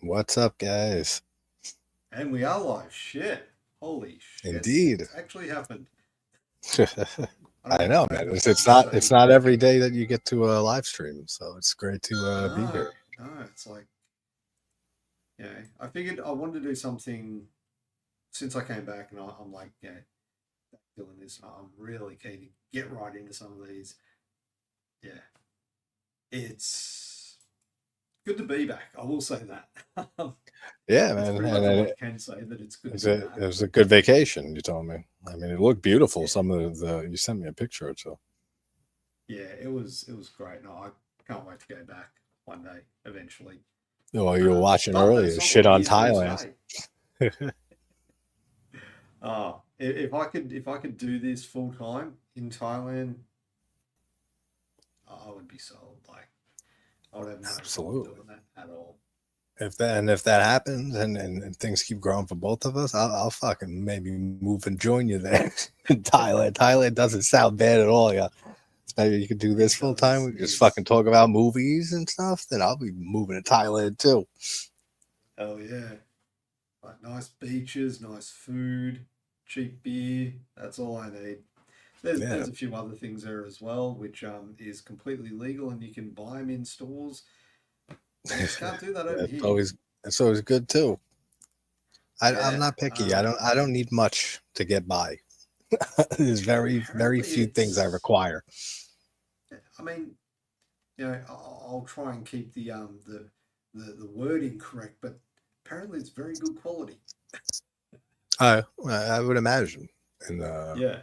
What's up, guys? And we are live. Shit. Holy shit. Indeed. It's actually happened. I don't I know. know, Maybe man. I should It's just not say, it's not every day that you get to live stream, so it's great to be no, here. no. It's like, I figured I wanted to do something since I came back, and I'm like, feeling this. I'm really keen to get right into some of these. Yeah. It's good to be back. I will say that. Yeah, It's man. pretty And much then all I can say that it's good to be it back. was a good vacation. You told me. I mean, it looked beautiful. Yeah. Some of the you sent me a picture or so. Yeah, it was great. No, I can't wait to go back one day eventually. Well, you were watching But earlier that's not what shit we're on here for Thailand. today. If I could do this full time in Thailand, I would be sold. Like I would have no problem Absolutely. doing that at all. If that happens and things keep growing for both of us, I'll fucking maybe move and join you there in Thailand. Thailand doesn't sound bad at all. Yeah. Maybe you could do this It full time. does. We just fucking It's talk about movies and stuff. Then I'll be moving to Thailand too. hell yeah. Like nice beaches, nice food, cheap beer. That's all I need. There's Yeah, a few other things there as well, which is completely legal and you can buy them in stores. You just can't do that over it's here. always it's always good too. I'm Yeah. not picky. I don't need much to get by. There's very Apparently few things I it's. require. I mean, I'll try and keep the wording correct, but apparently it's very good quality. I would imagine in Yeah,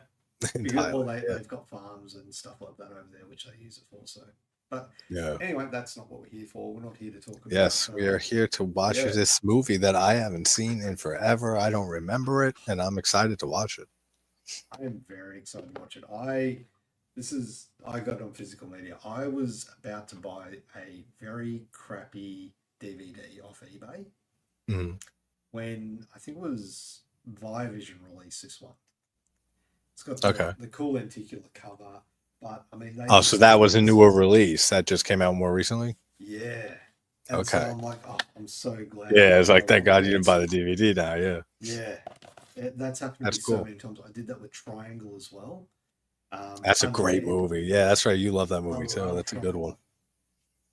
in because Thailand. well, Yeah, they've got farms and stuff like that over there, which they use it for. So, but yeah. anyway, that's not what we're here for. We're not here to talk about. Yes, we are here to watch Yeah, this movie that I haven't seen in forever. I don't remember it, and I'm excited to watch it. I am very excited to watch it. I got it on physical media. I was about to buy a very crappy DVD off eBay Mhm. when I think it was Viavision released this one. It's got the Okay. the cool lenticular cover, but I mean they Oh, did so that stuff was with a this. newer release that just came out more recently? Yeah, and so Okay. I'm like, oh, I'm so glad Yeah, it's that I like thank went God you there. didn't buy the DVD now. Yeah, Yeah, that's happened to that's me so cool. many times. I did that with Triangle as well. That's a great Undead, movie. Yeah, that's right. You love that I movie too. love That's a good one. Triangle.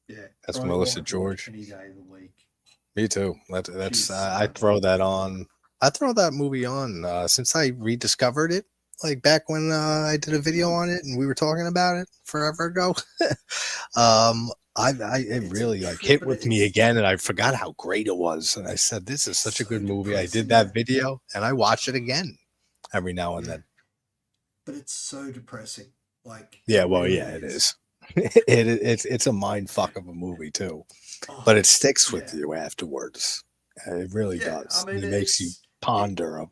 Yeah, That's Triangle Melissa I could watch George. any day of the week. Me too. That's She's I so throw hot. that on. I throw that movie on since I rediscovered it. Like back when I did a video Mm, on it and we were talking about it forever ago. um, I it it's a really like trip, hit but with me it's again, and I forgot how great it was. And I said, "This is it's such a so good movie." I did depressing. that video, and I watch it again every now and Yeah, then. but it's so depressing. Like Yeah, it well, really yeah, it is. is. It's a mind Yeah. fuck of a movie too, Oh, but it sticks with yeah. you afterwards. It really Yeah. I does. mean, It makes you it. ponder 'em.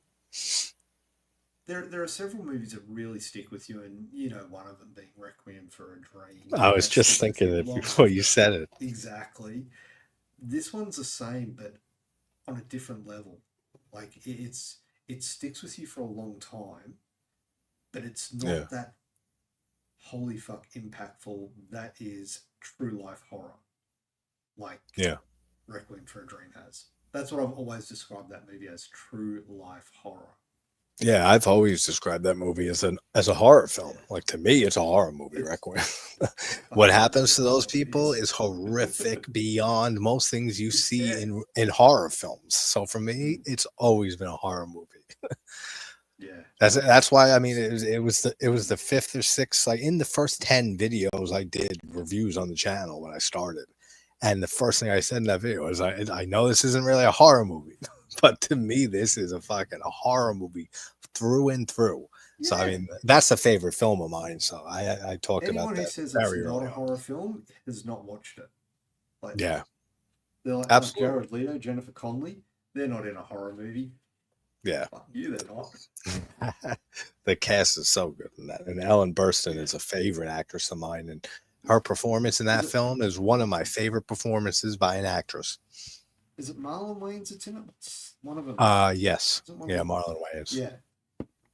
There are several movies that really stick with you, and one of them being Requiem for a Dream. I was That just sticks with thinking you it long before you after. said it. Exactly. This one's the same, but on a different level. Like it sticks with you for a long time, but it's Yeah, not that holy fuck impactful. That is true life horror, like yeah, Requiem for a Dream has. That's what I've always described that movie as, true life horror. yeah. I've always described that movie as a horror film. Yeah, Like to me, it's a horror movie. it's Requiem. What fucking happens to brutal. those It people is. is horrific beyond most things you see Yeah. in horror films. So for me, Mm, it's always been a horror movie. yeah. That's why I mean It's it was the fifth or sixth, like in the first 10 videos I did reviews on the channel when I started. And the first thing I said in that video is I know this isn't really a horror movie, but to me this is a horror movie through and through. So I yeah. mean that's a favorite film of mine. So I talked about Anyone who that says it's very not early a on. horror film has not watched it. Like Yeah, they're like absolutely. Jared Leto, Jennifer Connelly. They're not in a horror movie. Yeah. Fuck you, they're not. The cast is so good in that. And Ellen Burstyn Yeah. is a favorite actress of mine. And her performance in Is that it film is one of my favorite performances by an actress. is it Marlon Wayans that's in it? It's one of them. Yes. Is it one of Yeah, them? Marlon Wayans. Yeah.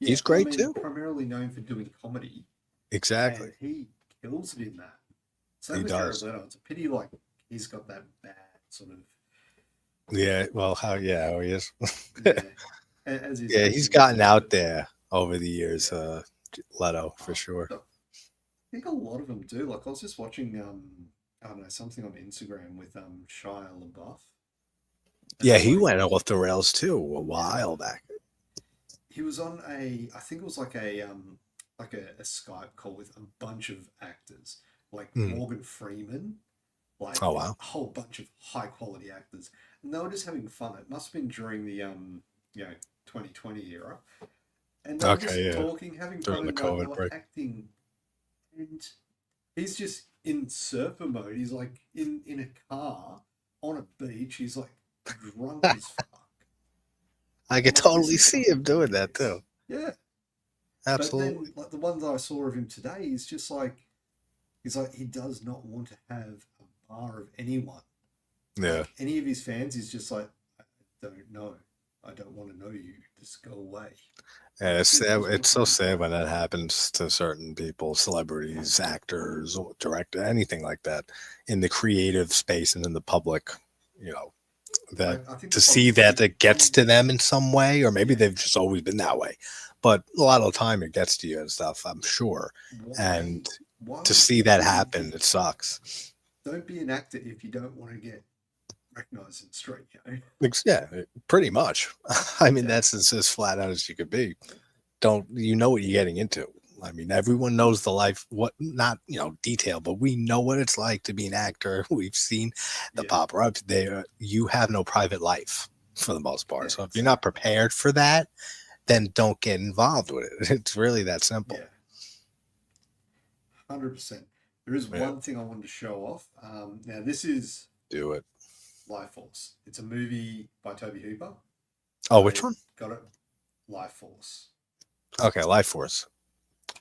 Yeah. He's I great mean, too. primarily known for doing comedy, Exactly. and he kills it in that. Same He with Jared does. Leto. It's a pity, like he's got that bad sort of Yeah, well, how he is. Yeah, as his Yeah, he's acting gotten goes, out but there over the years, yeah, Leto for I sure. think a lot of them do. Like I was just watching, I don't know, something on Instagram with Shia LaBeouf, and Yeah, it's he like, went off the rails too a yeah, while back. he was on I think it was like a Skype call with a bunch of actors, like Mm. Morgan Freeman, like Oh wow. a whole bunch of high quality actors, and they were just having fun. It must have been during the you know 2020 era, and they were Okay, just yeah, talking, having fun, during the and like they COVID were break. acting, and he's just in surfer mode. He's like in a car on a beach. He's like drunk as fuck. I I'm could like, this totally is see him fucking doing that hilarious. too. Yeah. But Absolutely. then, like the ones I saw of him today, he's like he does not want to have a bar of anyone. Yeah. Like any of his fans, he's just like, I don't know. I don't want to know you. Just go away. Yeah, Like, it's dude, sad. just It's work so on your sad when craft. that happens to certain people, celebrities, actors, or director, anything like that, in the creative space and in the public. You know that I think to the whole see that city. it gets to them in some way, or maybe Yeah. they've just always been that way. But a lot of the time, it gets to you and stuff. I'm sure, and Why? Why to would see that you happen, be? it sucks. Don't be an actor if you don't want to get recognized in the street. You know? Yeah, pretty much. I mean, Yeah. that's as flat out as you could be. Don't you know what you're getting into? I mean, everyone knows the life, what not detail, but we know what it's like to be an actor. We've seen the Yeah. paparazzi. You have no private life for the most part. Yeah. So if you're not Exactly. prepared for that, then don't get involved with it. It's really that simple. Yeah. 100%. There is Yeah, one thing I wanted to show off. Now, this is do it. Life Force. It's a movie by Toby Hooper. Oh, which I one? got it. Life Force. Okay, Life Force.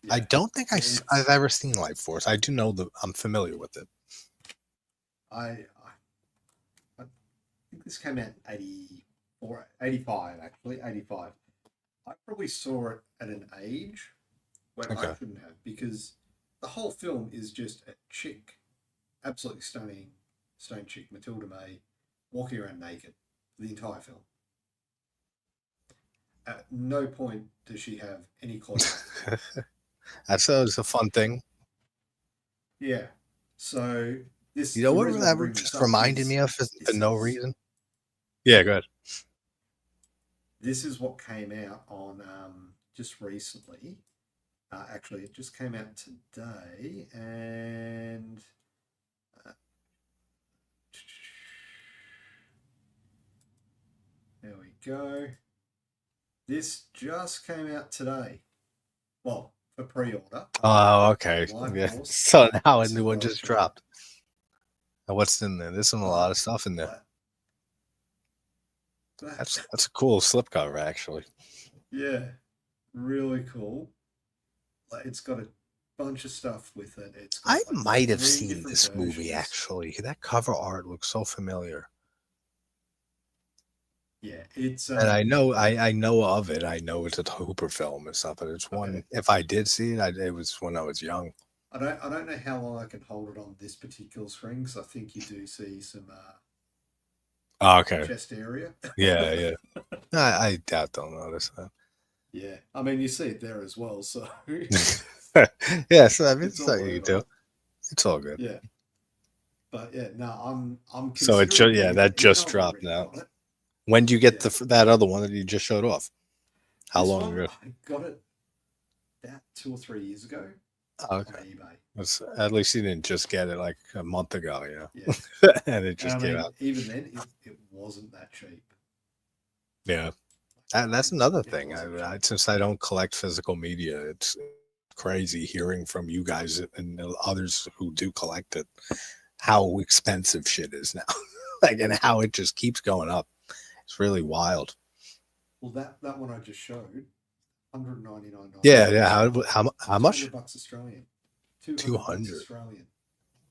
I Yeah. don't think I've It's ever seen Life Force. I do know I'm familiar with it. I think this came out in 84, 85 actually, 85. I probably saw it at an age when I Okay. shouldn't have, because the whole film is just a chick, absolutely stunning, stone chick, Matilda May, walking around naked for the entire film. At no point does she have any clothes on. It's a fun thing. Yeah. So You know the what reason why I'm that bringing this just up reminded is me of for this no is reason? Yeah, good. this is what came out on just recently. Actually, it just came out today, and uh, there we go. This just came out today. Well, for pre-order, Oh, okay. Life Yeah. Force. So now a This new is one what I just saw. dropped. And what's in there? There's a lot Ah, of stuff in there. that that That's a cool slipcover, actually. yeah, really cool. Like it's got a bunch of stuff with it. It's got I like might have three seen different this movie versions. actually. That cover art looks so familiar. Yeah, it's And I know of it. I know it's a Hooper film and stuff, but it's okay. one if I did see it, it was when I was young. I don't know how long I can hold it on this particular screen because I think you do see some Oh, okay. chest area. Yeah, yeah. I doubt they'll notice Yeah, I mean you see it there as well, so that. Yeah, so I mean it's it's all not you do. over. It's all good. Yeah, but yeah, no, I'm So considering yeah, getting it, that even just though I've dropped already now. got it. When do you get Yeah, that other one that you just showed off? How this long one ago? I got it about 2 or 3 years ago Oh, on okay. eBay. At least you didn't just get it like a month ago, Yeah, and it and I just came mean out. even then it wasn't that cheap. Yeah, Like, and that's another it thing. wasn't cheap. Since I don't collect physical media, it's crazy hearing from you guys and the others who do collect it how expensive shit is now, like, and how it just keeps going up. It's really wild. Well, that one I just showed, $199. Yeah, yeah. How Two hundred much? bucks Australian. two Two hundred bucks hundred. Australian.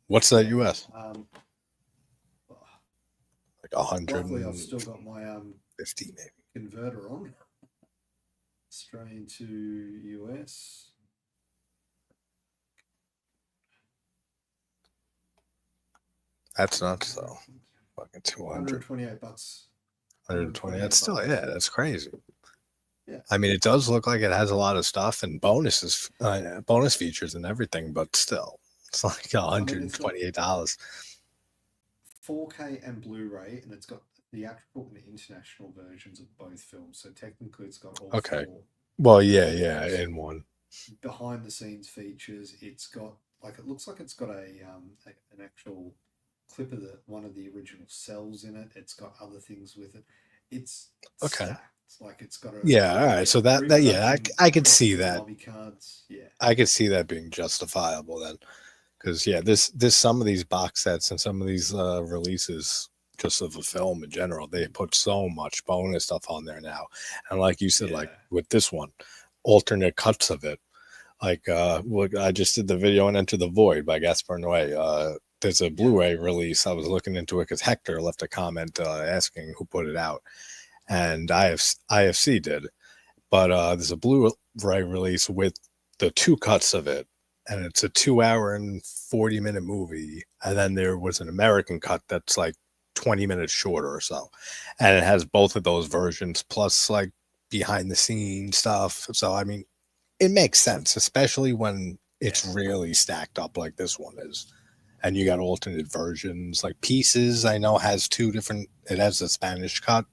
What's that Yeah. US? Well, Like a hundred luckily, I've and still got my fifty, maybe. converter on. Australian to US. That's nuts, though. Fucking 200. 128 bucks 120. 128 That's still, bucks. yeah, that's crazy. Yeah. I mean, it does look like it has a lot of stuff and bonuses, bonus features and everything, but still, it's like I mean, it's got $128. 4K and Blu-ray, and it's got theatrical and international versions of both films. So technically, it's got all Okay. four Well, yeah, versions. in one. Behind the scenes features. It's got like it looks like it's got an actual clip of the one of the original cells in it. It's got other things with it. It's Okay. stacked. Like it's got a Yeah, all right. So that yeah, I could see that. lobby cards. Yeah, I could see that being justifiable then, because yeah, this some of these box sets and some of these releases just of a film in general, they put so much bonus stuff on there now, and like you said, like yeah, with this one, alternate cuts of it. Like what I just did the video and Enter the Void by Gaspar Noé. There's a yeah. Blu-ray release. I was looking into it because Hector left a comment asking who put it out, and IFC did. But there's a Blu-ray release with the two cuts of it, and it's a 2 hour and 40 minute movie. And then there was an American cut that's like 20 minutes shorter or so, and it has both of those versions plus like behind the scenes stuff. So I mean, it makes sense, especially when it's really stacked up like this one is. And you got alternate versions, like Pieces. I know has two different. It has a Spanish cut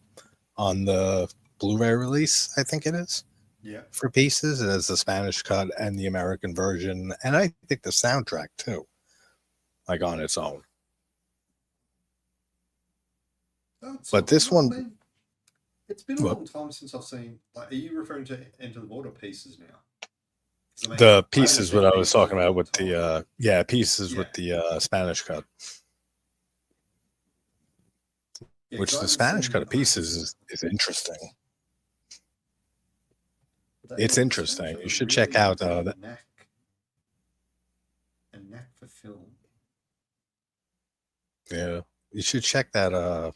on the Blu-ray release. I think it is Yeah. for Pieces. It has the Spanish cut and the American version, and I think the soundtrack too, like on its own. But this one, I mean, it's been a well, long time since I've seen. Like, are you referring to Enter the Void or Pieces now? 'Cause, I mean, the I haven't Pieces, what seen I was Pieces in talking a about long with time. the Pieces Yeah, with the Spanish cut, yeah. which Because I the haven't Spanish cut seen. of Pieces is interesting. It's The Spanish interesting. have You a should check really out a knack for film. yeah, you should check that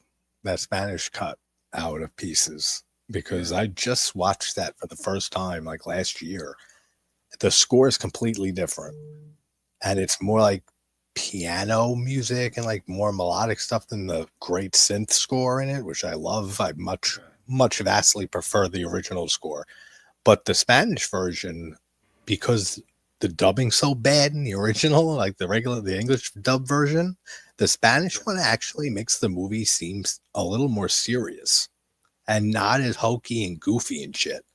Spanish cut out of Pieces because Yeah, I just watched that for the first time like last year. The score is completely different, and it's more like piano music and like more melodic stuff than the great synth score in it, which I love. I okay. much vastly prefer the original score, but the Spanish version, because the dubbing's so bad in the original, like the English dub version, the Spanish Yeah, one actually makes the movie seem a little more serious and not as hokey and goofy and shit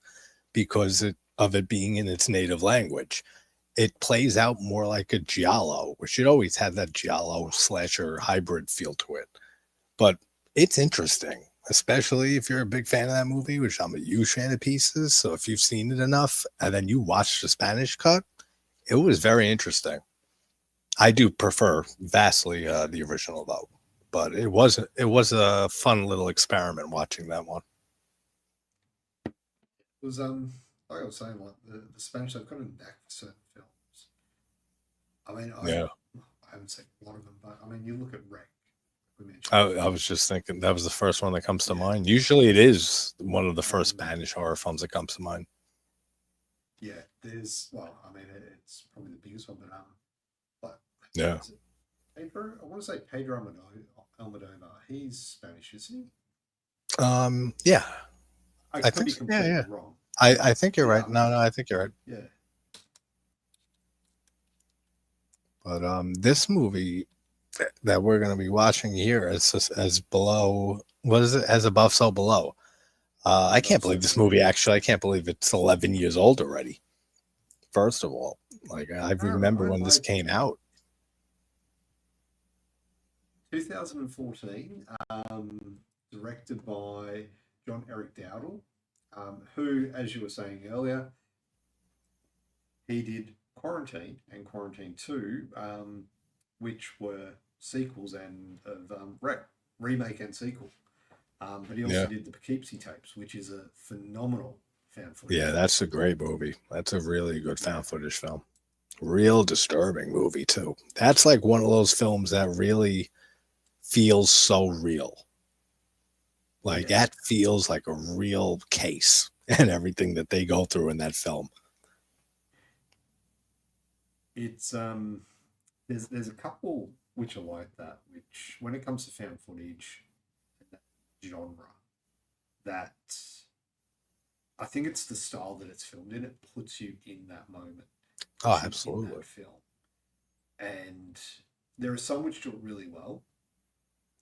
because of it being in its native language. It plays out more like a giallo, which it always had that giallo slasher hybrid feel to it. But it's interesting, especially if you're a big fan of that movie, which I'm a huge fan of Pieces. So if you've seen it enough and then you watched the Spanish cut, it was very interesting. I do prefer vastly the original though, but it was a fun little experiment watching that one. it was like I was saying, like the Spanish, they've got a knack for certain films. I mean, Yeah, I haven't seen a lot of them, but I mean, you look at Wreck, we mentioned I before. was just thinking that was the first one that comes to Yeah, mind. Usually, it is one of the first and Spanish horror films that comes to mind. yeah, there's well, I mean, it's probably the biggest one, but Yeah. is it Pedro? I want to say Pedro Almodovar. He's Spanish, isn't Yeah, he? I I could think be so. Yeah, completely yeah. wrong. I think you're Yeah, right. I mean, No, I think you're right. yeah, But this movie that we're going to be watching here is just as below. What is it? As above, so below. I above can't so believe this below. movie. Actually, I can't believe it's 11 years old already. First of all, like I All remember right, when this like came out. 2014, directed by John Eric Dowdle, who, as you were saying earlier, he did Quarantine and Quarantine 2, which were sequels and of remake and sequel. But he also Yeah, did the Poughkeepsie tapes, which is a phenomenal found footage yeah, film. that's a great movie. That's a really good Yeah, found footage film. Real disturbing movie too. That's like one of those films that really feels so real. Like yeah. that feels like a real case and everything that they go through in that film. It's there's a couple which are like that, which when it comes to found footage, that genre. that I think it's the style that it's filmed in. It puts you in that moment, Oh, puts you in absolutely. that film, and there are some which do it really well.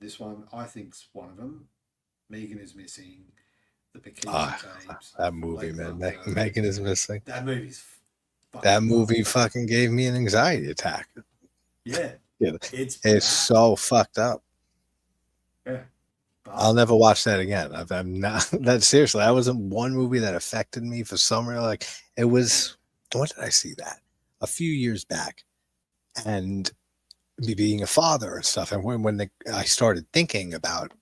This one, I think's one of them. Megan is missing. The Poughkeepsie Ah, tapes. that movie, Late man. Love Girl. Megan is missing. That movie's That fucking movie wild. fucking gave me an anxiety attack. Yeah, Yeah, it's it's bad. so fucked up. Yeah, I'll but never watch that again. I'm not that seriously. That wasn't one movie that affected me for some reason. Like it was. When did I see that? A few years back, and me being a father and stuff. And I started thinking about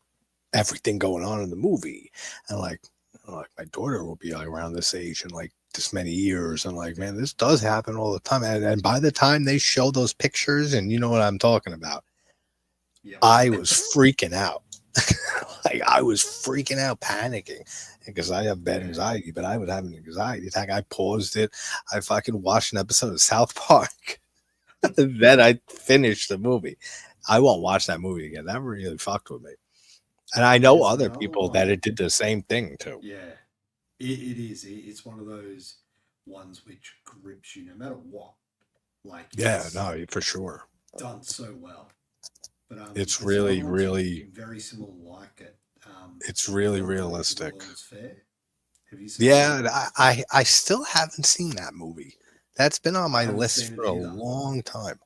everything going on in the movie, and like my daughter will be like around this age in like this many years, and like man, this does happen all the time. And by the time they show those pictures, and you know what I'm talking about, yeah, I was freaking out. Like I was freaking out, panicking because I have bad yeah, anxiety, but I was having an anxiety attack. I paused it. I fucking watched an episode of South Park. Then I finished the movie. I won't watch that movie again. That really fucked with me. And I know There's other another people that one. it did the same thing to. Yeah, it is. It's one of those ones which grips you no matter what. Like Yeah, it's no, for sure. done so well. But It's there's another really, one really, very similar like it. it's really Well Done to the realistic. World's Fair. Have you seen that? Yeah, I still haven't seen that movie. That's been on I my haven't list seen for it a either. long time.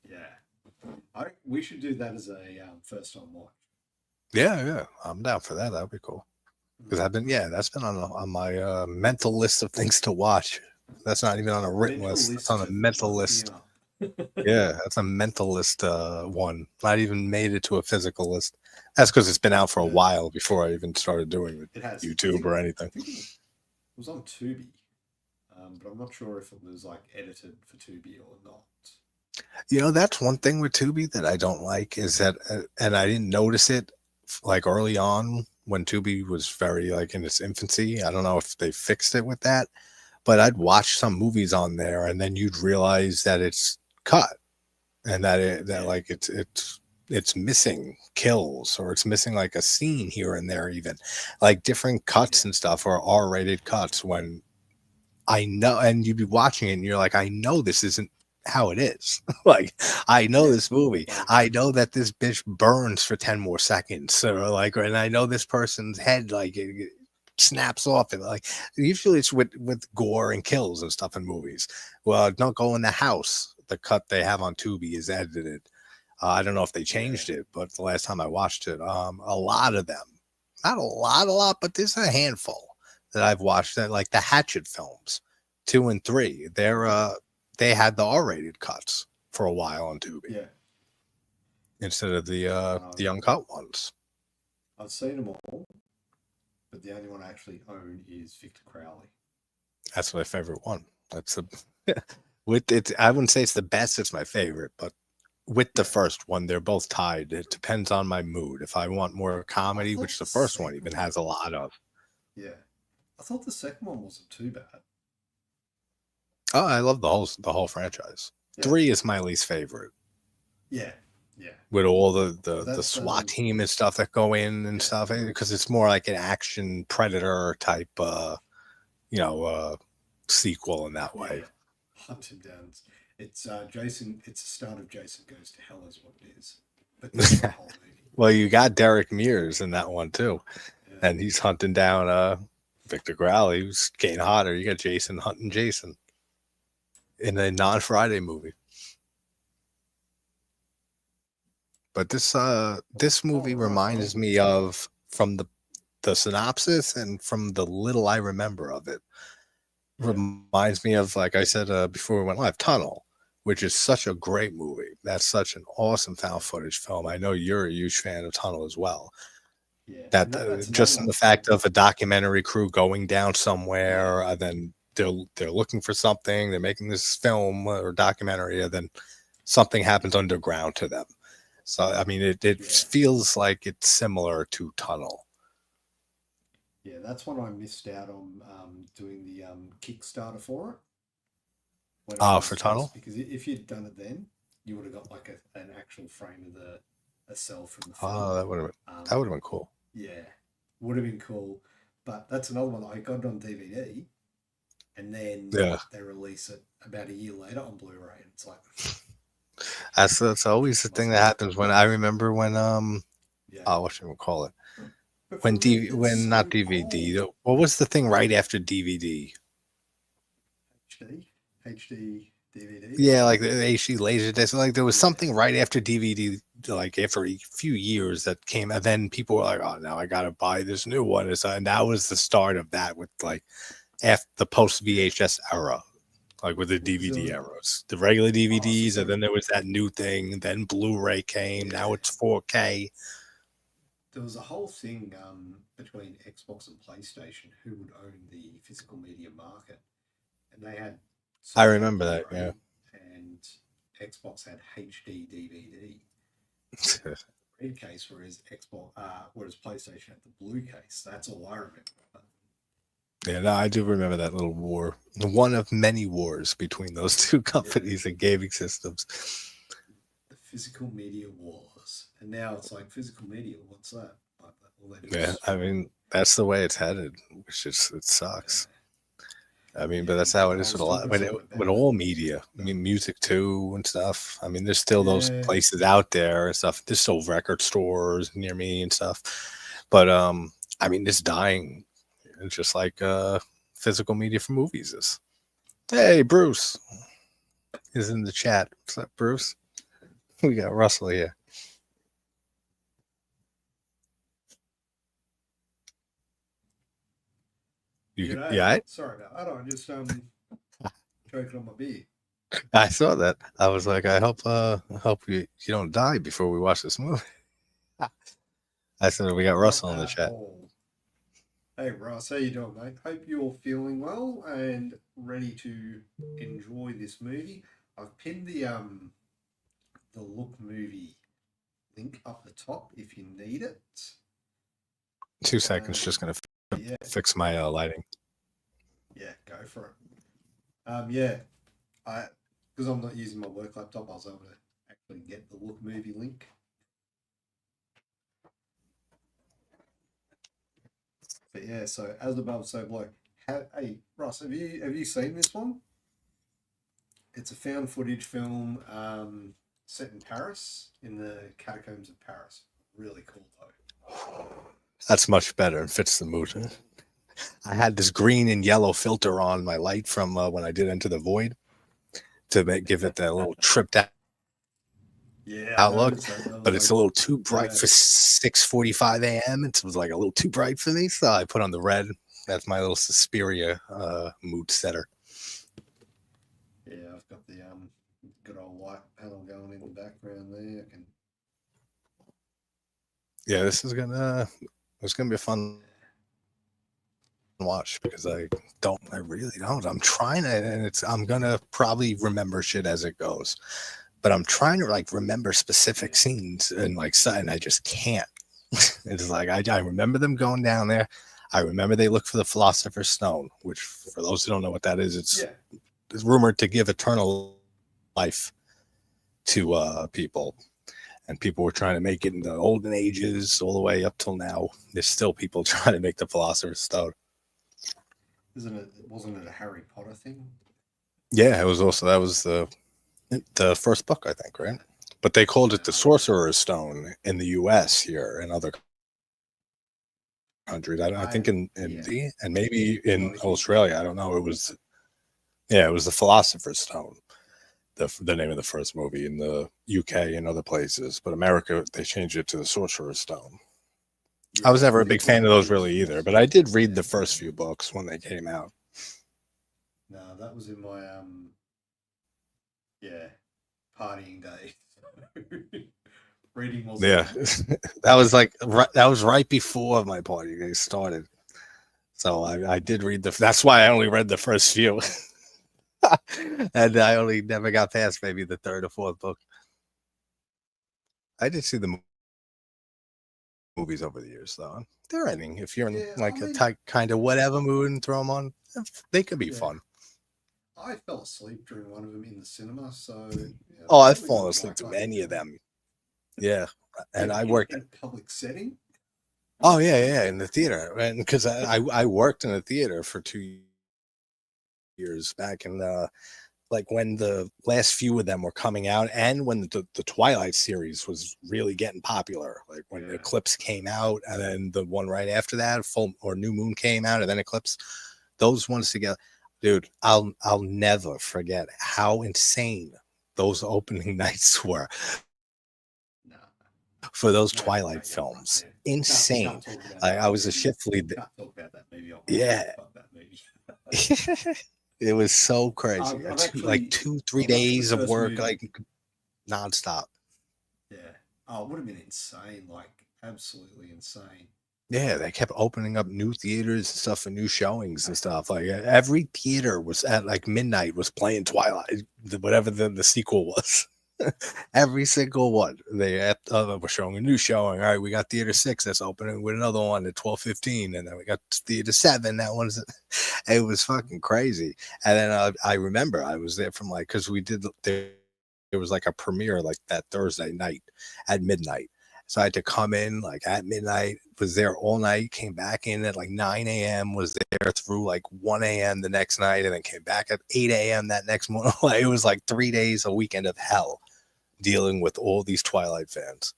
Yeah, we should do that as a first time watch. Yeah, yeah, I'm down for that. That'd be cool. Because that's been on my mental list of things to watch. That's not even on a written Mental list. That's on list a to mental woke me list. up. Yeah, that's a mental list one. Not even made it to a physical list. That's because it's been out for a Yeah, while before I even started doing it has. YouTube or anything. I think it was on Tubi, but I'm not sure if it was like edited for Tubi or not. You know, that's one thing with Tubi that I don't like is that, and I didn't notice it like early on when Tubi was very like in its infancy. I don't know if they fixed it with that, but I'd watch some movies on there and then you'd realize that it's cut and that Yeah, like it's missing kills or it's missing like a scene here and there, even like different cuts yeah, and stuff or R-rated cuts when I know, and you'd be watching it and you're like, I know this isn't how it is. Like, I know yeah. this movie. Like I know that this bitch burns for 10 more seconds. Or like, and I know this person's head, like, it snaps off. And like, usually it's with gore and kills and stuff in movies. Well, Don't Go in the House. The cut they have on Tubi is edited. I don't know if they yeah, changed it, but the last time I watched it, a lot of them, not a lot, but there's a handful that I've watched that like the Hatchet films, 2 and 3. okay, They had the R-rated cuts for a while on Tubi yeah. instead of the Um, uncut ones. I've seen them all, but the only one I actually own is Victor Crowley. That's my favorite one. That's the with it. I wouldn't say it's the best. It's my favorite, but with the Yeah, first one, they're both tied. It depends on my mood. If I want more I comedy, which thought the the first one even second has one. a lot of. Yeah, I thought the second one wasn't too bad. Oh, I love the whole franchise. Yeah, 3 is my least favorite yeah, yeah. with all But the that's SWAT team and stuff that go in and yeah, stuff because it's more like an action predator type you know sequel in that yeah. way. Hunt him down. It's Jason. It's the start of Jason Goes to Hell, is what it is. But not the whole movie. Well, you got Derek Mears in that one too, Yeah, and he's hunting down Victor Crowley, who's getting hotter. You got Jason hunting Jason in a non-Friday movie. But this oh movie right. Well, reminds me of from the synopsis and from the little I remember of it. yeah, Reminds me of, like I said before we went live, Tunnel, which is such a great movie. That's such an awesome found footage film. I know you're a huge fan of Tunnel as well. yeah. That And that's another just in one. the fact of a documentary crew going down Yeah, somewhere, and then they're looking for something, they're making this film or documentary, and then something happens underground to them. So I mean, it yeah, feels like it's similar to Tunnel. yeah. That's one I missed out on doing the Kickstarter for it when it Oh, was for first. Tunnel? Because if you'd done it then, you would have got like an actual frame of the a cell from the Oh, film. that would have Um, been cool. yeah, would have been cool. But that's another one that I got it on DVD, and then Yeah, they release it about a year later on Blu-ray, and it's like, that's always the thing must that be happens when I remember when yeah. oh, what should we call it? But for When me, it's when not so DVD. cool. What was the thing right after DVD? HD DVDs. Yeah, like the HD Laserdisc. Like there was Yeah, something right after DVD, like after a few years that came, and then people were like, "Oh, now I gotta buy this new one." And that was the start of that with like after the post VHS era, like with the because DVD eras, the regular oh, DVDs, and then there was that new thing. Then Blu-ray came. Now yeah, it's 4K. there was a whole thing between Xbox and PlayStation who would own the physical media market, and they had I Sony had remember that. Yeah. Blu-ray and Xbox had HD DVD red case, whereas PlayStation had the blue case. That's all I remember. Yeah, no, I do remember that little war, one of many wars between those two Yeah, companies and gaming systems. the physical media wars, and now it's like physical media. What's that? Like, all they do is Yeah, I stream. mean that's the way it's headed, which is it sucks. Yeah, I mean, but yeah. that's how it I is with was a lot talking to someone with about it. all media. I mean, music too and stuff. I mean, there's still those Yeah, places out there and stuff. There's still record stores near me and stuff. But I mean, it's dying. It's just like physical media for movies is. Hey, Bruce is in the chat. What's up, Bruce? We got Russell here. Yeah, Sorry about that. I'm just choking on my beer. I saw that. I was like, I hope you don't die before we watch this movie. I said we got Not Russell in the at chat. all. Hey Ross, how you doing, mate? Hope you're feeling well and ready to enjoy this movie. I've pinned the Look movie link up the top if you need it. 2 seconds, just Um, gonna yeah, fix my lighting. yeah, go for it. Yeah, I because I'm not using my work laptop, I was able to actually get the Look movie link. But yeah, so as above, so below. Hey Ross, have you seen this one? It's a found footage film set in Paris, in the catacombs of Paris. Really cool though. That's much better and fits the mood. I had this green and yellow filter on my light from when I did Enter the Void to give it that little tripped out Yeah, I outlook, noticed that. That was but it's like, a little too bright yeah, for 6:45 a.m. It was like a little too bright for me, so I put on the red. That's my little Suspiria mood setter. yeah. I've got the good old white panel going in the background there. I can. Yeah, it's gonna be a fun watch because I really don't. I'm trying to, and I'm gonna probably remember shit as it goes, but I'm trying to like remember specific Yeah, scenes and and I just can't. It's like I remember them going down there. I remember they look for the Philosopher's Stone, which for those who don't know what that is, yeah. it's rumored to give eternal life to people. And people were trying to make it in the olden ages all the way up till now. There's still people trying to make the Philosopher's Stone. Wasn't it a Harry Potter thing? Yeah, it was also that was the first book, I think, right? But they called it the Yeah, Sorcerer's Stone in the U.S. here and other countries. I think in yeah, the and maybe in not here. Australia. I don't know. It was the Philosopher's Stone, the name of the first movie in the UK and other places. But America, they changed it to the Sorcerer's Stone. I Yeah, was never a because big it was fan of it those was really either, first. but I did read Yeah, the first few books when they came out. no, that was in my yeah, partying days. Reading wasn't Yeah, my thing. that was right before my party days started. So I did read that's why I only read the first few. And I only never got past maybe the third or fourth book. I did see the movies over the years, though. They're ending. If you're in Yeah, I like a mean, kind of whatever mood and throw them on, they could be yeah, fun. I fell asleep during one of them in the cinema, so yeah, Oh, I've probably fallen not asleep my to kind of many of film. them. Yeah, and In I in worked. in a public setting. Oh yeah, in the theater, and because I worked in a theater for 2 years back in like when the last few of them were coming out, and when the Twilight series was really getting popular, like when Yeah. Eclipse came out, and then the one right after that, Full or New Moon came out, and then Eclipse, those ones together, dude. I'll never forget how insane those opening nights were No, for those no, Twilight mate, films. yeah. We can't Insane. talk about I that was a movie. shift lead. Can't talk about that movie on Yeah, podcast. Fuck that movie. it was so crazy. I've Like actually, 2, 3 I watched the days of first work, movie. like nonstop. Yeah. Oh, it would have been insane. Like, absolutely insane. Yeah, they kept opening up new theaters and stuff for new showings and stuff. Like every theater was at like midnight was playing Twilight, whatever the sequel was. Every single one. We're showing a new showing. All right, we got Theater 6 that's opening with another one at 12:15, and then we got Theater 7. That one's it was fucking crazy. And then I remember I was there from like because we did there was like a premiere like that Thursday night at midnight. So I had to come in like at midnight, was there all night, came back in at like 9 a.m., was there through like 1 a.m. the next night, and then came back at 8 a.m. that next morning. It was like 3 days, a weekend of hell dealing with all these Twilight fans.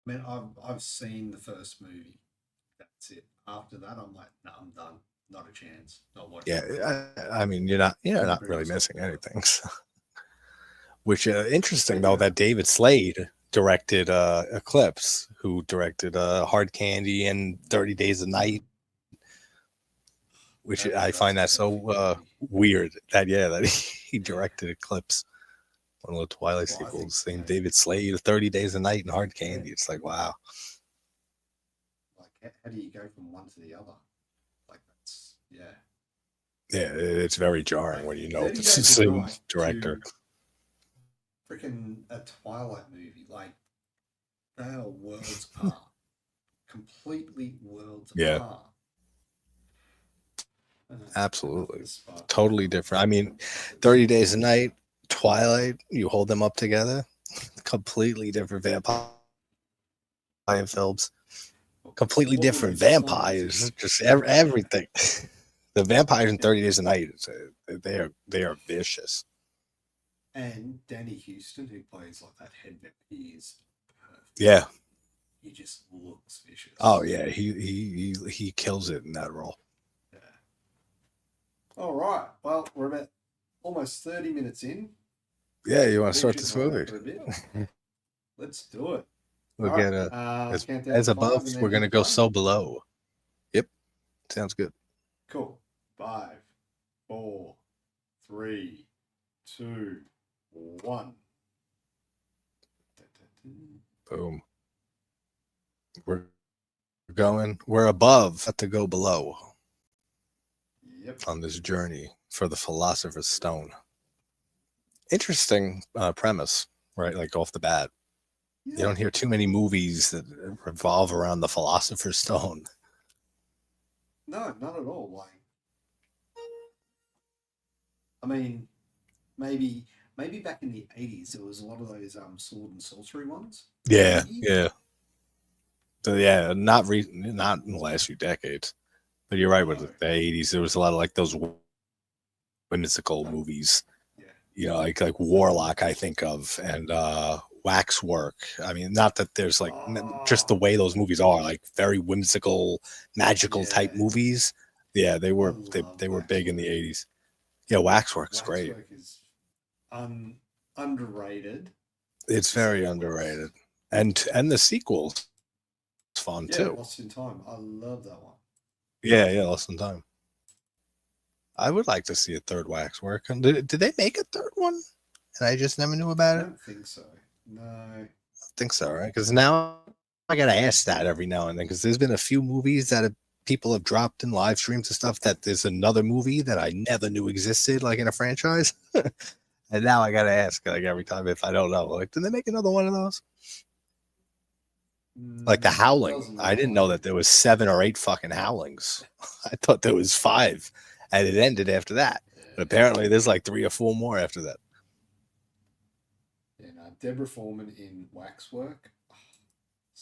I mean, I've seen the first movie. That's it. After that, I'm like, no, I'm done. Not a chance. Not watching the rest. Yeah, I mean, you're Couldn't not bring really myself missing to do it. anything. So. Which interesting But though yeah, that David Slade directed Eclipse, who directed Hard Candy and 30 Days a Night, which I that's find a that perfect so movie. weird that that he Yeah. directed Eclipse, one of the Twilight Well, I think sequels. Same David Slade, 30 Days a Night, and Hard yeah. Candy. It's like wow, Like, how do you go from one to the other? Like, that's yeah. yeah, it's very jarring Like when you know 30 it's the Days of same Night director. to freaking a Twilight movie. Like, they are worlds apart. Completely worlds Yeah, apart. absolutely, The spark totally from different. I mean, Eclipse. 30 Days a Night, Twilight, you hold them up together, completely different vampire films. Completely What were different their personalities vampires, in just Twilight? everything. The vampires in Yeah. 30 Days a Night, they are vicious. And Danny Houston, who plays like that head vampire, he is perfect. Yeah. He just looks vicious. Oh yeah, he kills it in that role. Yeah. All right. Well, we're about almost 30 minutes in. Yeah, you want to start this Bullshitting around movie? for a bit. Let's do it. We'll All right. get as Count down as to above. 5 and then We're hit gonna the go button. so below. Yep, sounds good. Cool. 5, 4, 3, 2, 1. Boom. We're going. We're above. Have to go below Yep. on this journey for the Philosopher's Stone. Interesting premise, right? Like off the bat. Yeah. You don't hear too many movies that revolve around the Philosopher's Stone. No, not at all. Like, I mean, maybe back in the 80s there was a lot of those sword and sorcery ones. Yeah, Maybe. yeah. So yeah, not in the last few decades. But you're right. With No. the 80s, there was a lot of like those whimsical movies. Yeah. You know, like Warlock, I think of, and Waxwork. I mean, not that there's like just the Oh, way those movies are, like very whimsical, magical type yeah. movies. Yeah, they I were love they were big in the Waxwork. 80s. Yeah, Waxwork's great. Waxwork is underrated. It's To say very the least. underrated. And the sequel's fun Yeah, too. Lost in Time. I love that one. Yeah, Lost in Time. I would like to see a third Waxwork. And did they make a third one? And I just never knew I about it. don't think so. No. I think so, right? Because now I gotta ask that every now and then. Because there's been a few movies that people have dropped in live streams and stuff. That there's another movie that I never knew existed, like in a franchise. And now I gotta ask, like every time if I don't know, like, did they make another one of those? Like The Howling. Doesn't I look didn't like know it. that there was 7 or 8 fucking Howlings. I thought there was 5, and it ended after that. But apparently, there's like 3 or 4 more after that. Yeah, no, Deborah Foreman in Waxwork. Oh,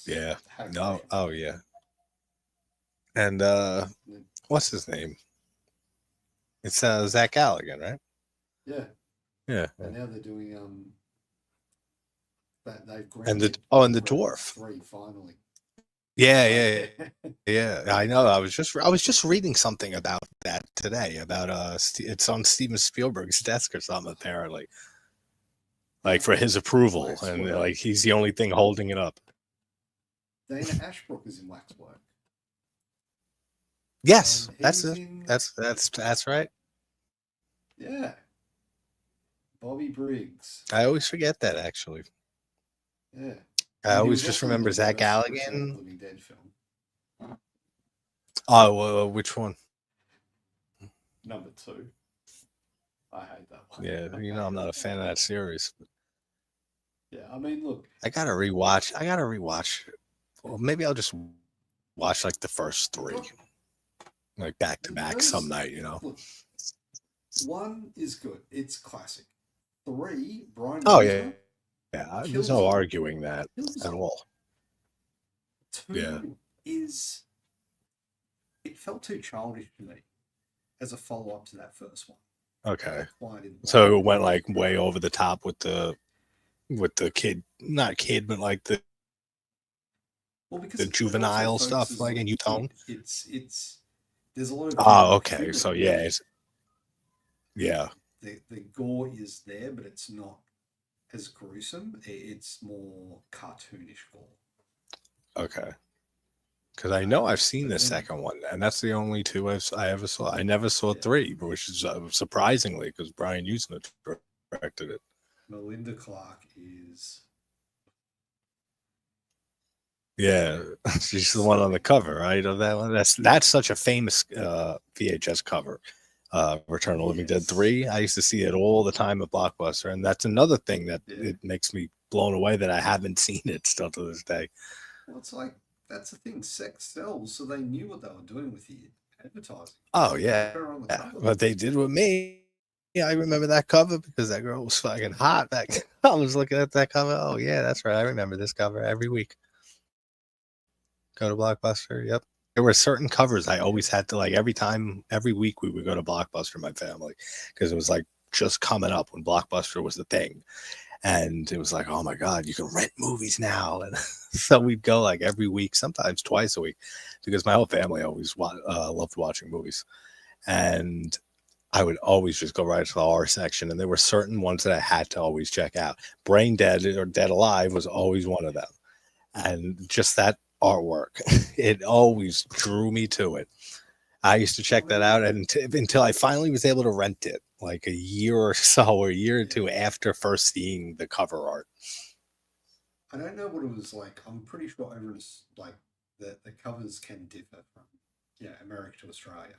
Yeah. How No. great. Oh yeah. And what's his name? It's Zach Galligan, right? Yeah, Yeah. and now they're doing that they've And the grounded and the Gremlins dwarf. 3 finally. Yeah, Like, yeah, yeah. I know. I was just reading something about that today. About it's on Steven Spielberg's desk or something apparently, like for his approval, and Waxwork. like he's the only thing holding it up. Dana Ashbrook is in Waxwork. Yes, And that's he's it. in, That's right. yeah, Bobby Briggs. I always forget that actually. Yeah. I And he always was just also in remember the Zach worst Return of the Galligan. Living Dead film. Oh, which one? Number 2. I hate that one. Yeah, I'm not a fan of that series. Yeah, I mean, look. I gotta rewatch. Well, maybe I'll just watch like the first 3, like back to back some night. Look, 1 is good. It's classic. 3, Brian Oh Usner, yeah, yeah. kills There's no it. arguing that Kills at it. all. 2 Yeah. is, it felt too childish to me as a follow up to that first one. Okay. Why I didn't So like it went like way over the top with the kid, not kid, but like the well, because the it also juvenile stuff, focuses like on in the youth tone. kid. It's there's a lot of Oh, okay. humor So in yeah, it. yeah. The gore is there, but it's not as gruesome. It's more cartoonish gore. Okay. Because I know I've seen But the then- second one, and that's the only 2 I ever saw. I never saw Yeah. 3, which is surprisingly because Brian Usna directed it. Melinda Clark is Yeah, she's the one on the cover, right, of that one. That's such a famous VHS cover. Return of the Living Dead Yes. 3. I used to see it all the time at Blockbuster, and that's another thing that Yeah. it makes me blown away that I haven't seen it still to this day. well, it's like that's the thing. Sex sells, so they knew what they were doing with the advertising. Oh Put yeah, her on the yeah. cover. What they did with me. Yeah, I remember that cover because that girl was fucking hot back then. I was looking at that cover. Oh yeah, that's right. I remember this cover every week. Go to Blockbuster. Yep. There were certain covers I always had to like every week we would go to Blockbuster, my family, because it was like just coming up when Blockbuster was the thing. And it was like, oh my God, you can rent movies now. And so we'd go like every week, sometimes twice a week, because my whole family always loved watching movies. And I would always just go right to the horror section. And there were certain ones that I had to always check out. Brain Dead or Dead Alive was always one of them. And just that artwork, it always drew me to it. I used to check that out until I finally was able to rent it, like a year or so, or a year or 2 after first seeing the cover art. I don't know what it was like. I'm pretty sure everyone's like the covers can differ from America to Australia.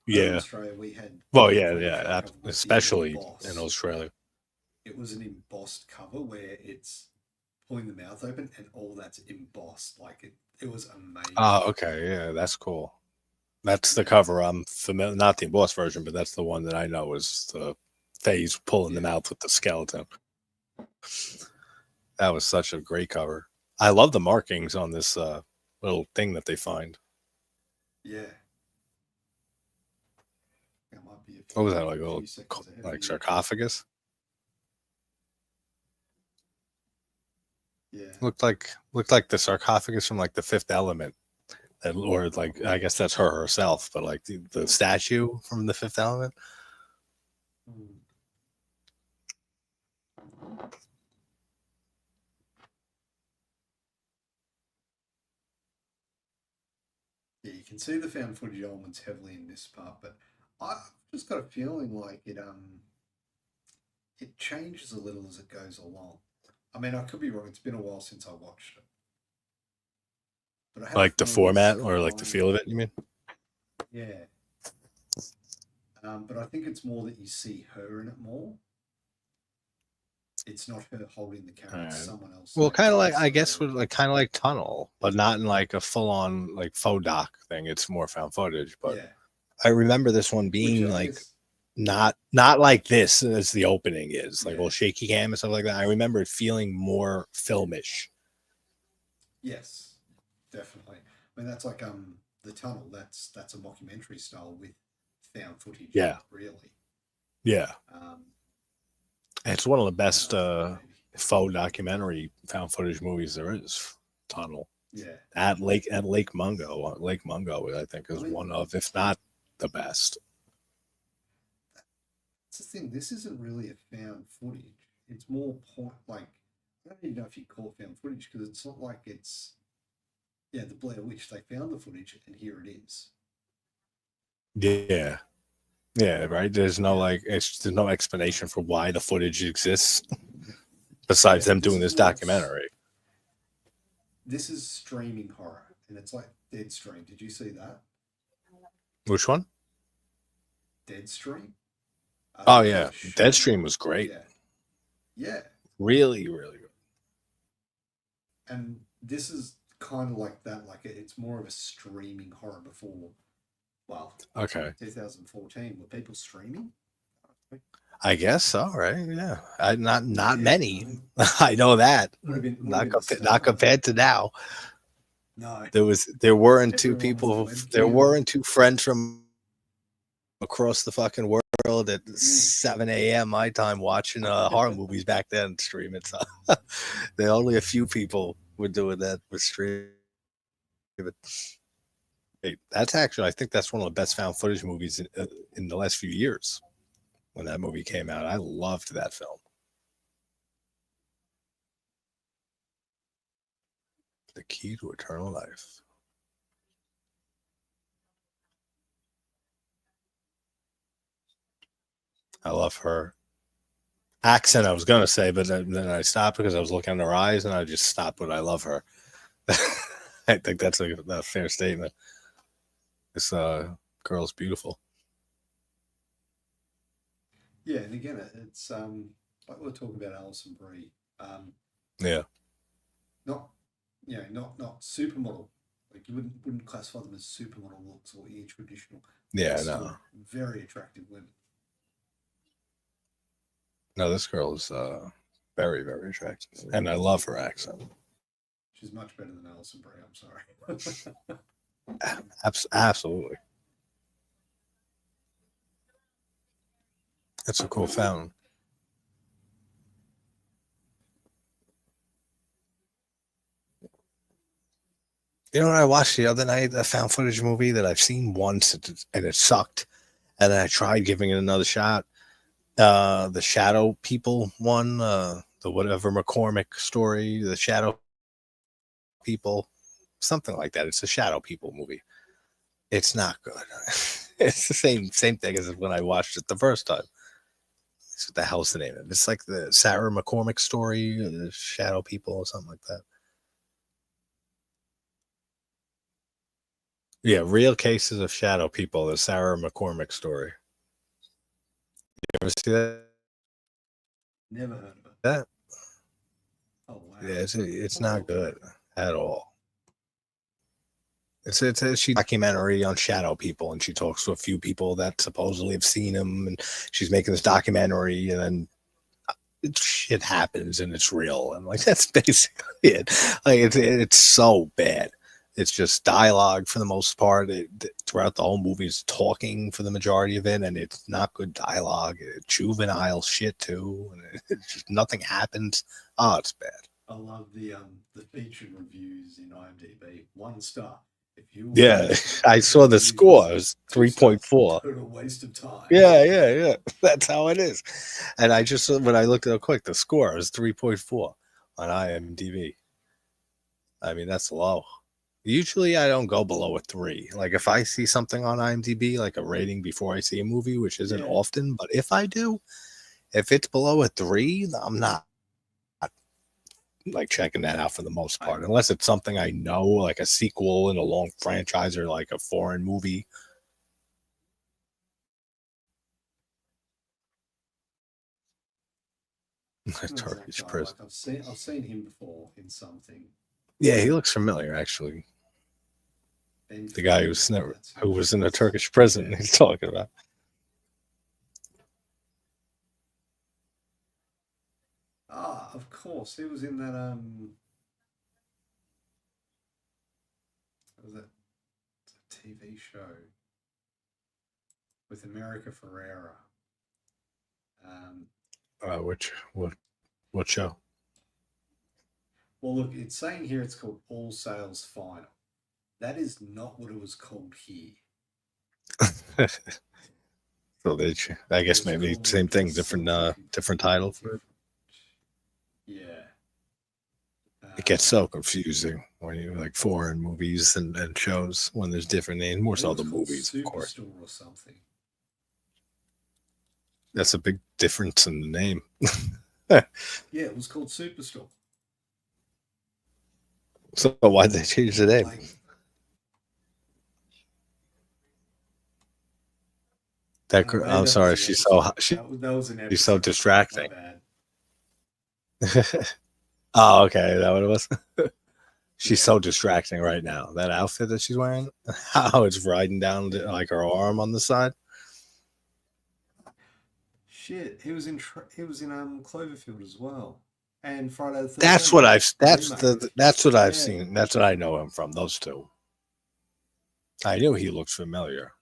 Over in Yeah. Australia we had Well, the yeah, front yeah, cover was especially embossed. in Australia. It was an embossed cover where it's pulling the mouth open and all that's embossed. Like it was amazing. Oh, okay, yeah, that's cool. That's the cover I'm familiar, not the embossed version, but that's the one that I know is the phase pulling the mouth with the skeleton. That was such a great cover. I love the markings on this little thing that they find. Yeah. That might be What was that, like a little few seconds ahead of like you. sarcophagus? Yeah. Looked like the sarcophagus from like the Fifth Element. Or like I guess that's her herself, but like the statue from the Fifth Element. Mm. Yeah, you can see the found footage elements heavily in this part, but I've just got a feeling like it changes a little as it goes along. I mean, I could be wrong. It's been a while since I watched it. But I have a Like the feeling format it's or like the kind feel of it, you mean? Yeah. But I think it's more that you see her in it more. It's not her holding the camera, it's someone else. Well, kind of like I So- guess with like kind of like Tunnel, but not in like a full on like faux doc thing. It's more found footage. But yeah. I remember this one Which being I like guess- not like this as the opening is, like all shaky cam and stuff like that. I remember it feeling more filmish. Yes, definitely. I mean, that's like the tunnel. That's a mockumentary style with found footage. Yeah, Really. yeah. Um, It's one of the what best else maybe? faux documentary found footage movies there is. Tunnel Yeah. at Lake Mungo. Lake Mungo, I think, I is mean, one of, if not the best. that's the thing. This isn't really a found footage. It's more point like I don't even know if you call it found footage because it's not like it's yeah the Blair Witch. They found the footage and here it is. Yeah, yeah, right. There's no Yeah. like, there's no explanation for why the footage exists besides Yeah. them This doing is this more. documentary. This is streaming horror, and it's like Deadstream. Did you see that? Which one? Deadstream. Oh They did yeah, a show. Deadstream was great. Yeah. Yeah. Really, really good. And this is kind of like that. Like it's more of a streaming horror before. Well, Okay, 2014. Were people streaming? I guess so. Right? Yeah, not Yeah. many. I know that. Would have been the Not start. compared to now. No. There weren't two Everyone was on people. There webcam. weren't two friends from across the fucking world at 7 a.m. my time watching horror movies back then streaming. So there only a few people were doing that with streaming. Hey, that's actually, I think that's one of the best found footage movies in the last few years. When that movie came out, I loved that film. The Key to Eternal Life. I love her accent. I was gonna say, but then I stopped because I was looking at her eyes, and I just stopped. But I love her. I think that's a fair statement. This girl's beautiful. Yeah, and again, it's like we're talking about Alison Brie. Yeah, Not not supermodel. Like you wouldn't classify them as supermodel looks or your traditional, yeah, but no, still very attractive women. no. This girl is very, very attractive, and I love her accent. She's much better than Alison Brie. I'm sorry. Absolutely, it's a cool fountain. You know what I watched the other night? A found footage movie that I've seen once and it sucked. And then I tried giving it another shot. The Shadow People one, the whatever McCormick story, the Shadow People, something like that. It's a Shadow People movie. It's not good. It's the same thing as when I watched it the first time. It's what the hell's the name of it? It's like the Sarah McCormick story, the Shadow People, or something like that. Yeah, Real Cases of Shadow People, the Sarah McCormick story. You ever see that? Never heard of it. That? Oh wow. Yeah, it's not good at all. It's a she documentary on shadow people, and she talks to a few people that supposedly have seen him, and she's making this documentary, and then shit happens, and it's real, and like that's basically it. Like it's so bad. It's just dialogue for the most part. Throughout the whole movie, is talking for the majority of it, and it's not good dialogue. It's juvenile shit too, and it's just nothing happens. Oh, it's bad. I love the featured reviews in IMDb. 1 star. If you want Yeah, to see I the saw the score. It movies, was 2 stars. 3.4. Total waste of time. Yeah. That's how it is. And I just, when I looked at it quick, the score was 3.4 on IMDb. I mean, that's low. Usually I don't go below a 3. Like if I see something on IMDb, like a rating before I see a movie, which isn't Yeah. often, but if I do, if it's below a 3, I'm not like checking that out for the most part, unless it's something I know, like a sequel in a long franchise or like a foreign movie. Turkish Guy. prison. Like I've seen him before in something. Yeah, he looks familiar actually. Ben The guy who was in a Turkish prison. Yeah. He's talking about. Of course. He was in that Was it a TV show with America Ferrera? What show? Well, look, it's saying here it's called All Sales Final. That is not what it was called here. So I guess It's maybe called same thing, different title for it. Yeah. It gets so confusing when you like foreign movies and shows when there's different names. More so the movies, of course. Superstore or something. That's a big difference in the name. Yeah, it was called Superstore. So why'd they change the name? I'm sorry. She's so she's so distracting. Oh, okay. Is that what it was? She's so distracting right now. That outfit that she's wearing, how it's riding down like her arm on the side. Shit, he was in Cloverfield as well, and Friday the 13th. That's what I've seen. That's what I know him from. Those two. I knew he looked familiar.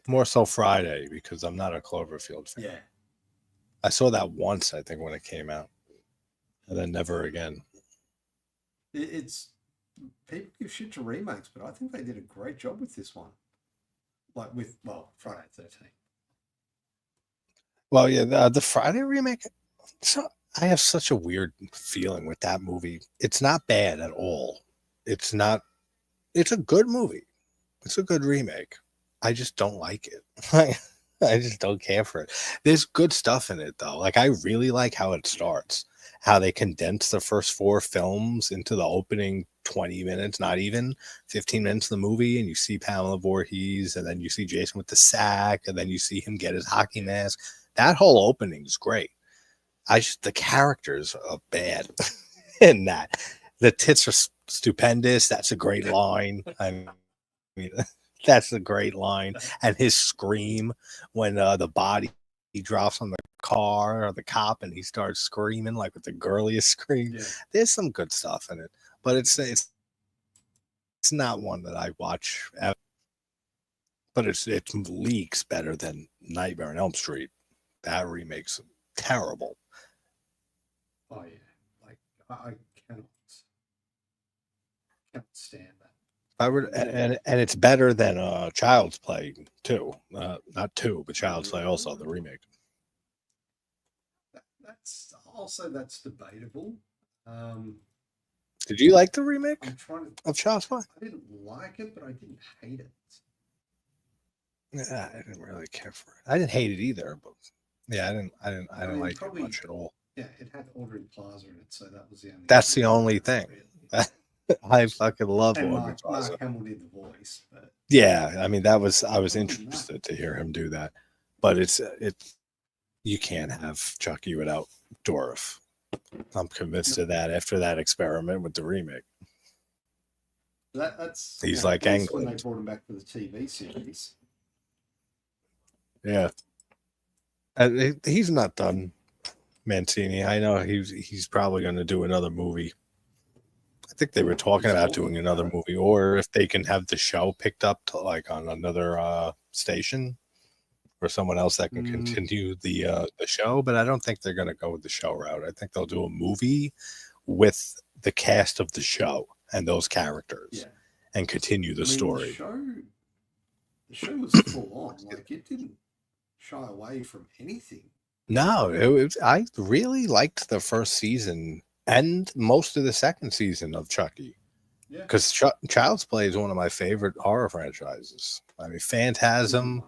More so Friday because I'm not a Cloverfield fan. Yeah, I saw that once, I think, when it came out, and then never again. It's people give shit to remakes, but I think they did a great job with this one. Like with Friday the 13th. Well, yeah, the Friday remake. So I have such a weird feeling with that movie. It's not bad at all. It's not. It's a good movie. It's a good remake. I just don't like it. I just don't care for it. There's good stuff in it though. Like I really like how it starts. How they condense the first 4 films into the opening 20 minutes, not even 15 minutes of the movie, and you see Pamela Voorhees, and then you see Jason with the sack, and then you see him get his hockey mask. That whole opening is great. The characters are bad in that. The tits are stupendous. That's a great line. I mean, that's a great line. And his scream when the body drops on the car or the cop and he starts screaming like with the girliest scream. Yeah. There's some good stuff in it, but it's not one that I watch ever. But it leaks better than Nightmare on Elm Street. That remake's terrible. Oh yeah, like I cannot stand that. And it's better than Child's Play 2. Not 2, but Child's Play also, the remake. That's debatable. Did you like the remake of Child's Play? I didn't like it, but I didn't hate it. Yeah, I didn't really care for it. I didn't hate it either, but yeah, I didn't like it much at all. Yeah, it had Aubrey Plaza in it, so that was the only. That's the only thing. Really. I fucking love Aubrey Plaza. Mark Hamill did the voice, but yeah, I mean I was interested to hear him do that, but it's you can't have Chucky without Dorff. I'm convinced of that after that experiment with the remake. He's like England. When they brought him back for the TV series. Yeah, he's not done, Mancini. I know he's probably going to do another movie. I think they were talking about doing another movie, or if they can have the show picked up to like on another station, or someone else that can continue the show. But I don't think they're going to go with the show route. I think they'll do a movie with the cast of the show and those characters, and continue the story. The show was full on. Like it didn't shy away from anything. No, I really liked the first season and most of the second season of Chucky. Yeah, because Child's Play is one of my favorite horror franchises. I mean, Phantasm,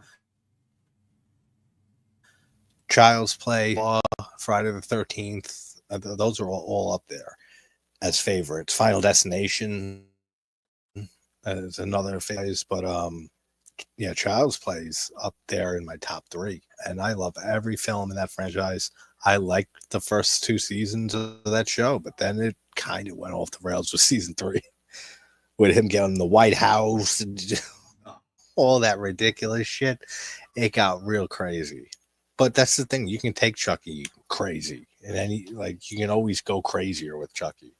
Child's Play, Friday the 13th. Those are all up there as favorites. Final Destination is another phase, but yeah, Child's Play is up there in my top 3, and I love every film in that franchise. I liked the first 2 seasons of that show, but then it kind of went off the rails with season 3, with him getting the White House and all that ridiculous shit. It got real crazy. But that's the thing, you can take Chucky crazy, and then you can always go crazier with Chucky.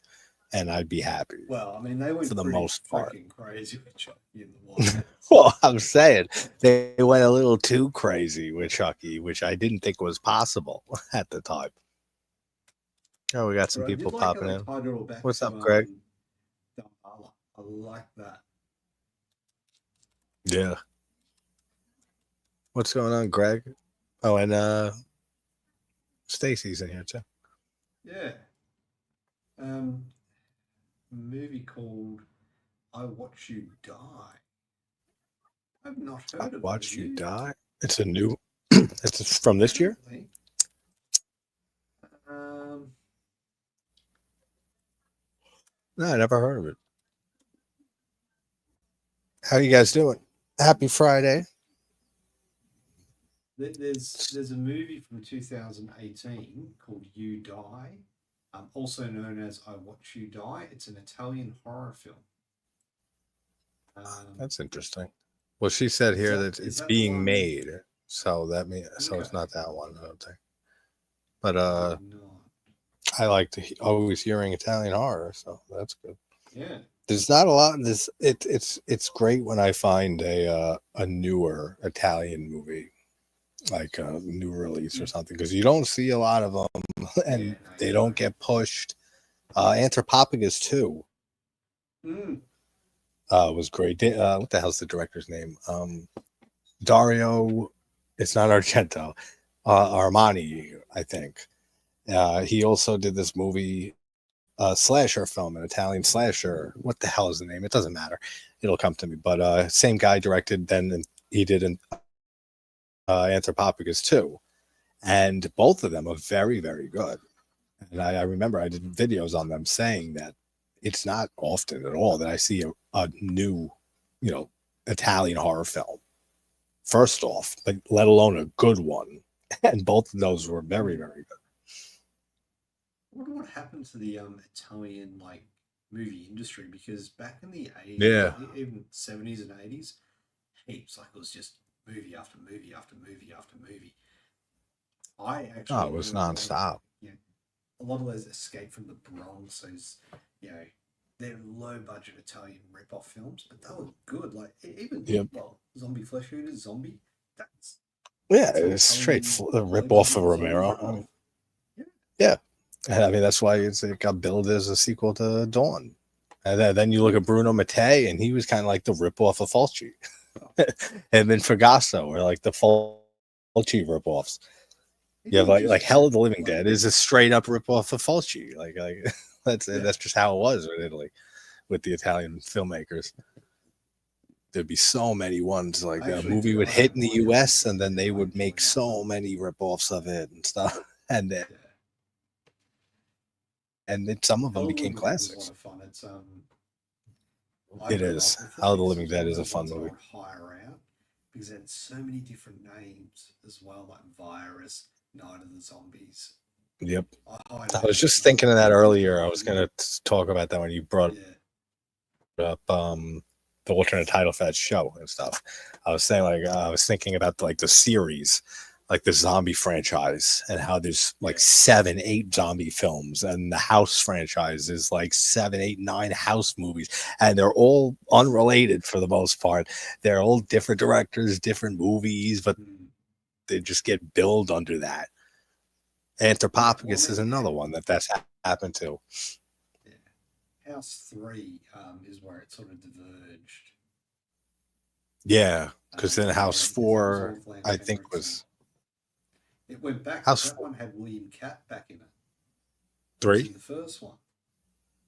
and I'd be happy Well, I mean, they went for the pretty most part. fucking crazy with Chucky in the Wild. Well, I'm saying they went a little too crazy with Chucky, which I didn't think was possible at the time. Oh, we got some But I did people like how popping they in. tied it all back What's to up, Greg? Damballa. I like that. Yeah. What's going on, Greg? Oh, and Stacy's in here too. Yeah. Movie called I Watch You Die. I've not I heard of it. watched Have you you? die. It's a new. It's from this year. Apparently. No, I never heard of it. How you guys doing? Happy Friday. There's a movie from 2018 called You Die, also known as I Watch You Die. It's an Italian horror film. That's interesting. Well, she said here that is it's that the being one? made, so that means so it's Okay. not that one. I don't think. But No. I like to always hearing Italian horror, so that's good. Yeah. There's not a lot of this. It's great when I find a newer Italian movie, like a new release or something, because you don't see a lot of them, and Yeah, no, they you're don't right. get pushed. Anthropophagus 2 was great. What the hell's the director's name? Dario. It's not Argento. Armani, I think. He also did this movie, slasher film, an Italian slasher. What the hell is the name? It doesn't matter. It'll come to me. But same guy directed. Then he did an Anthropophagus 2, and both of them are very, very good. And I remember I did videos on them saying that it's not often at all that I see a new, Italian horror film. First off, but let alone a good one, and both of those were very, very good. I wonder what happened to the Italian movie industry, because back in the 80s, Yeah. even 70s and 80s, heaps, it was just movie after movie after movie after movie. I actually it was know nonstop. a lot of those Escape from the Bronx, those they're low budget Italian rip-off films, but they were good. Even Zombie Flesh Eaters, Zombie. That's it's straight rip off of Romero. I mean, yeah. And I mean, that's why it got billed as a sequel to Dawn. And then you look at Bruno Mattei, and he was kind of like the rip-off of Fulci. And then Fragasso were like the Fulci rip-offs. You have like Hell of the Living Dead is a straight-up rip-off of Fulci. Like that's just how it was in Italy with the Italian filmmakers. There'd be so many ones, like a movie would hit in the US, and then they would make so many rip-offs of it and stuff. And then some of them became classics. It is. Hell of the Living Dead is a fun movie. Hire out because it had so many different names as well, like Virus, Night of the Zombies. Yep. I was just thinking of that earlier. I was going to talk about that when you brought up the alternate title for that show and stuff. I was saying, I was thinking about the series, like the zombie franchise, and how there's 7, 8 zombie films, and the House franchise is 7, 8, 9 House movies, and they're all unrelated for the most part. They're all different directors, different movies, but they just get billed under that. Anthropophagus is another one that's happened to. Yeah. House 3 is where it sort of diverged. Yeah, because then House 4, I think, was... It went back. House that 4. One had William Katt back in it. 3? The first one.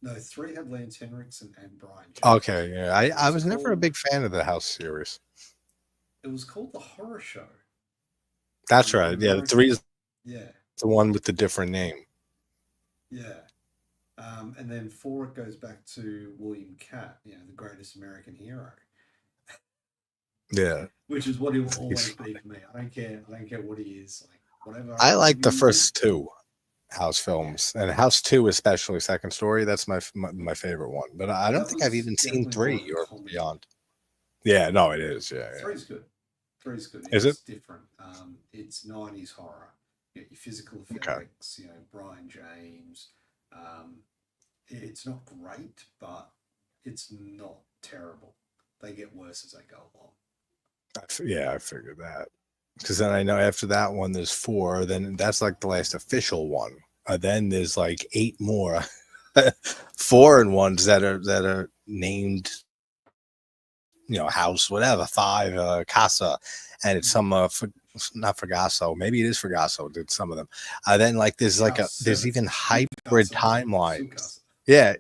No, 3 had Lance Henriksen and Brian Jones. Okay, yeah. I was never a big fan of the House series. It was called The Horror Show. That's right. Yeah, the 3 is the one with the different name. Yeah. And then 4, it goes back to William Katt, the greatest American hero. Yeah. Which is what he will always be for me. I don't care what he is. Whatever. I like the first 2 House films, and House 2, especially Second Story. That's my favorite one. But I don't think I've even seen 3 or beyond. Yeah, no, it is. Yeah, 3's good. 3's good. Is it? Different. It's 90s horror. You get your physical effects. Brian James. It's not great, but it's not terrible. They get worse as they go along. Yeah, I figured that. Because then I know after that one, there's 4. Then that's like the last official one. Then there's like 8 more, foreign ones that are named, house, whatever, 5, Casa, and it's some not Fragasso, maybe it is Fragasso did some of them. Then like there's like there's even hybrid timelines. Yeah.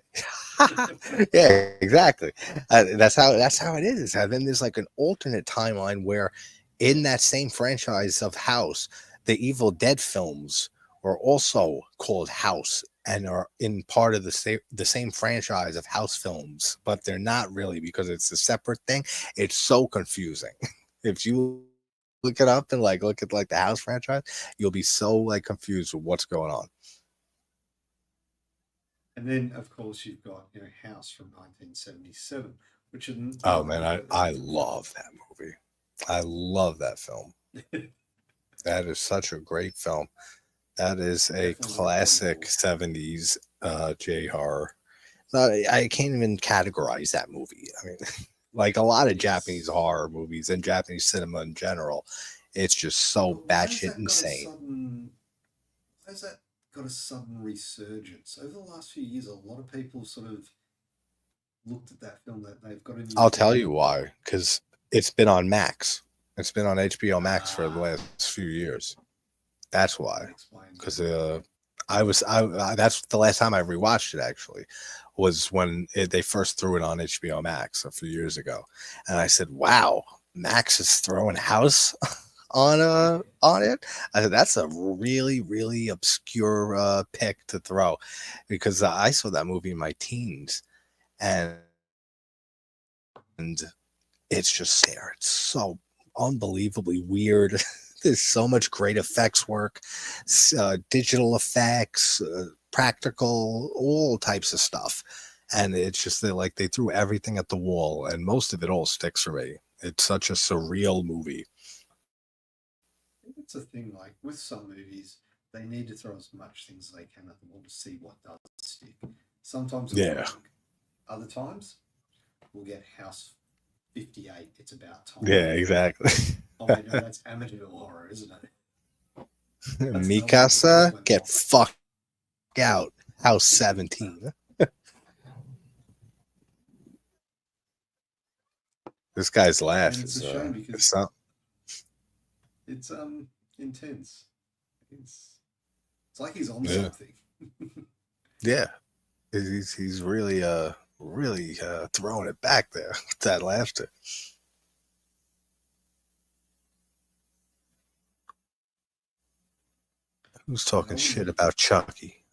Yeah, exactly. That's how it is. And then there's like an alternate timeline where in that same franchise of House, the Evil Dead films are also called House and are in part of the same franchise of House films, but they're not really because it's a separate thing. It's so confusing. If you look it up and like look at like the House franchise, you'll be so like confused with what's going on. And then, of course, you've got House from 1977, which is Oh man, I love that movie. I love that film. That is such a great film. That is a classic 70s J horror. I can't even categorize that movie. I mean, like a lot of Japanese horror movies and Japanese cinema in general, it's just so batshit insane. Why has that got a sudden resurgence? Over the last few years, a lot of people sort of looked at that film that they've got a new. I'll tell you why, because it's been on Max. It's been on HBO Max for the last few years. That's why. Because that's the last time I rewatched it. Actually, was when they first threw it on HBO Max a few years ago, and I said, "Wow, Max is throwing House on it." I said, "That's a really, really obscure pick to throw," because I saw that movie in my teens, and it's just there. It's so unbelievably weird. There's so much great effects work, digital effects, practical, all types of stuff. And it's just that they threw everything at the wall, and most of it all sticks for me. It's such a surreal movie. It's a thing like with some movies, they need to throw as much things as they can at the wall to see what does stick. Sometimes it'll work. Other times, we'll get House 58. It's about time. Yeah, exactly. Oh, wait, no, that's Amityville Horror, isn't it? Mikasa, get fucked out. House 17. This guy's laugh it's a shame because it's intense. It's like he's on something. Yeah, he's really throwing it back there with that laughter. Who's talking shit about Chucky?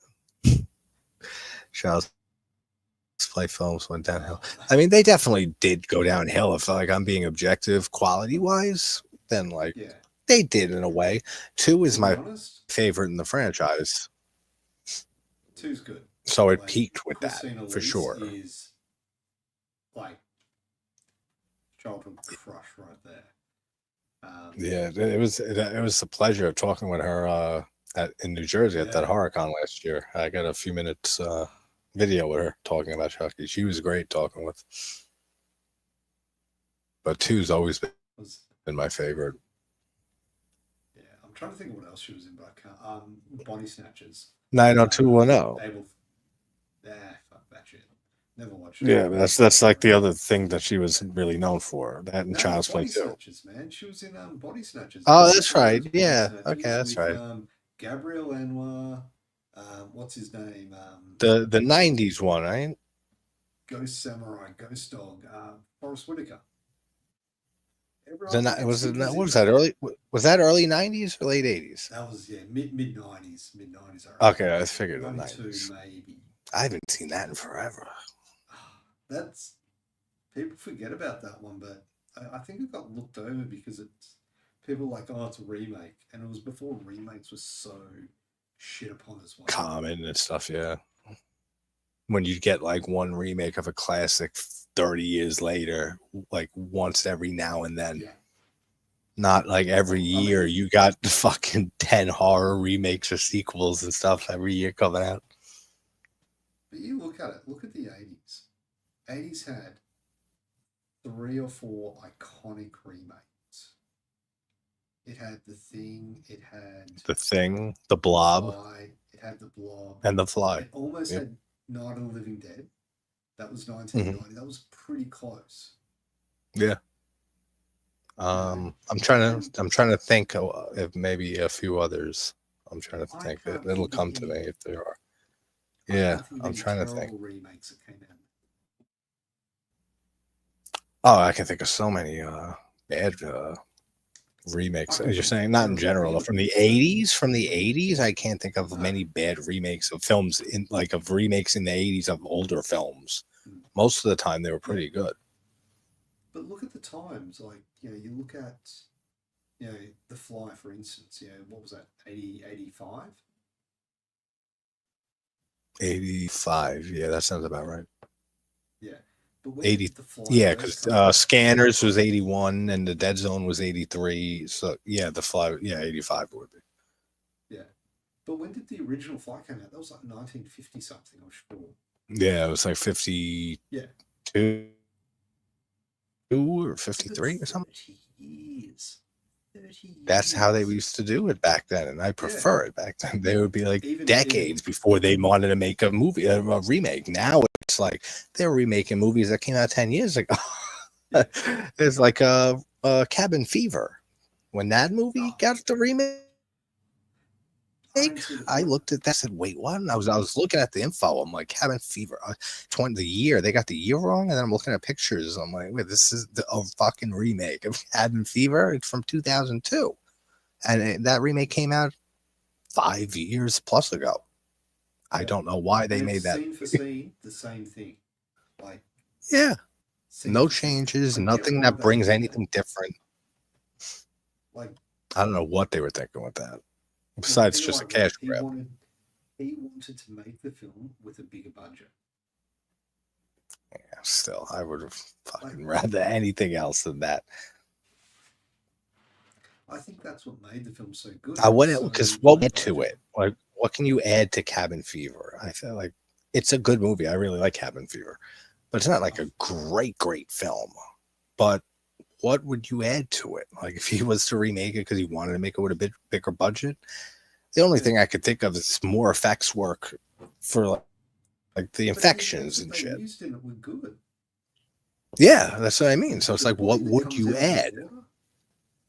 Child's Play films went downhill. I mean, they definitely did go downhill. If I'm being objective, quality wise, then they did in a way. 2 is my favorite in the franchise. 2's good. So it peaked with that for sure. Is like childhood crush right there. Yeah, it was a pleasure talking with her in New Jersey at that HorrorCon last year. I got a few minutes video with her talking about Chucky. She was great talking with. But 2's always been my favorite. Yeah, I'm trying to think of what else she was in, but I can't. Body Snatchers. 90210. Fuck that shit. Never watched it. Yeah, that's like the other thing that she was really known for. That and Child's Play 2. Snatchers, man. She was in Body Snatchers. Oh, that's right. Yeah. Okay, that's right. Gabriel Anwar. What's his name? The 90s one, right? Ghost Samurai, Ghost Dog, Forrest Whitaker. Was that early 90s or late 80s? That was mid 90s. Okay, I figured the 90s. Maybe. I haven't seen that in forever. That's people forget about that one, but I think it got looked over because it's people like, oh, it's a remake, and it was before remakes was so shit upon as well. Common and stuff, yeah. When you get like one remake of a classic 30 years later, like once every now and then. Yeah. Not like every year. You got fucking 10 horror remakes or sequels and stuff every year coming out. But you look at it. Look at the 80s. 80s had 3 or 4 iconic remakes. It had The Thing. It had The Thing, The Blob, Fly. It had The Blob. and The Fly. It almost Yep. had Night of the Living Dead. That was Mm-hmm. 1990. That was pretty close. Yeah. I'm trying to think if maybe a few others. I'm trying to think. It'll come to me if there are. Yeah, I'm trying to think. Remakes that came out. Oh, I can think of so many bad remakes. As you're saying, not in general. From the 80s, I can't think of many bad remakes of films of remakes in the 80s of older films. Most of the time, they were pretty good. But look at the times. Like, you look at, The Fly, for instance. What was that? 80, 85? 85. Yeah, that sounds about right. Yeah. But when 80. The Fly Yeah, because Scanners was 81 and The Dead Zone was 83. So, yeah, The Fly, 85 would be. Yeah. But when did the original Fly come out? That was like 1950 something, I'm sure. Yeah, it was like 52 or 53 or something. 30 years. 30 years. That's how they used to do it back then, and I prefer it back then. They would be like decades before they wanted to make a movie, a remake. Now it's like they're remaking movies that came out 10 years ago. It's like Cabin Fever. When that movie got the remake, I looked at that and said, wait, what? And I was looking at the info. I'm like, Cabin Fever, the year. They got the year wrong. And then I'm looking at pictures. I'm like, wait, this is a fucking remake of Cabin Fever. It's from 2002. And that remake came out 5 years plus ago. I don't know why they made that. Scene for scene, the same thing. Like, yeah. No changes, nothing that brings anything different. Like, I don't know what they were thinking with that. Besides just a cash grab. He wanted to make the film with a bigger budget. Yeah, still, I would have fucking rather anything else than that. I think that's what made the film so good. Because what went to it? Like, what can you add to Cabin Fever? I feel like it's a good movie. I really like Cabin Fever, but it's not like a great film. But what would you add to it? Like, if he was to remake it because he wanted to make it with a bit bigger budget, the only thing I could think of is more effects work for like the infections and shit. Used in it were good. Yeah, that's what I mean. So it's like, what would you add?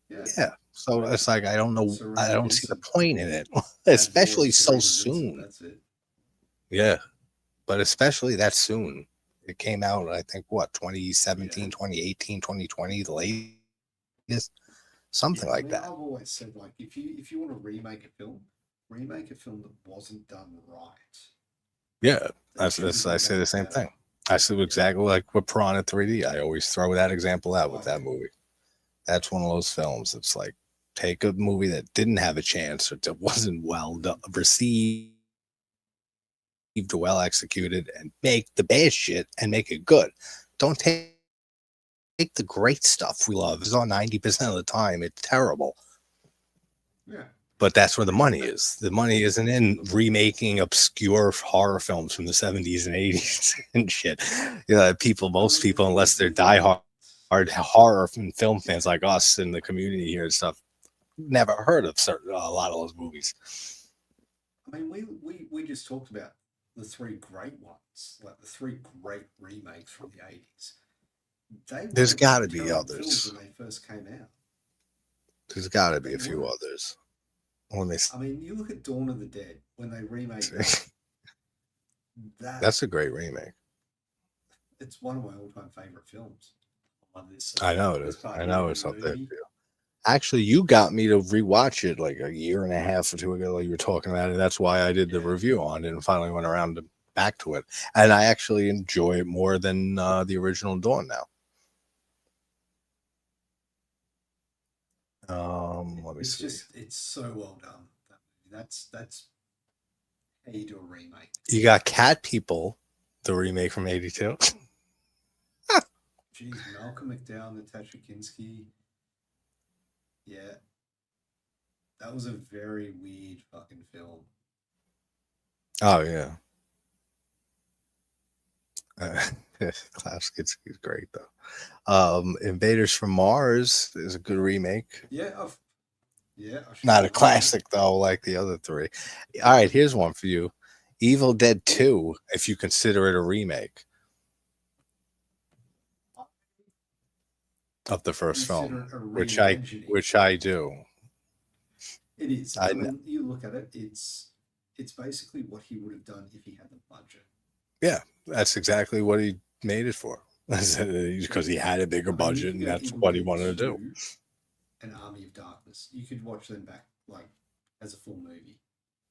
Yeah. So it's like, I don't know. I don't see the point in it, especially so soon. That's it. Yeah, but especially that soon. It came out, I think, 2017, 2018, 2020, the latest, something like that. I've always said, like, if you want to remake a film that wasn't done right. Yeah, I say the same thing. I said exactly like with Piranha 3D. I always throw that example out with that movie. That's one of those films. It's like, take a movie that didn't have a chance or that wasn't well received, well executed, and make the bad shit and make it good. Don't take the great stuff we love. It's on 90% of the time. It's terrible. Yeah. But that's where the money is. The money isn't in remaking obscure horror films from the 70s and 80s and shit. Most people, unless they're diehard horror and film fans like us in the community here and stuff, never heard of a lot of those movies. I mean, we just talked about the 3 great ones, like the 3 great remakes from the 80s. There's got to be others. When they first came out. There's got to be a few others. I mean, you look at Dawn of the Dead when they remade that. That's a great remake. It's one of my all-time favorite films. I know it is. I know it's up there too. Actually, you got me to rewatch it like a year and a half or 2 ago. Like you were talking about it. That's why I did the review on it and finally went around back to it. And I actually enjoy it more than the original Dawn now. Let me see. It's so well done. That's how you do a remake. You got Cat People, the remake from '82. Jeez, Malcolm McDowell, Natasha Kinski. Yeah. That was a very weird fucking film. Oh, yeah. Klaus Kinski's great though. Invaders from Mars is a good remake. Yeah, I should Not a have done that. classic though, like the other three. All right, here's one for you: Evil Dead 2, if you consider it a remake of the first Consider film, it a which I reimagining. do. It is. I I mean, you look at it, it's basically what he would have done if he had the budget. Yeah, that's exactly what he made it for. Because he had a bigger I mean, you budget, could and go that's Evil what he Dead wanted to do. 2 and Army of Darkness. You could watch them back like as a full movie.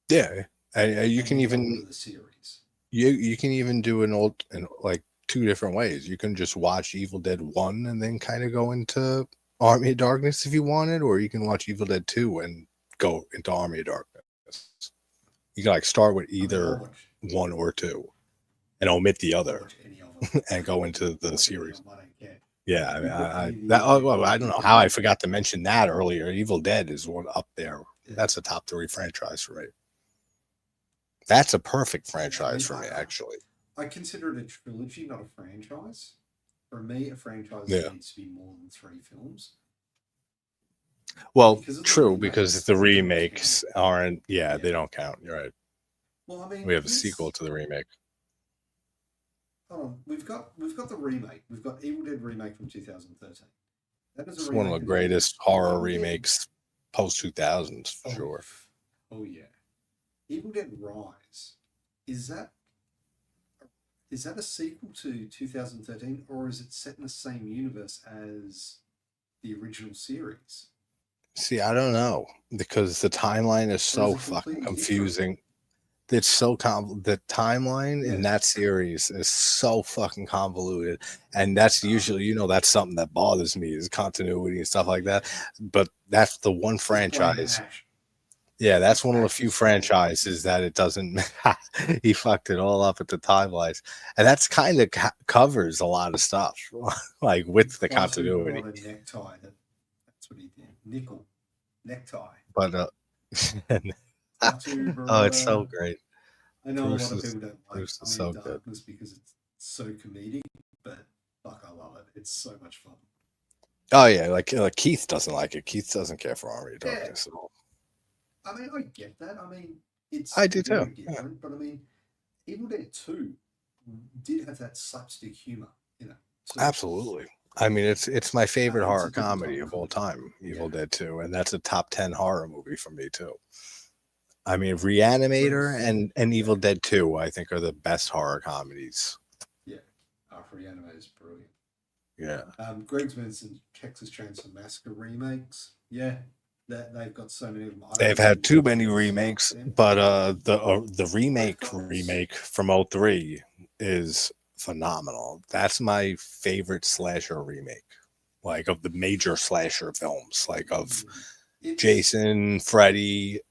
Yeah, you And can then go even into the series. you can even do an old and like two different ways. You can just watch Evil Dead 1 and then kind of go into Army of Darkness if you wanted, or you can watch Evil Dead 2 and go into Army of Darkness. You can like start with I mean, I'll either watch. one or two and omit the I'll other watch any of them. and go into the I'll watch any of series. them. I don't care. Yeah, I mean, You put I any of the that Evil well, Dead I don't know put how I any- forgot to mention that earlier. Evil Dead is one up there. Yeah. That's a top 3 franchise for me. That's a perfect I mean, franchise for me, actually. I consider it a trilogy, not a franchise. For me, a franchise Yeah. needs to be more than 3 films. Well, Because of the true, remakes, because the they don't remakes count. aren't. Yeah, Yeah. they don't count. You're right. Well, I mean, We have a sequel to the remake. Hold on, we've got the remake. We've got Evil Dead remake from 2013. That is a It's one of remake the of greatest Evil horror Dead. remakes post 2000s for Oh, sure. Oh yeah, Evil Dead Rise. Is that a sequel to 2013, or is it set in the same universe as the original series? See, I don't know because the timeline is Or is so it fucking completely different? confusing. It's so the timeline in Yeah. that series is so fucking convoluted, and that's usually that's something that bothers me is continuity and stuff like that. But that's the one Just blame franchise. Ash. Yeah, that's It's one of the Ash's few fault. franchises that it doesn't. He fucked it all up at the timelines, and that's kind of covers a lot of stuff, like with the Plus, who continuity. brought a necktie? That's what he did. Nickel necktie. But Tattoo, oh, it's so brother. great. I know Bruce a lot of is people don't like Bruce is Army so of good. Darkness because it's so comedic, but fuck, I love it. It's so much fun. Oh yeah, like Keith doesn't like it. Keith doesn't care for Army of Yeah. Darkness at all. I mean, I get that. I mean, it's I do very too. Yeah. different, but I mean, Evil Dead 2 did have that slapstick humor, too. Absolutely. I mean, it's my favorite It's a horror different comedy type of all comedy. time, Evil Yeah. Dead 2, and that's a top 10 horror movie for me too. I mean, Reanimator and Evil Dead 2, I think, are the best horror comedies. Yeah. Reanimator is brilliant. Yeah. Greg's mentioned Texas Chainsaw Massacre remakes. Yeah. They've got so many of them. They've had too many remakes, but the remake from 03 is phenomenal. That's my favorite slasher remake, like of the major slasher films, like of Jason, Freddy,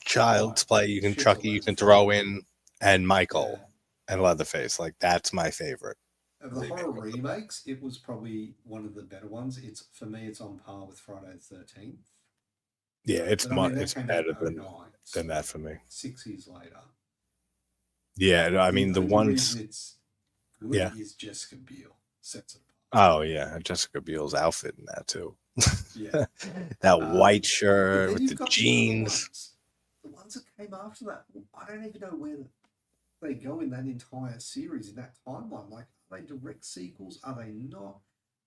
Child's Play. You can Chucky, you can throw in, and Michael and Leatherface. Like that's my favorite. Of the horror remakes, it was probably one of the better ones. For me, it's on par with Friday the 13th. Yeah, it's better than that for me. 6 years later. Yeah, I mean the ones. It's good is Jessica Biel sets it apart. Oh yeah, Jessica Biel's outfit in that too. Yeah, that white shirt with the jeans. The ones that came after that, I don't even know where they go in that entire series in that timeline. Like, are they direct sequels? Are they not?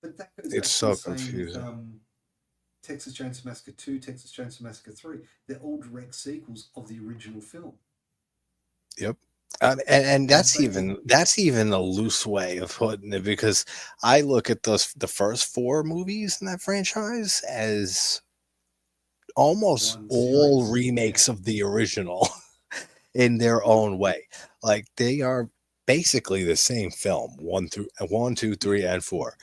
But that goes. It's so confusing. With, Texas Chainsaw Massacre 2, Texas Chainsaw Massacre 3, they're all direct sequels of the original film. Yep. And that's even a loose way of putting it, because I look at the first 4 movies in that franchise as almost all remakes of the original in their own way. Like they are basically the same film, 1, 2, 3, and 4.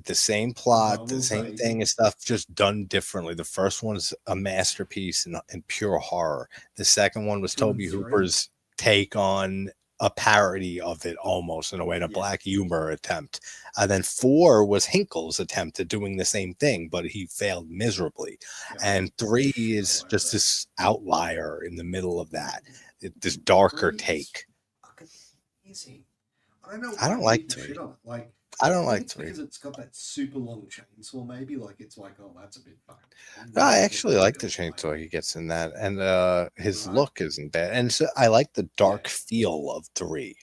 The same plot, the same thing and stuff, just done differently. The first one's a masterpiece in pure horror. The second one was Tobe Hooper's take on a parody of it, almost in a way, a black humor attempt. And then 4 was Hinkle's attempt at doing the same thing, but he failed miserably. And 3 is just this outlier in the middle of that, this darker take. Amazing. I don't know I why don't like people shit 3. on it. Like, I I don't think like it's 3. because it's got that super long chainsaw. Maybe like it's like, oh, that's a bit fucking. No, I Let's get actually that like bit the out of the way. chainsaw he gets in that, and his Right? look isn't bad. And so I like the Yeah. dark feel of 3.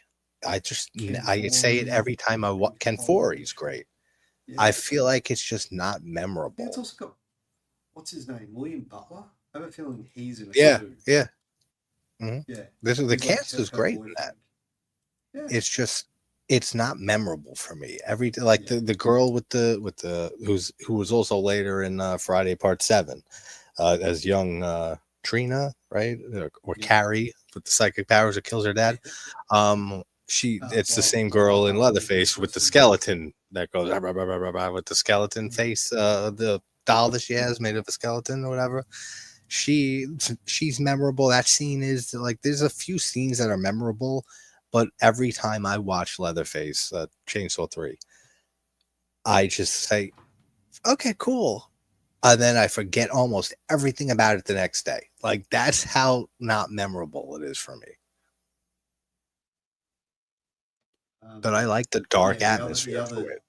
Ken I say it Foree every time I and Ken Foree's College. great. I Yeah. feel like it's just not I think it's memorable. also got what's his name, William Butler. I have a feeling he's in it Yeah, too. yeah. hmm Yeah, This is the he's like cast is her great in that. boyfriend. Yeah, It's just it's not memorable for me. Like yeah, the girl with the who was also later in Friday Part 7 as young Trina, right? Or yeah. Carrie with the psychic powers that kills her dad. It's the Well, same girl in with the Leatherface with the twisted mouth. skeleton that goes "Ah, rah, rah, rah, rah, rah," with the skeleton Mm. face, the doll that she has made of a skeleton or whatever. She she's memorable. That scene is like there's a few scenes that are memorable, but every time I watch Leatherface, Chainsaw 3, I just say, okay, cool. And then I forget almost everything about it the next day. Like that's how not memorable it is for me. But I like the Yeah, dark the atmosphere other, to it.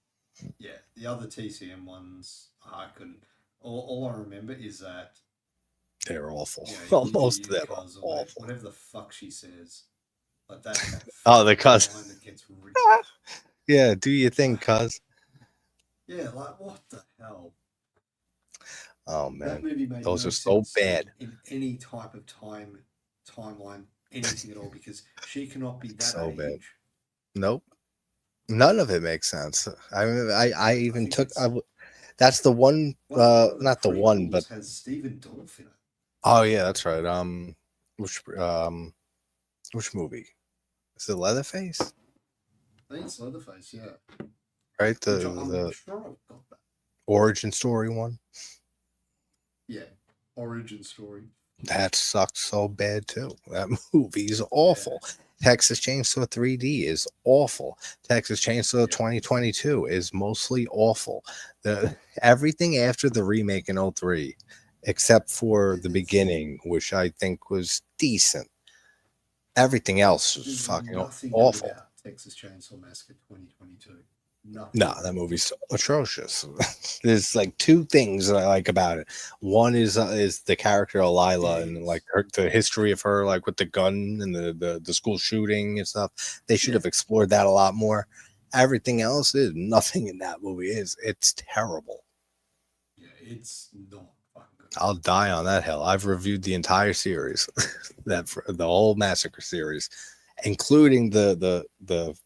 yeah, the other TCM ones, I couldn't. All I remember is that They're awful. you know Most of you them are cuz or awful. whatever the fuck she says, like that Oh, the fucking cuz. line that gets ridiculous. Yeah, do you think, cuz? Yeah, like what the hell? Oh That man, movie made those no are so sense bad. in any type of timeline, anything at all, because she cannot be that So bad. age. Nope. None of it makes sense. I I even think took it's that's the one one of the not the one, but prequels has Stephen Dorff in it. oh yeah, that's right. Which movie? Is it Leatherface? I think it's Leatherface, yeah. Right? Which I'm The sure I've got that. origin story one. Yeah, origin story. That sucked so bad too. That movie is Yeah, awful. Texas Chainsaw 3D is awful. Texas Chainsaw yeah. 2022 is mostly awful. The everything after the remake in '03, except for the There's, beginning, which I think was decent. Everything else was there's fucking nothing good awful. about Texas Chainsaw Massacre 2022. No, Nothing. that movie's atrocious. There's like two things that I like about it. One is the character of Lila and like Gangs. the history of her, like with the gun and the school shooting and stuff. They should Yeah, have explored that a lot more. Everything else is nothing in that movie it's terrible. yeah, it's not fucking good. I'll die on that hill. I've reviewed the entire series, the whole Massacre series, including the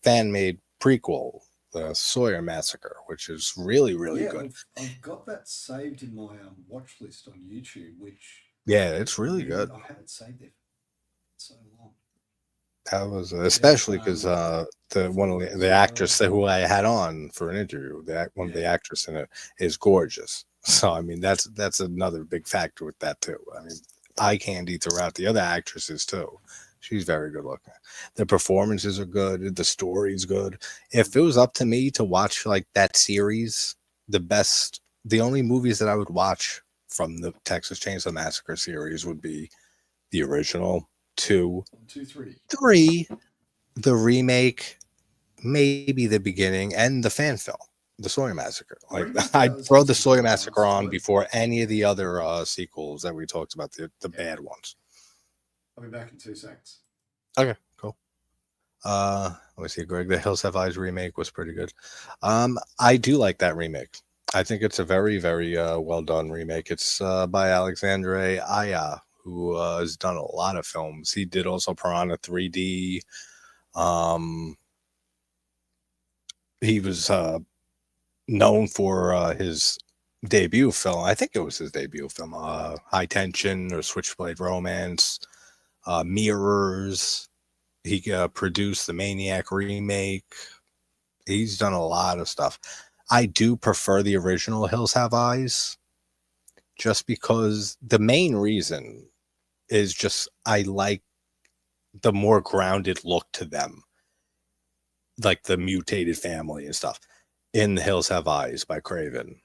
fan made prequel, the Sawyer Massacre, which is really Yeah, good. I've got that saved in my watch list on YouTube, which Yeah, it's really really good. I haven't saved it for so long. That was Yeah, especially because the one of Florence the actress Welch. who I had on for an interview, one of the Yeah, actress in it is gorgeous. So I mean that's another big factor with that too. I mean, eye candy throughout the other actresses too. She's very good looking. The performances are good. The story's good. If it was up to me to watch like that series, the only movies that I would watch from the Texas Chainsaw Massacre series would be the original, 2, 1, 2, 3. 3, the remake, maybe the beginning, and the fan film, the Sawyer Massacre. Like Remake I'd does throw have the some Sawyer good Massacre parts to on it. before any of the other sequels that we talked about, the Yeah, bad ones. I'll be back in 2 seconds. Okay, cool. Let me see, Greg. The Hills Have Eyes remake was pretty good. I do like that remake. I think it's a very well done remake. It's by Alexandre Aya, who has done a lot of films. He did also Piranha 3D. Um, he was known for his debut film. I think it was his debut film, High Tension or Switchblade Romance, Mirrors. He produced the Maniac remake. He's done a lot of stuff. I do prefer the original Hills Have Eyes, just because the main reason is just I like the more grounded look to them, like the mutated family and stuff in The Hills Have Eyes by Craven.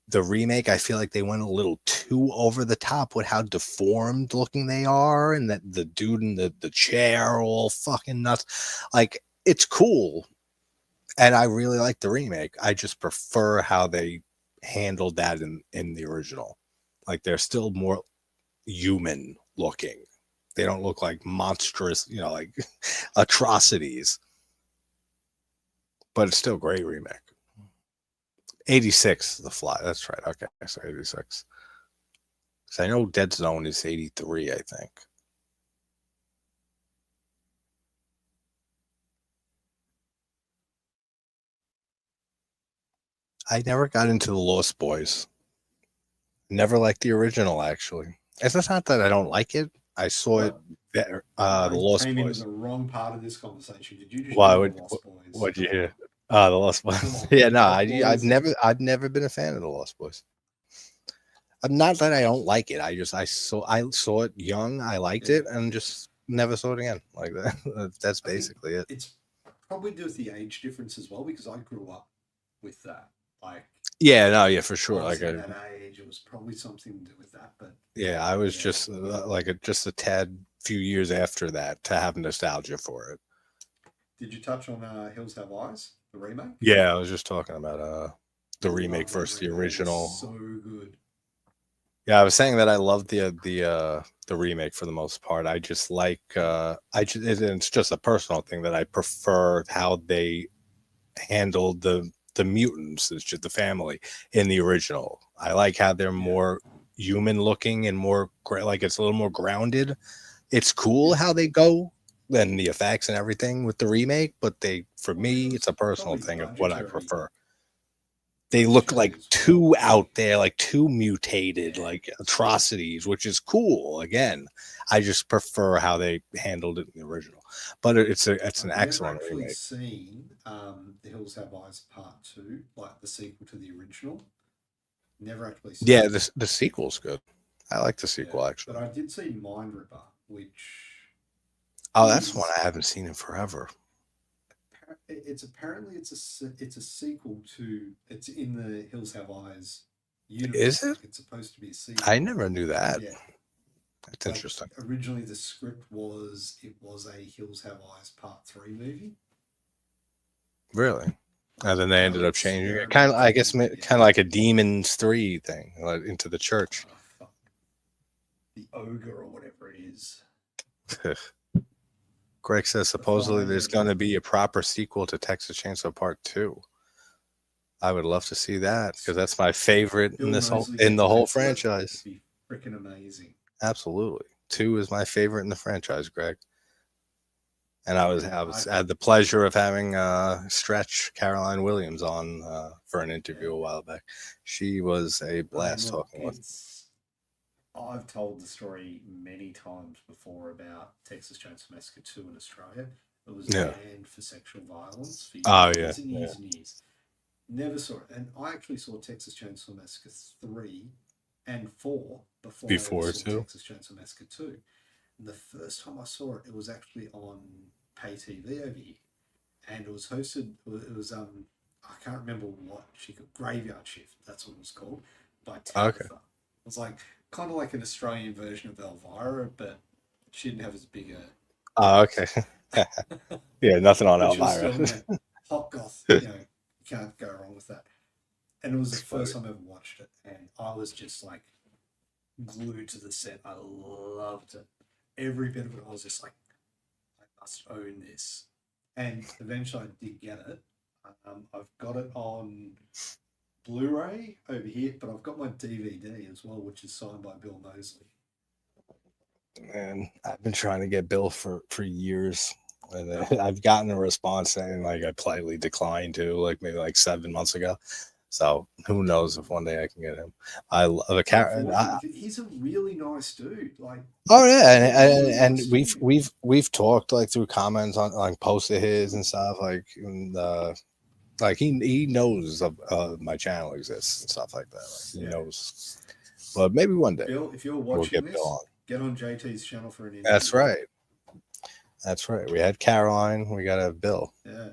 The remake, I feel like they went a little too over the top with how deformed looking they are, and that the dude in the chair all fucking nuts. Like it's cool, and I really like the remake. I just prefer how they handled that in the original. Like they're still more human looking. They don't look like monstrous, like atrocities. But it's still a great remake. 86, The Fly. That's right. Okay, so 86. So I know Dead Zone is 83, I think. I never got into The Lost Boys. Never liked the original, actually. It's just not that I don't like it. I saw it better. The Lost came into Boys. the wrong part of this conversation. Did you just Why hear would the Lost Boys? what'd you hear? The Lost Come Boys. on, Yeah, no, Lost Boys. I've never been a fan of the Lost Boys. Not that I don't like it. I saw it young. I liked Yeah. it, and just never saw it again. Like that. That's I think basically it. It's probably due to the age difference as well, because I grew up with that. Like, Yeah, no, yeah, for sure. I was Like, at that age, it was probably something to do with that. But yeah, I was yeah, just just a tad few years after that to have nostalgia for it. did you touch on Hills Have Eyes, the remake? Yeah, I was just talking about the I remake love that versus the remake. It was original. so good. Yeah, I was saying that I love the remake for the most part. I just like it's just a personal thing that I prefer how they handled the mutants, it's just the family in the original. I like how they're more human looking and more like it's a little more grounded. It's cool how they go and the effects and everything with the remake, but for me, it's a personal thing of what I prefer. They look like too out there, like too mutated, like atrocities, which is cool. Again, I just prefer how they handled it in the original. But it's an excellent actually remake. seen The Hills Have Eyes Part 2, like the sequel to the original. Never actually seen Yeah, it. the sequel's good. I like the sequel actually. But I did see Mind Ripper, which That's one is I haven't seen in forever. it's apparently it's a sequel to, it's in the Hills Have Eyes universe. Is it? Like, it's supposed to be a sequel. I never knew that. Yeah, that's interesting. Originally, the script was a Hills Have Eyes Part 3 movie. Really? And then they ended up changing it. Kind of, I guess, kind of like a Demons 3 thing, like into the church. The ogre or whatever it is. Greg says supposedly there's going to be a proper sequel to Texas Chainsaw Part 2. I would love to see that because that's my favorite in the whole franchise. It'd be freaking amazing. Absolutely. 2 is my favorite in the franchise, Greg. And I had the pleasure of having Stretch Caroline Williams on for an interview a while back. She was a blast talking with. I've told the story many times before about Texas Chainsaw Massacre 2 in Australia. It was banned for sexual violence for years and years and years. Never saw it. And I actually saw Texas Chainsaw Massacre 3 and 4 before I saw Texas Chainsaw Massacre 2. And the first time I saw it, it was actually on pay TV over here. And it was hosted, I can't remember what Graveyard Shift, that's what it was called, by Tabitha. Okay. It was like kind of like an Australian version of Elvira, but she didn't have as big a. Oh, okay. Yeah, nothing on Elvira. Still, hot goth, you can't go wrong with that. And it was the first time I ever watched it, and I was just like glued to the set. I loved it. Every bit of it, I was just like, I must own this. And eventually I did get it. I've got it on Blu-ray over here, but I've got my DVD as well, which is signed by Bill Moseley. Man, I've been trying to get Bill for years, and I've gotten a response saying like I politely declined to, like maybe like 7 months ago. So who knows if one day I can get him. I love a character. He's a really nice dude. Like, oh yeah, and we've talked like through comments on like posts of his and stuff like he knows my channel exists and stuff like that. Like, he knows. But maybe one day. Bill, if you're watching this, get on JT's channel for an interview. That's right. That's right. We had Caroline. We got to have Bill. Yeah.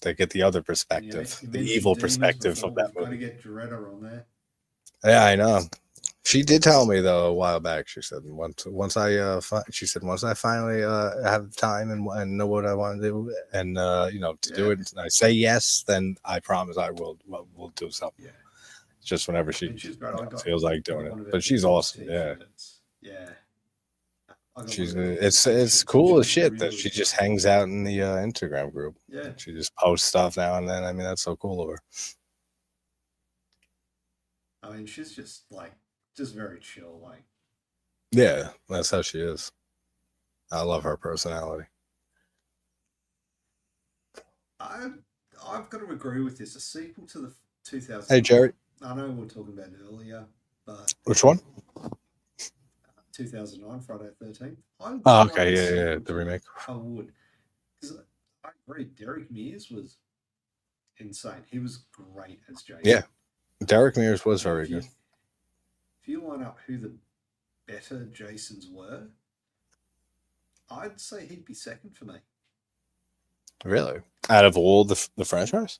To get the other perspective, the evil perspective of that movie. Got to get Doretta on there. Yeah, I know. She did tell me though a while back. She said once I finally have time and know what I want to do and to do it, and I say yes, then I promise I will do something. Yeah. Just whenever she She's great. feels like I doing got one it. of her But she's vintage awesome. Yeah, t-shirts. Yeah. I got one she's of her vintage it's t-shirts, and cool as she's shit that really she just fucking hangs out in the Instagram group. Yeah. She just posts stuff now and then. I mean, that's so cool of her. I mean, she's just very chill. Like, Yeah, that's how she is. I love her personality. I've got to agree with this. A sequel to the 2000. Hey, Jerry, I know we were talking about it earlier, but which one? 2009 Friday the 13th. I would Oh, love okay, a yeah, sequel the to remake. that. I would, because I agree. Derek Mears was insane. He was great as Jason. Yeah, Derek Mears was And very good. If you line up who the better Jasons were, I'd say he'd be second for me. Really? Out of all the franchise?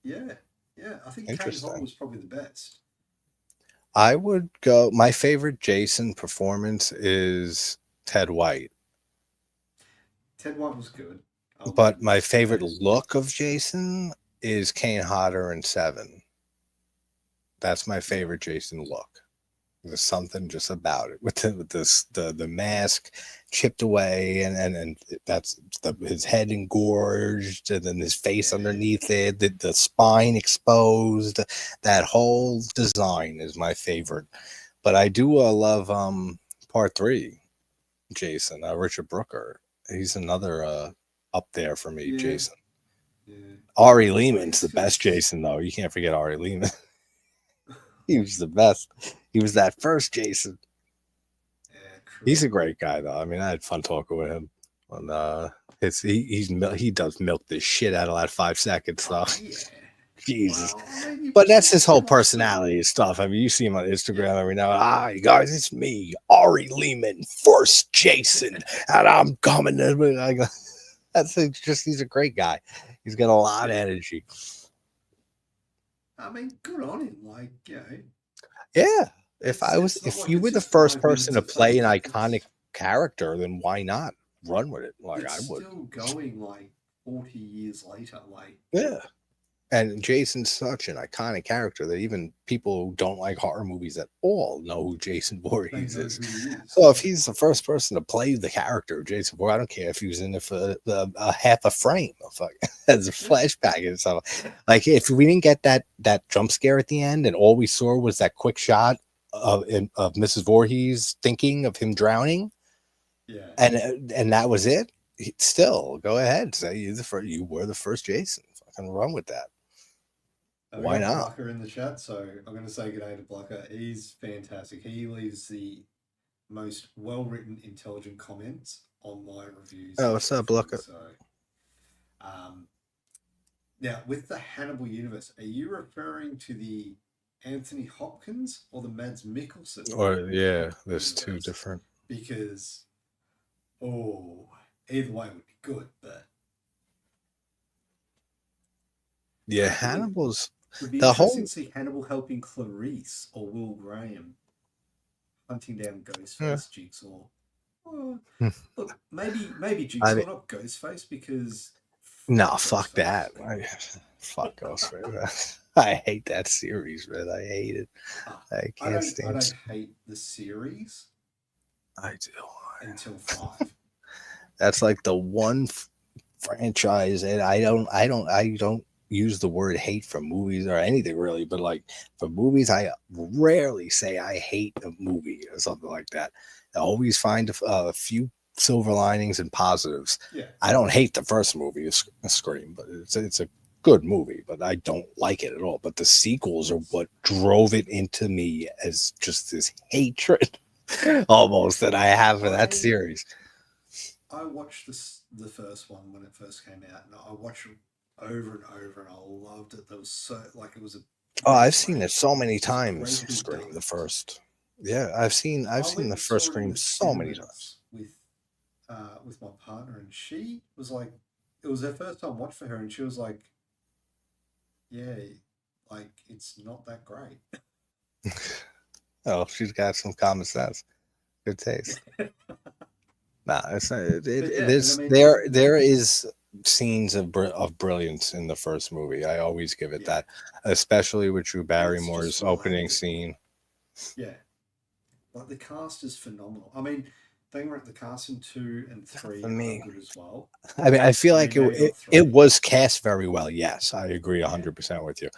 Yeah, I think Kane Hodder was probably the best. I would go. My favorite Jason performance is Ted White. Ted White was good. But my favorite look of Jason is Kane Hodder in Seven. That's my favorite Jason look. There's something just about it with the mask chipped away and that's his head engorged and then his face underneath it, the spine exposed. That whole design is my favorite. But I do love part 3, Jason, Richard Brooker. He's another up there for me, Jason. Yeah. Ari Lehman's the best Jason though. You can't forget Ari Lehman. He was the best. He was that first Jason. Yeah, he's a great guy, though. I mean, I had fun talking with him. And he does milk the shit out of that 5 seconds stuff. Oh, yeah. Jesus. Wow. But that's his whole personality and stuff. I mean, you see him on Instagram every now. Hi guys, it's me, Ari Lehman, first Jason, and I'm coming. I go, he's a great guy. He's got a lot of energy. I mean, good on him. Yeah. If you were the first person to play an iconic character, then why not run with it? I would. Still going 40 years later. Yeah. And Jason's such an iconic character that even people who don't like horror movies at all know who Jason Voorhees is. So if he's the first person to play the character of Jason Voorhees, I don't care if he was in it for a half a frame as a flashback and stuff. If we didn't get that jump scare at the end and all we saw was that quick shot of Mrs. Voorhees thinking of him drowning, and that was it, still go ahead, say you were the first Jason. Fucking run with that. Why not? Blucker in the chat, so I'm going to say good day to Blucker. He's fantastic. He leaves the most well-written, intelligent comments on my reviews. Oh, what's up, Blucker? So, now with the Hannibal universe, are you referring to the Anthony Hopkins or the Mads Mikkelsen? Or there's two different. Because either way would be good, but Hannibal's. Would be interesting to see Hannibal helping Clarice or Will Graham hunting down Ghostface, Jigsaw. Look, maybe Jigsaw, not Ghostface, because fuck that. Fuck Ghostface. I hate that series, man. I hate it. I can't stand it. I don't hate the series. I do. Until 5. That's like the one franchise, and I don't use the word hate for movies or anything really, but for movies, I rarely say I hate a movie or something like that. I always find a few silver linings and positives. Yeah. I don't hate the first movie, Scream, but it's a good movie, but I don't like it at all. But the sequels are what drove it into me as just this hatred almost that I have for that series. I watched the first one when it first came out, and I watched it over and over, and I loved it. There was it was a. I've seen it so many times. Scream the first. Yeah, I've seen the first Scream so many times with my partner, and she was like, it was her first time watch for her, and she was like, yeah, it's not that great. Oh, she's got some common sense. Good taste. Nah, it's not, But yeah, and I there's mean, there is scenes of brilliance in the first movie. I always give it yeah, that, especially with Drew and it's just Barrymore's opening related. scene. Yeah, like the cast is phenomenal. I mean, don't get me wrong, the cast in 2 and 3 For are me, good as well. I mean, I feel I like mean, maybe not it three. was cast very well. Yes, I agree Yeah. 100% with you,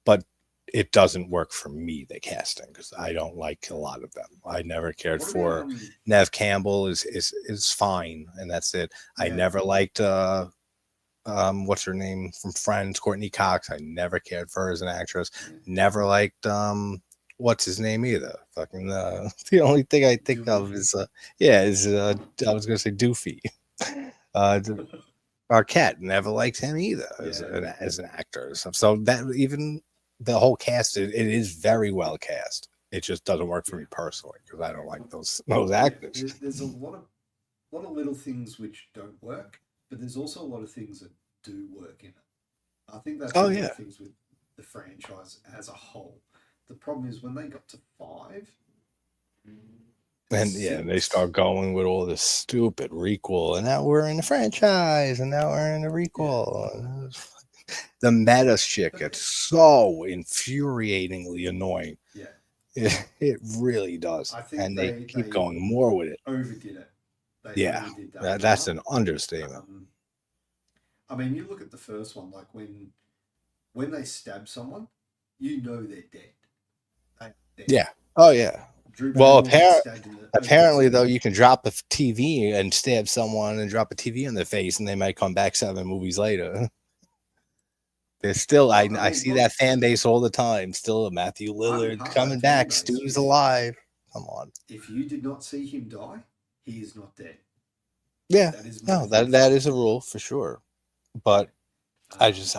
but it doesn't work for me, the casting, because I don't like a lot of them. I never cared What about for Nev Campbell is fine, and that's it. I Yeah, never liked what's her name from Friends, Courtney Cox. I never cared for her as an actress. yeah. Never liked what's his name either. Fucking the only thing I think of Doogie. is I was gonna say Doofy. Uh Arquette, never liked him either Yeah, as an actor and stuff. So that even the whole cast, it is very well cast. It just doesn't work for yeah, me personally because I don't like those yeah. actors. There's a lot of little things which don't work, but there's also a lot of things that do work in it. I think that's a Oh lot yeah, of things with the franchise as a whole. The problem is when they got to 5 and and yeah, and they 6. start going with all this stupid requel, and now we're in the franchise, and now we're in the Yeah, requel. The meta shit but gets so infuriatingly annoying. yeah, It really does, I think and they keep they going more with it. overdid it. They Yeah, overdid that that's part. an understatement. I mean, you look at the first one, like when they stab someone, you know they're dead. They're dead. Yeah. Oh yeah. Drew Well, Barrymore gets stabbed in the apparently though, see. you can drop a TV and stab someone and drop a TV in the face, and they might come back 7 movies later. There's still Well, I I mean, see not that fan base all the time. Still Matthew I'm Lillard part of coming that fan back. base Stu's because alive. Come on. if you did not see him die, he is not dead. Yeah. That is my No, that theory. that is a rule for sure. Yeah. But I And I just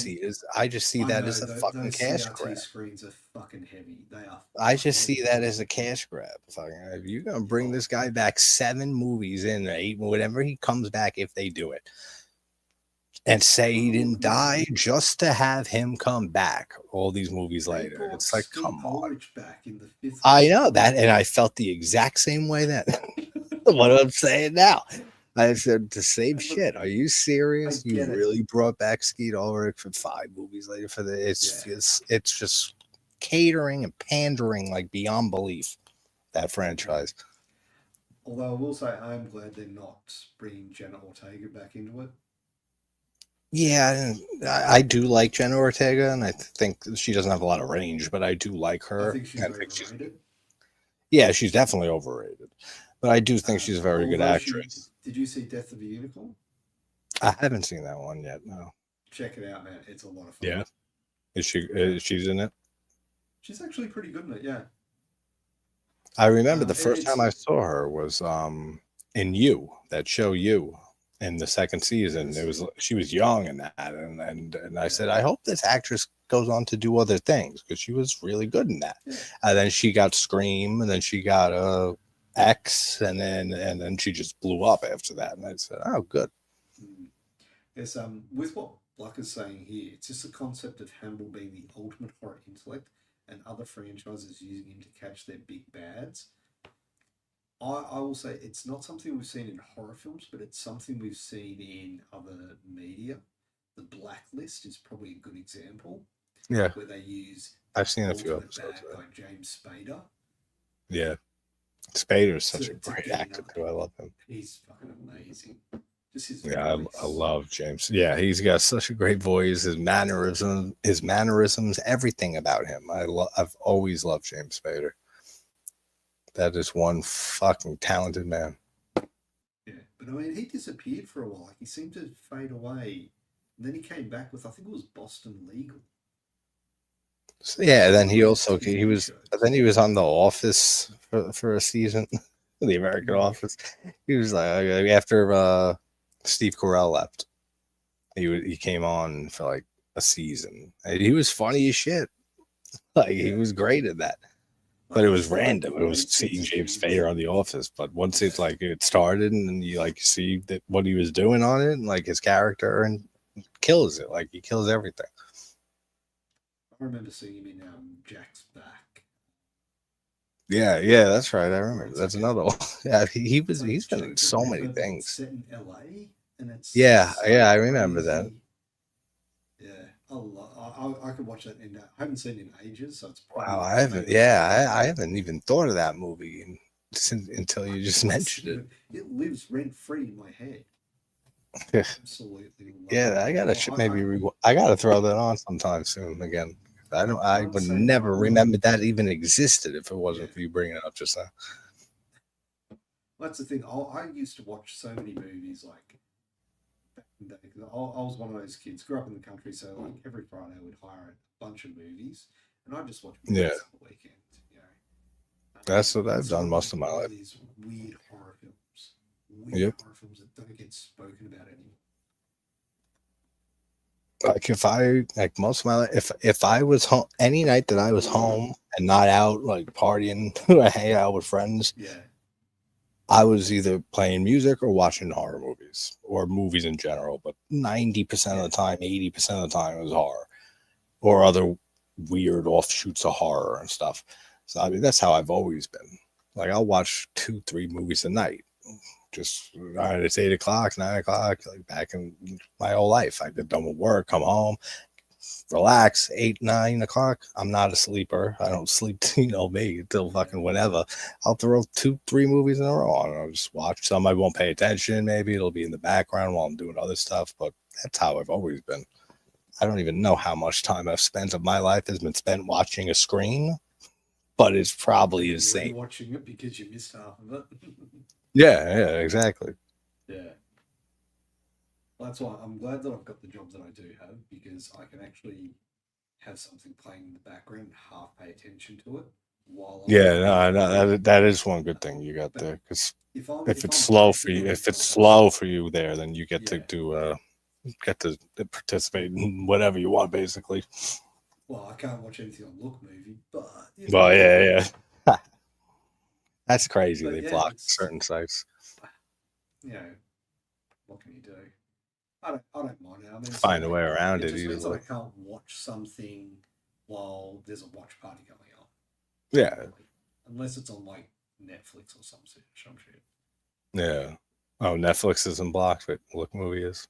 mean, see I that know as a fucking those cash CRT grab. screens are fucking heavy. They are I fucking just see heavy. that as a cash grab. Fucking, if you're gonna bring Oh, this guy back 7 movies in 8, whatever he comes back, if they do it, and say he well, didn't die, listen, just to have him come back all these movies they later, brought it's like, Skeet come on. Ulrich back in the fifth I one. know that, and I felt the exact same way then. What I'm saying now. I said the same And look, shit. Are you I serious? You get it. really brought back Skeet Ulrich for 5 movies later for the Yeah. it's just catering and pandering like beyond belief, that Yeah. franchise. Although I will say I'm glad they're not bringing Jenna Ortega back into it. Yeah, I do like Jenna Ortega, and I think she doesn't have a lot of range, but I do like I her. think she's And I think she's overrated. yeah, she's definitely overrated, but I do think she's a very good Although she actress. did you see Death of a Unicorn? I haven't seen that one yet. No. Check it out, man. It's a lot of fun. Yeah, is she? Yeah. She's in it. She's actually pretty good in it. Yeah. I remember the first time It's I saw her was in You, that show You, in the second haven't season. It seen was it. she was young in that, and I Yeah. said, I hope this actress goes on to do other things because she was really good in that. Yeah. And then she got Scream, and then she got X, and then she just blew up after that. And I said, oh, good. Mm. Yes. With what Black is saying here, it's just the concept of Hannibal being the ultimate horror intellect, and other franchises using him to catch their big bads. I will say it's not something we've seen in horror films, but it's something we've seen in other media. The Blacklist is probably a good example Yeah, where they use I've the seen a few ultimate episodes bad of that. guy James Spader Yeah, Spader is such a to great getting actor other too. I people. love him. He's fucking amazing. Just his Yeah, I voice. love James. Yeah, he's got such a great voice. His mannerisms, everything about him. I've always loved James Spader. That is one fucking talented man. Yeah, but I mean, he disappeared for a while. Like he seemed to fade away, and then he came back with I think it was Boston Legal. So, yeah, One then of he those also TV shows. he was on The Office for a season, The American Mm. Office. He was like after Steve Carell left, he came on for like a season. And he was funny as shit. Like he Yeah, was great at that. But like it he's was got a random. It was great seeing sense of James humor. Spader on The Office. But once Yeah, it's like it started and you like see that what he was doing on it and like his character and kills it. Like he kills everything. I remember seeing him in Jack's Back. Yeah, that's right. I remember. One That's second. another one. Yeah, It's like he's been in Choke the so many Ripper, but it's things. set in LA, and it's Yeah, so yeah, I remember that. crazy. Yeah, I could watch that in. I haven't seen it in ages, so it's Wow, probably I haven't. maybe top Yeah, ten. I haven't even thought of that movie until you just It's mentioned it. it lives rent free in my head. Absolutely love Yeah, it. I gotta I I gotta throw that on sometime soon again. I don't. I can't would say no never more. remember that even existed if it Yeah, wasn't for you bringing it up just now. that's the thing. I used to watch so many movies like back in the day. 'Cause I was one of those kids. Grew up in the country, so like every Friday I would hire a bunch of movies, and I just watch Yeah, movies on the weekend. You know, that's what and I've some done of most them of my are life. these weird Yep. horror films that don't get spoken about anymore. Like if I like most of my life, if I was home any night that I was home and not out like partying or hanging out with friends, Yeah, I was either playing music or watching horror movies or movies in general. But 90% of yeah, the time, 80% of the time, it was horror or other weird offshoots of horror and stuff. So I mean, that's how I've always been. Like I'll watch 2, 3 movies a night. Just all right, it's 8 o'clock, 9 o'clock, like back in my whole life. I get done with work, come home, relax, 8, 9 o'clock. I'm not a sleeper. I don't sleep, me until yeah. fucking whenever. I'll throw 2, 3 movies in a row on. I'll just watch some. I won't pay attention. Maybe it'll be in the background while I'm doing other stuff. But that's how I've always been. I don't even know how much time I've spent of my life has been spent watching a screen, but it's And probably then insane. rewatching it because you missed half of it. Yeah, exactly. Yeah. That's why I'm glad that I've got the job that I do have because I can actually have something playing in the background and half pay attention to it while I'm Yeah, no, doing I other know things. that is one good thing you got But there. Because if I'm passive on if it's myself, slow for you there, then you yeah. get to participate in whatever you want, basically. Well, I can't watch anything on Look Movie, but Well, yeah. That's crazy. but They yeah, block it's certain sites. you know what can you do? I don't mind it. I mean, so Find a like way around it it just means that easily. I can't watch something while there's a watch party going on. Yeah, Really, unless it's on like Netflix or some shit. yeah. Oh, Netflix isn't blocked, but Look Movie is.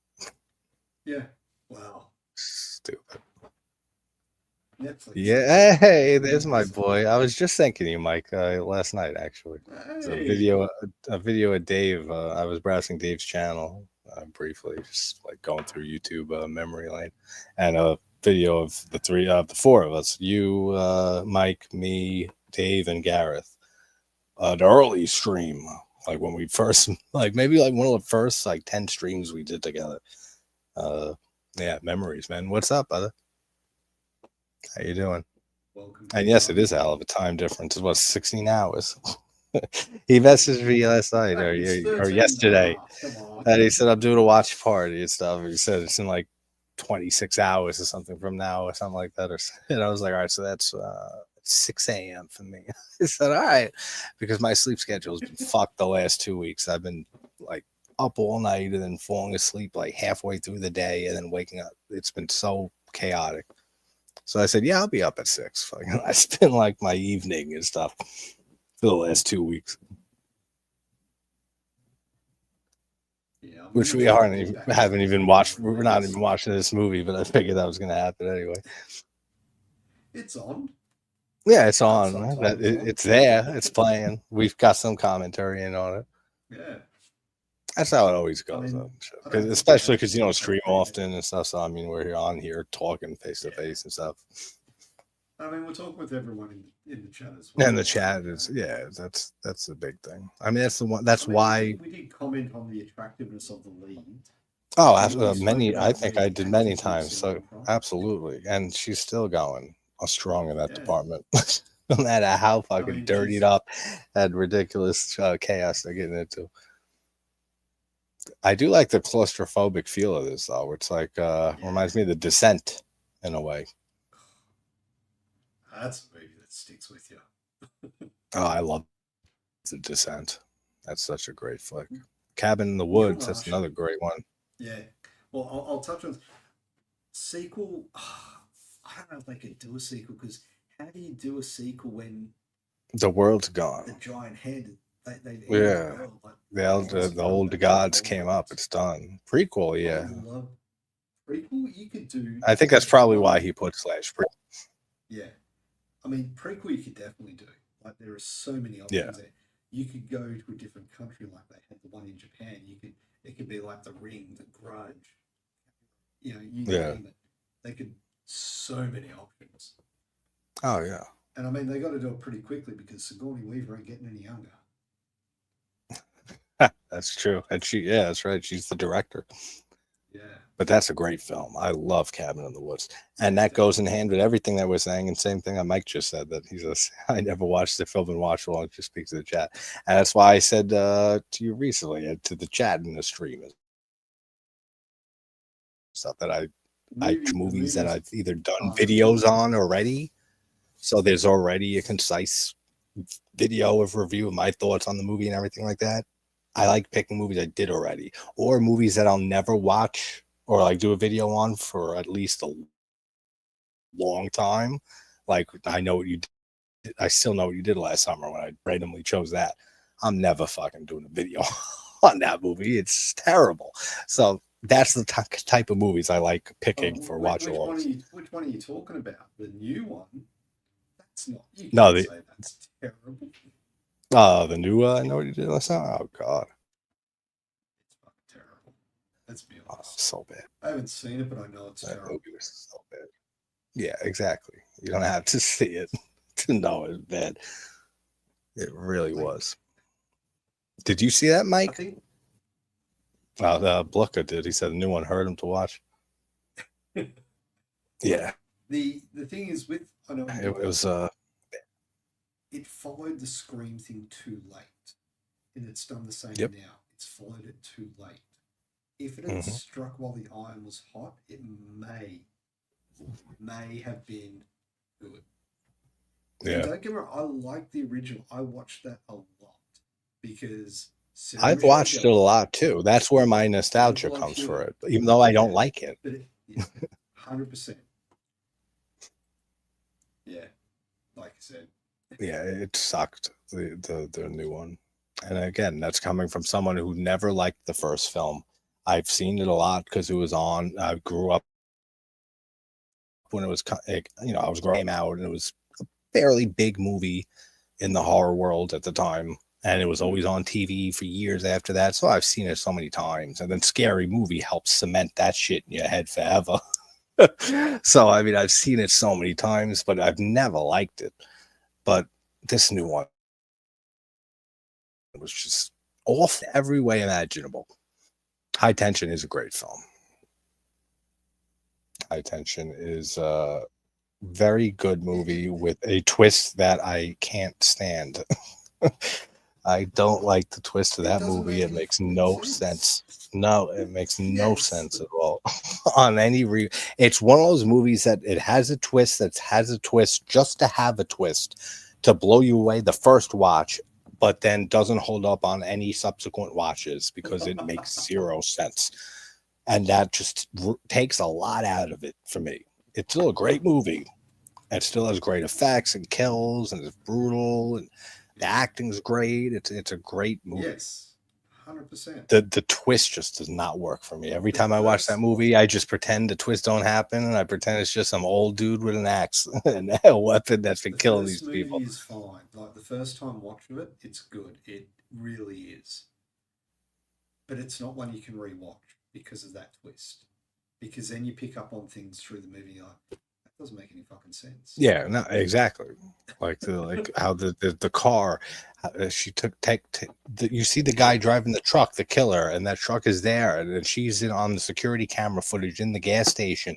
Yeah. Wow. Stupid. Netflix is Yeah, hey, there's my bizarre. boy. I was just thinking of you, Mike, last night actually. It's Hey. a video of Dave. I was browsing Dave's channel briefly, just like going through YouTube memory lane, and a video of the four of us, you, Mike, me, Dave, and Gareth. The early stream, like when we first, like maybe like one of the first like 10 streams we did together. Uh, yeah, memories, man. What's up, brother? How you doing? Welcome to And the yes, it is party. a hell of a time difference. It was 16 hours. He messaged me last night Mate, it's or 13 and a yesterday, half. Come on. and he said I'm doing a watch party and stuff. He said it's in like 26 hours or something from now or something like that. And I was like, all right, so that's 6 a.m. for me. He said, all right, because my sleep schedule has been fucked the last 2 weeks. I've been like up all night and then falling asleep like halfway through the day and then waking up. It's been so chaotic. So I said, yeah, I'll be up at 6. I spend like my evening and stuff for the last 2 weeks, Yeah, I'm which gonna we try and aren't get even, back into haven't it even before watched. it We're not releases. even watching this movie, but I figured that was going to happen anyway. It's on. Yeah, it's Got on. subtitles on. It's there. It's playing. We've got some commentary in on it. Yeah. That's how it always I goes, mean, though. I Because don't think they especially because you actually don't stream update it. often and stuff. So I mean, we're here on here talking face to Yeah. face and stuff. I mean, we'll talk with everyone in the chat as And the well. Like, chat is that's the big thing. I mean, that's the one. That's I mean, why. we did comment on the attractiveness of the lead. Oh, We spoke many. I about think where I the did many acting keeps times. So falling from. absolutely, and she's still going strong in that Yeah. department. No matter how I fucking mean, dirtied she's up and ridiculous chaos they're getting into. I do like the claustrophobic feel of this though. It's like yeah. reminds me of The Descent in a way. That's a movie that sticks with you. Oh, I love The Descent. That's such a great flick. Cabin in the Neil Woods. That's Marshall. another great one. Yeah. Well, I'll touch on sequel. I don't know if they could do a sequel because how do you do a sequel when The world's the gone. giant head. They've ended the Yeah. world. Like, The oh, old that's one of gods my came up. movies. It's done. Prequel, I yeah. love prequel. You could do I think that's like probably one. why he put slash prequel. Yeah, I mean prequel. You could definitely do. Like there are so many Yeah. options there. You could go to a different country, like they had the one in Japan. You could. It could be like The Ring, The Grudge. You know, you Yeah. name it. They could so many options. Oh yeah. And I mean, they got to do it pretty quickly because Sigourney Weaver ain't getting any younger. That's true. And yeah, that's right. She's the director. Yeah. But that's a great film. I love Cabin in the Woods. And Yeah, that goes in definitely. hand with everything that we're saying. And same thing that Mike just said, that he's a, I never watched the film and watched along, just speaks to the chat. And that's why I said to you recently, to the chat in the stream and stuff, that I The movies that movies I've either done are videos on already. So there's already a concise video of review of my thoughts on the movie and everything like that. I like picking movies I did already, or movies that I'll never watch or like do a video on for at least a long time. Like I know what you did. I still know what you did last summer when I randomly chose that. I'm never fucking doing a video on that movie. It's terrible. So that's the type of movies I like oh, picking for watch alongs. which one are you talking about? The new one? That's not. You No, can't say that's terrible. the new I know what you did last summer. Oh god, It's fucking terrible. Let's be honest. so bad. I haven't seen it, but I know it's That terrible. movie was so bad. Yeah, exactly. You don't have to see it to know it's bad. It really was. Did you see that, I Mike? think Bluka did. He said the new one hurt him to watch. Yeah, the thing is with I know it was. it followed the Scream thing too late, and it's done the same Yep. now. It's followed it too late. If it had struck while the iron was hot, it may have been good. And Yeah, don't get me wrong, I like the original. I watched that a lot because Sarah I've Michelle watched it a Gellar, lot too. That's where my nostalgia Angela comes for Hewitt. it, even though I don't Yeah, like it. but yeah, 100%. Yeah, like I said. Yeah, it sucked, the new one. And again, that's coming from someone who never liked the first film. I've seen it a lot because it was on. I grew up when it was, I was growing out, and it was a fairly big movie in the horror world at the time, and it was always on TV for years after that. So I've seen it so many times, and then Scary Movie helps cement that shit in your head forever. So I mean, I've seen it so many times, but I've never liked it. But this new one was just off every way imaginable. High Tension is a great film. High Tension is a very good movie with a twist that I can't stand. I don't like the twist of It that doesn't movie. make It any makes fucking no sense. sense. No, it makes no Yes. sense at all. On any it's one of those movies that it has a twist that has a twist just to have a twist to blow you away the first watch, but then doesn't hold up on any subsequent watches because it makes zero sense. And that just takes a lot out of it for me. It's still a great movie. It still has great effects and kills, and it's brutal, and the acting's great. It's a great movie. Yes, 100%. The twist just does not work for me. Every The time I watch that first, movie, I just pretend the twist don't happen, and I pretend it's just some old dude with an axe and a weapon that's been the killing first these movie people. is fine. Like the first time watch of it, it's good. It really is. But it's not one you can rewatch because of that twist. Because then you pick up on things through the movie. You're like, that doesn't make any fucking sense. Yeah, no, exactly. Like how the car, she you see the guy driving the truck, the killer, and that truck is there, and then she's on the security camera footage in the gas station,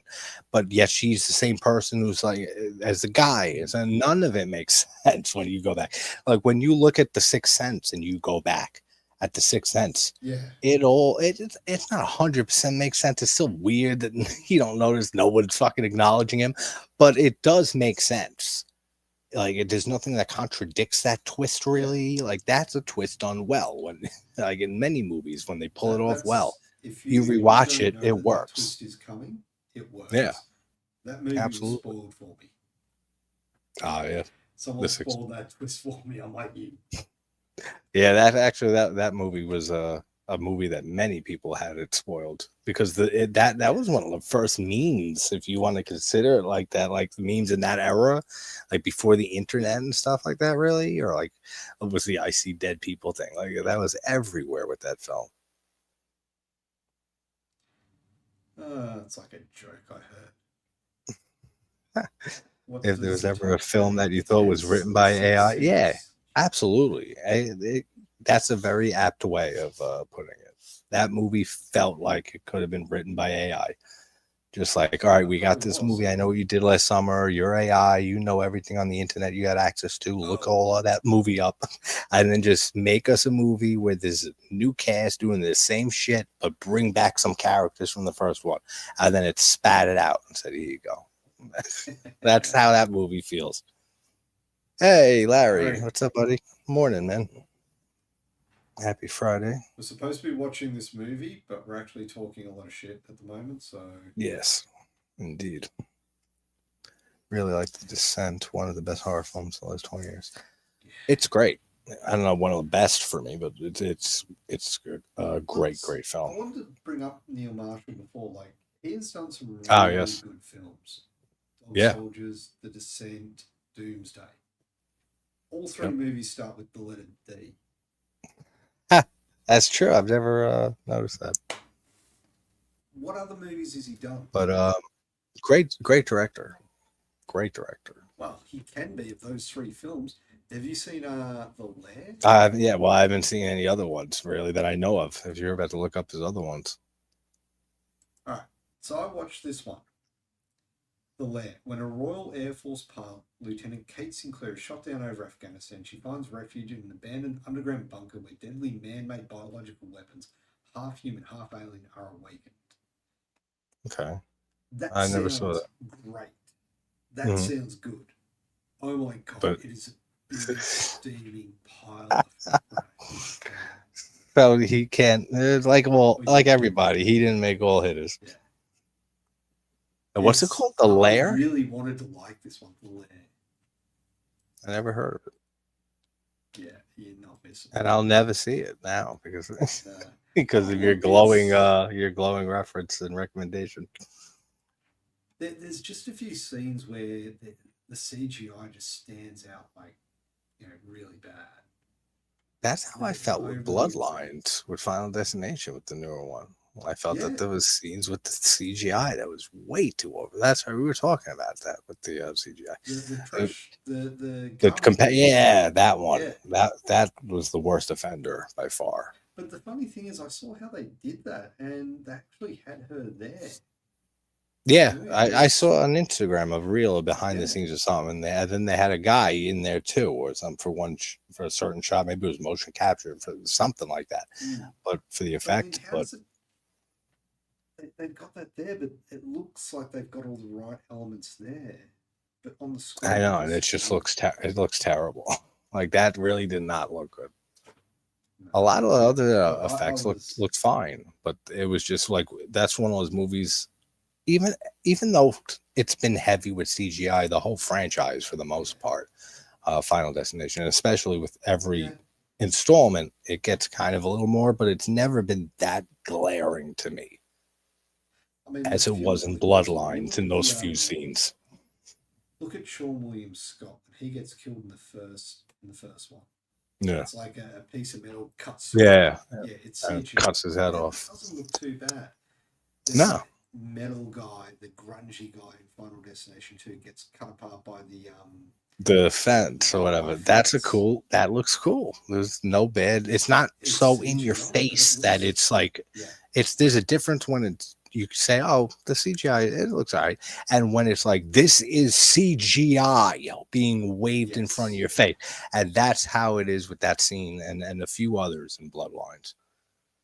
but yet she's the same person who's like as the guy. So none of it makes sense when you go back. Like when you look at The Sixth Sense and you go back at The Sixth Sense, Yeah. It's not 100% makes sense. It's still weird that you don't notice no one's fucking acknowledging him, but it does make sense. Like there's nothing that contradicts that twist really. Like that's a twist done well when like in many movies when they pull it off well. If You you rewatch don't it, know it that works. twist is coming, it works. Yeah, That movie was absolutely. spoiled for me. Oh yeah. Someone spoiled that twist for me. I'm like, you. Yeah, that movie was a movie that many people had it spoiled because that was one of the first memes, if you want to consider it like that, like the memes in that era, like before the internet and stuff like that, really, or like it was the I see dead people thing, like that was everywhere with that film. It's like a joke I heard. If there Does was the ever a talk film say that you thought was intense written or by AI, yeah, serious? absolutely. That's a very apt way of putting it. That movie felt like it could have been written by AI. Just like, all right, It we got probably this was. movie. I know what you did last summer. You're AI. You know everything on the internet you got access to. Look all of that movie up. And then just make us a movie where there's a new cast doing the same shit, but bring back some characters from the first one. And then it spat it out and said, here you go. That's how that movie feels. Hey, Larry. Larry. What's up, buddy? Morning, man. Happy Friday. We're supposed to be watching this movie, but we're actually talking a lot of shit at the moment. So Yes, indeed. Really like The Descent, one of the best horror films of the last 20 years. It's great. I don't know, one of the best for me, but it's a great I film. wanted to bring up Neil Marshall before. Like, he has done some Oh, really yes. good films. Dog Yeah. Soldiers, The Descent, Doomsday. All three movies start with the letter D. That's true. I've never noticed that. What other movies has he done? But great director. Great director. Well, he can be of those three films. Have you seen The Lair? Yeah, well, I haven't seen any other ones really that I know of. If you're about to look up his other ones. All right. So I watched this one. The Lair. When a Royal Air Force pilot, Lieutenant Kate Sinclair, is shot down over Afghanistan, she finds refuge in an abandoned underground bunker where deadly man-made biological weapons, half human, half alien, are awakened. Okay. I never saw that. Great. That sounds good. Oh my god, but it is a big steaming pile of crap. So he can't like everybody. He didn't make all hitters. Yeah. And what's it called? The Lair? I really wanted to like this one, The Lair. I never heard of it. Yeah, you're not missing. And I'll never see it now because of your Look, glowing reference and recommendation. There's just a few scenes where the CGI just stands out like, really bad. That's how I felt with Bloodlines, with Final Destination, with the newer one. I felt that there was scenes with the CGI that was way too over. That's how we were talking about that with the CGI. That one. Yeah. That was the worst offender by far. But the funny thing is, I saw how they did that, and they actually had her there. Yeah, I saw on Instagram a reel of behind the scenes or something, and then they had a guy in there too, or something for a certain shot. Maybe it was motion capture for something like that, but for the effect. They've got that there, but it looks like they've got all the right elements there. But on the screen, I know, and it just looks terrible. Like that really did not look good. A lot of the other effects looked fine, but it was just like that's one of those movies. Even though it's been heavy with CGI, the whole franchise for the most part, Final Destination, especially with every installment, it gets kind of a little more, but it's never been that glaring to me as it was in Bloodlines in those few scenes. Look at Sean William Scott. He gets killed in the first one. Yeah, it's like a piece of metal cuts. It's cuts his head off. It doesn't look too bad. No. Metal guy, the grungy guy in Final Destination 2 gets cut apart by the fence or whatever. That looks cool. There's no bad. It's not so in your face that it's like there's a difference when you say, oh, the CGI, it looks all right. And when it's like, this is CGI being waved in front of your face. And that's how it is with that scene and a few others in Bloodlines.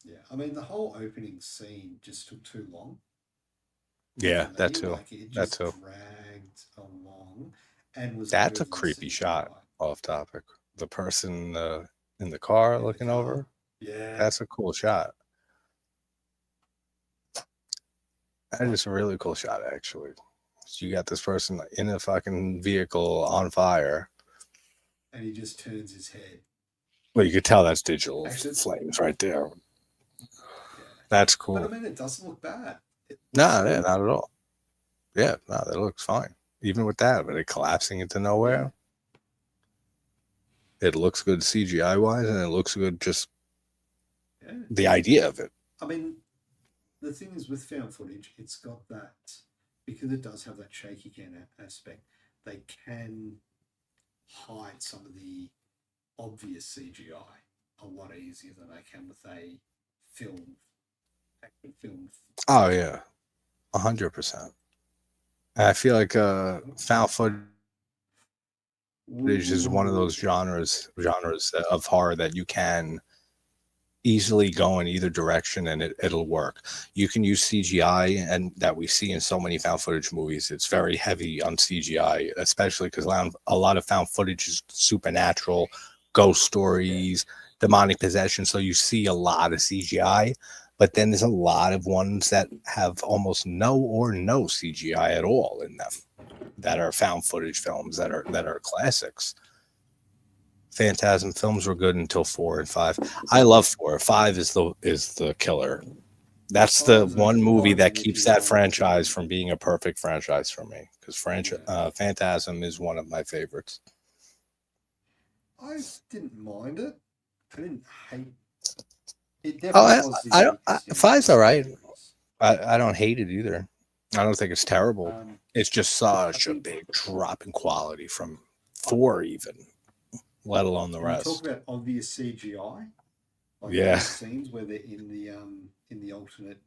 Yeah. I mean, the whole opening scene just took too long. Yeah, that too. That too. Dragged along and was. That's a creepy shot. Off topic. The person in the car looking over. Yeah, that's a cool shot. That is a really cool shot, actually. You got this person in a fucking vehicle on fire, and he just turns his head. Well, you could tell that's digital Actually, flames right there. yeah. That's But I cool. mean, it doesn't look bad. It No, looks yeah, good. not at all. Yeah, no, that looks fine. Even with that, but it collapsing into Yeah. nowhere, it looks good CGI wise, and it looks good just Yeah. the idea of it. I mean, the thing is with found footage, it's got that because it does have that shaky cam aspect. They can hide some of the obvious CGI a lot easier than they can with a film, actual film. Oh yeah, 100%. I feel like found footage is one of those genres of horror that you can easily go in either direction and it'll work. You can use CGI, and that we see in so many found footage movies. It's very heavy on CGI, especially because a lot of found footage is supernatural, ghost stories, demonic possession. So you see a lot of CGI, but then there's a lot of ones that have almost no or no CGI at all in them, that are found footage films that are classics. Phantasm films were good until 4 and 5. I love 4. 5 is the killer. That's the one movie that keeps that franchise from being a perfect franchise for me, because Phantasm is one of my favorites. I didn't mind it. I didn't hate it. Oh, Definitely was I don't. the 5's all right. I don't hate it either. I don't think it's terrible. It's just such a think- big drop in quality from 4, even, let alone the When you rest. talk about obvious CGI, like Yeah. those scenes where they're in the alternate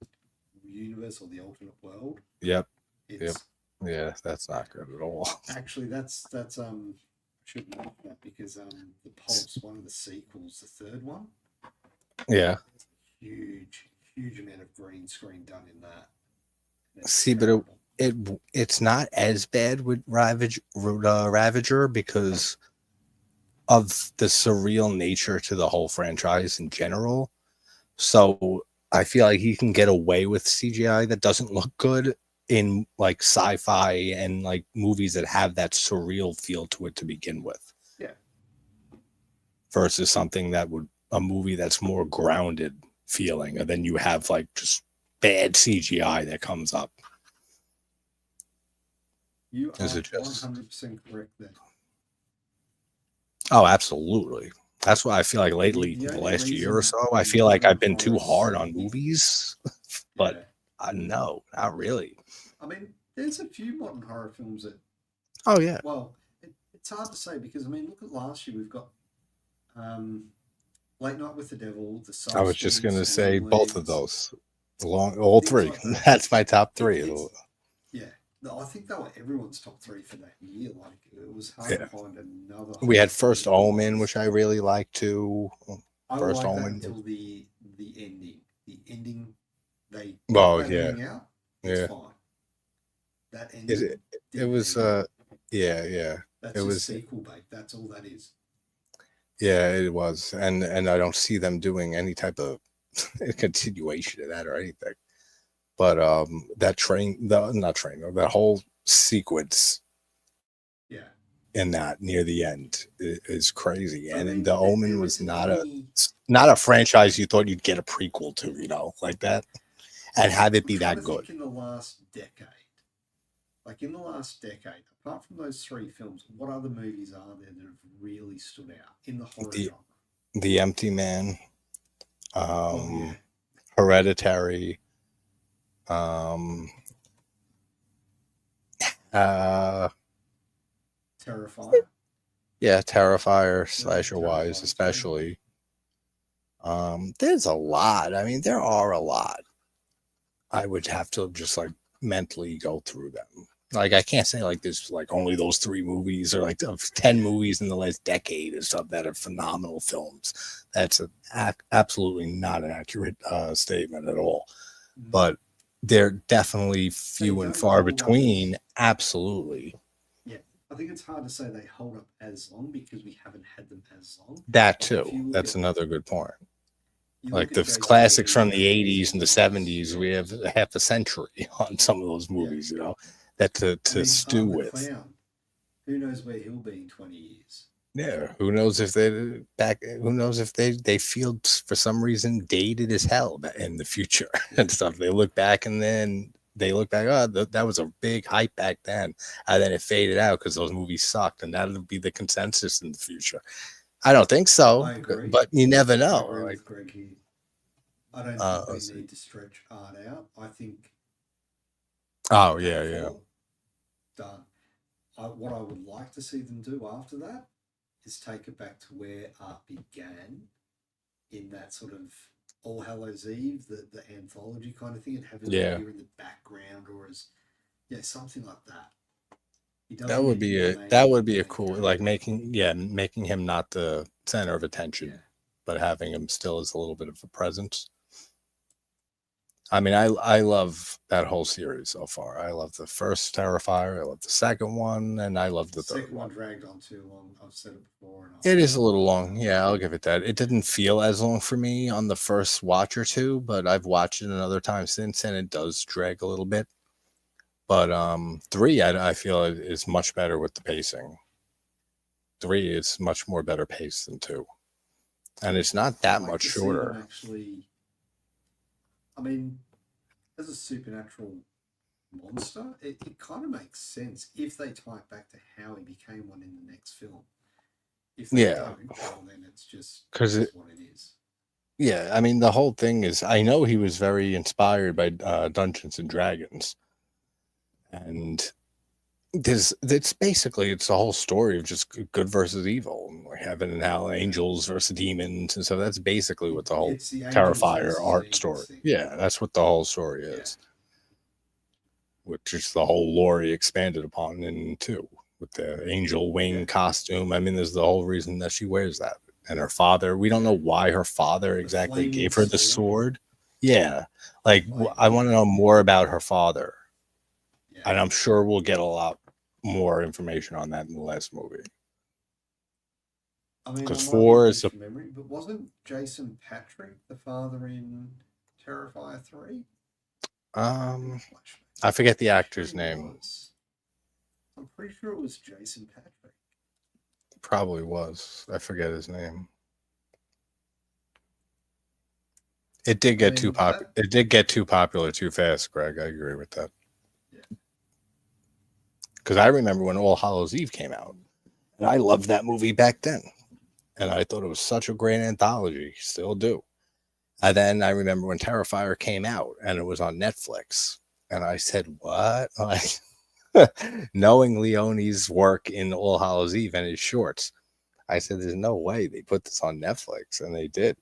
universe or the alternate world. Yep. It's Yeah, that's not good at all. actually that's I should mention that because the Pulse, one of the sequels, the third one, Yeah. huge amount of green screen done in that. And it's See, but terrible. it's not as bad with Ravager because of the surreal nature to the whole franchise in general. So I feel like he can get away with CGI that doesn't look good in like sci-fi and like movies that have that surreal feel to it to begin with. Yeah. Versus something that would a movie that's more grounded feeling, and then you have like just bad CGI that comes up. You are Is it just 100% correct there. Oh, absolutely. That's why I feel like lately, The the only last year or reason so, I feel like I've been too hard on movies. But no, not really. I mean, there's a few modern horror films that. Oh yeah. Well, it's hard to say because I mean, look at last year. We've got Late Night with the Devil. I was just Substance, gonna say both of Gremlins, those. All things three. like that. That's my top three. Yeah, no, I think they were everyone's top 3 for that year. Like it was hard Yeah. to find another. We had horror First film Omen, which I really liked too. I First liked that Omen. until the ending. The ending, they Oh, that yeah. ending out. It's Yeah. fine. That ending. It was yeah. That's it a was- sequel bait. That's all that is. Yeah, it was. And I don't see them doing any type of continuation of that or anything. But that whole sequence Yeah. in that near the end is crazy. I And mean, The there Omen was isn't not any- a franchise you thought you'd get a prequel to, like that, and have it be I'm trying that to good. think in the last decade, apart from those 3 films, what other movies are there that have really stood out in the horror genre? The Empty Man, Oh, yeah. Hereditary, Terrifier. yeah, Terrifier, slasher wise, Terrifier, especially. There's a lot. I mean, there are a lot. I would have to just like mentally go through them. Like I can't say like there's like only those 3 movies or like 10 movies in the last decade or stuff that are phenomenal films. That's absolutely not an accurate statement at all. But they're definitely few and don't far hold up between. Absolutely. Yeah, I think it's hard to say they hold up as long because we haven't had them as long. That Like, if too. you look That's at- another good point. You Like look the at Jason classics from Voorhees, the 80s and the 70s, yeah. we have half a century on some of those movies, that to I mean, stew Art the with. Clown, who knows where he'll be in 20 years? Yeah, who knows if they back? Who knows if they feel for some reason dated as hell in the future and stuff. They look back and then they look back. Oh, that was a big hype back then, and then it faded out because those movies sucked, and that'll be the consensus in the future. I don't think so, I agree. but you never I know. agree Like, with Greg here. I don't think they let's see. need to stretch art out. I think Oh they yeah, have yeah, all done. What I would like to see them do after that is take it back to where art began in that sort of All Hallows Eve, the anthology kind of thing, and have it yeah. appear in the background or as something like that. He That doesn't would need to be be the a main that would be a main cool, like character. making him not the center of attention, Yeah, but having him still as a little bit of a presence. I mean, I love that whole series so far. I love the first Terrifier, I love the second one, and I love the third second one one. dragged on too long. I've said it before, and It is a little I'll long. Yeah, I'll give it that. It didn't feel as long for me on the first watch or two, but I've watched it another time since, and it does drag a little bit. But three, I feel is much better with the pacing. Three is much more better paced than two, and it's not I'd that like much to see them shorter. actually. I mean, as a supernatural monster, it kind of makes sense if they tie it back to how he became one in the next film. If they Yeah, don't, well, then it's just because what it is. yeah, I mean the whole thing is I know he was very inspired by Dungeons and Dragons, and it's basically it's the whole story of just good versus evil, heaven and hell, angels versus demons, and so that's basically what the whole It's the angels Terrifier versus art demons story. thing. Yeah, that's what the whole story Yeah. is, which is the whole lore he expanded upon in two with the angel wing Yeah. costume. I mean, there's the whole reason that she wears that, and her father. We don't know why her father The exactly flaming gave her the sword. sword. Yeah, like Like, I want to know more about her father, yeah. and I'm sure we'll get a lot more information on that in the last movie. I mean, I Because might be a four bridge is a from memory, but wasn't Jason Patrick the father in Terrifier 3? I forget the I'm actor's sure he name. was. I'm pretty sure it was Jason Patrick. Probably was. I forget his name. It did I get too mean, popular. It did get too popular too fast, Greg. I agree with that. Yeah. Because I remember when All Hallows Eve came out, and I loved that movie back then, and I thought it was such a great anthology. Still do. And then I remember when Terrifier came out, and it was on Netflix, and I said, "What?" Like, knowing Leone's work in All Hallows Eve and his shorts, I said, "There's no way they put this on Netflix," and they did.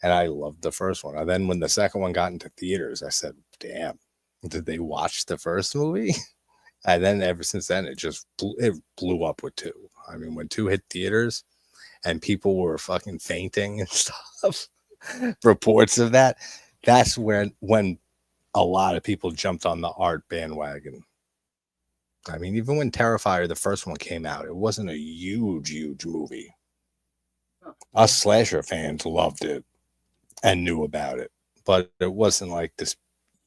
And I loved the first one. And then when the second one got into theaters, I said, "Damn, did they watch the first movie?" And then ever since then, it blew up with two. I mean, when two hit theaters and people were fucking fainting and stuff, reports of that, that's when a lot of people jumped on the art bandwagon. I mean, even when Terrifier, the first one came out, it wasn't a huge movie. Us slasher fans loved it and knew about it, but it wasn't like this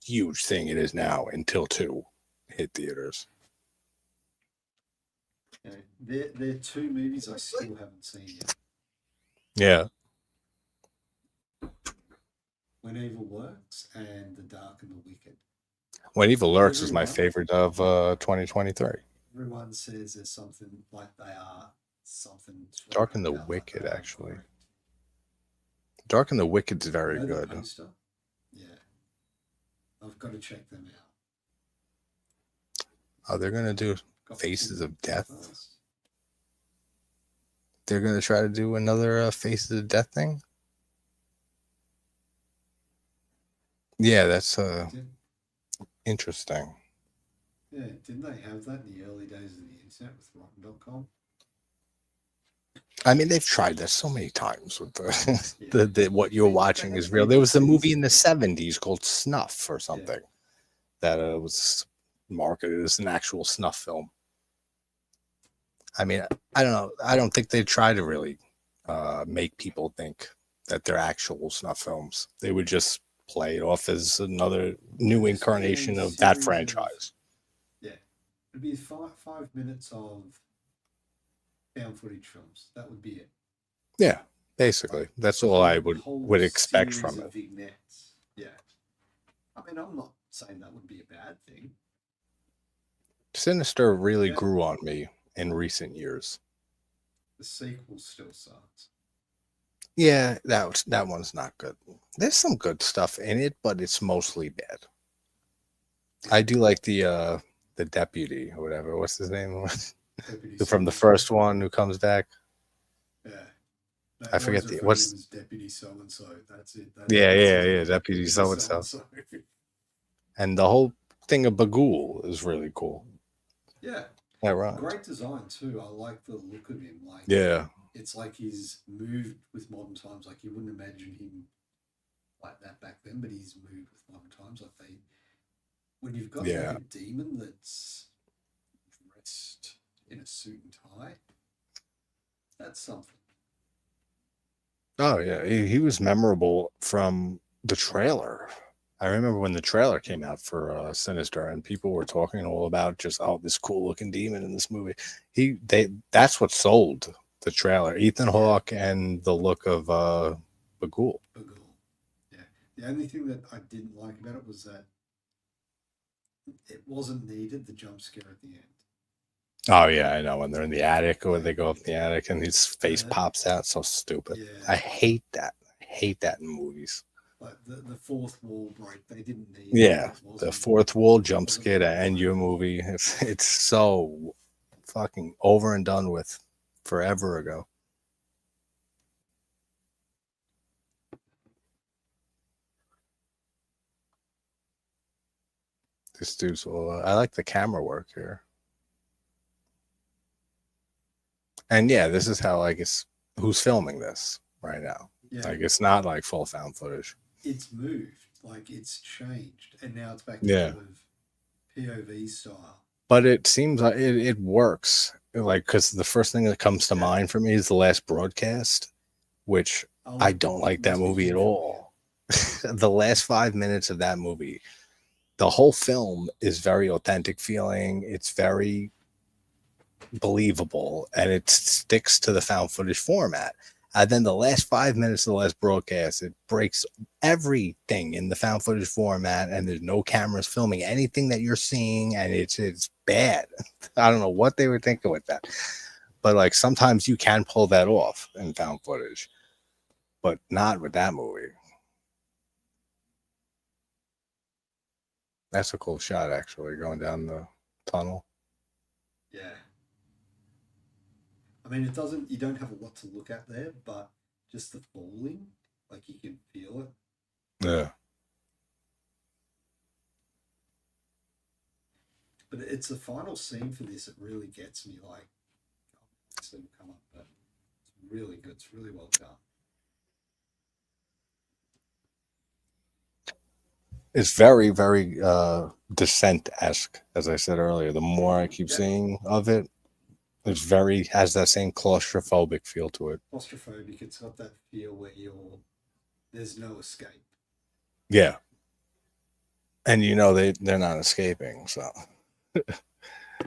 huge thing it is now until two hit theaters. You know, they're two movies I still haven't seen yet. Yeah. When Evil Works and The Dark and the Wicked. When Evil Lurks is my Everyone, favorite of 2023. everyone says there's something like they are something. Dark and the about, like Wicked, they are actually. correct. Dark and the Wicked's very You know good. the poster? Yeah. I've got to check them out. Oh, they're gonna do Got Faces the of Death. first. They're gonna try to do another Faces of Death thing. Yeah, that's interesting. Yeah, didn't they have that in the early days of the internet with Rotten.com? I mean, they've tried that so many times with the, Yeah. the what you're watching is real. There was a movie in the 70s called Snuff or something that was marketed as an actual snuff film. I mean, I don't know. I don't think they try to really make people think that they're actual snuff films. They would just play it off as another new incarnation of that franchise. Yeah. It'd be 5 minutes of found found footage films. That would be it. Yeah, basically, that's all I would expect from it. Vignettes. Yeah. I mean, I'm not saying that would be a bad thing. Sinister really Yeah. grew on me in recent years. The sequel still sucks. Yeah, that one's not good. There's some good stuff in it, but it's mostly bad. I do like the deputy or whatever. What's his name? Deputy From the so-and-so. first one who comes back. Yeah. I forget the what's Deputy so and so. That's it. yeah, Deputy so-and-so. And the whole thing of Bagul is really cool. Yeah. That right. Great design too. I like the look of him. Like, yeah, it's like he's moved with modern times. Like, you wouldn't imagine him like that back then, but he's moved with modern times. Like, when you've got like a demon that's dressed in a suit and tie, that's something. Oh yeah, he was memorable from the trailer. I remember when the trailer came out for Sinister, and people were talking all about just this cool looking demon in this movie. That's what sold the trailer. Ethan Hawke and the look of Bagul. Yeah. The only thing that I didn't like about it was that it wasn't needed, the jump scare at the end. Oh yeah, I know, when they're in the attic or they go up in the attic and his face pops out. So stupid. Yeah. I hate that. I hate that in movies. Like the fourth wall break, they didn't need. Yeah, the fourth wall jump scare to end your movie. It's so fucking over and done with forever ago. This dude's I like the camera work here. And yeah, this is how, like, it's who's filming this right now. Yeah. Like, it's not like full found footage. It's moved, like it's changed, and now it's back to Yeah. sort of POV style. But it seems like it works. Like, because the first thing that comes to mind for me is The Last Broadcast, which I don't like that movie at all. The last 5 minutes of that movie, the whole film is very authentic feeling. It's very believable, and it sticks to the found footage format. And then the last 5 minutes of The Last Broadcast, it breaks everything in the found footage format, and there's no cameras filming anything that you're seeing, and it's bad. I don't know what they were thinking with that, but like sometimes you can pull that off in found footage, but not with that movie. That's a cool shot, actually, going down the tunnel. Yeah. I mean, you don't have a lot to look at there, but just the falling, like you can feel it. Yeah. But it's the final scene for this that really gets me. Like, obviously will come up, but it's really good. It's really well done. It's very, very Descent-esque, as I said earlier. The more I keep seeing of it, it's has that same claustrophobic feel to it. Claustrophobic. It's got that feel where there's no escape. Yeah. And you know they're not escaping, so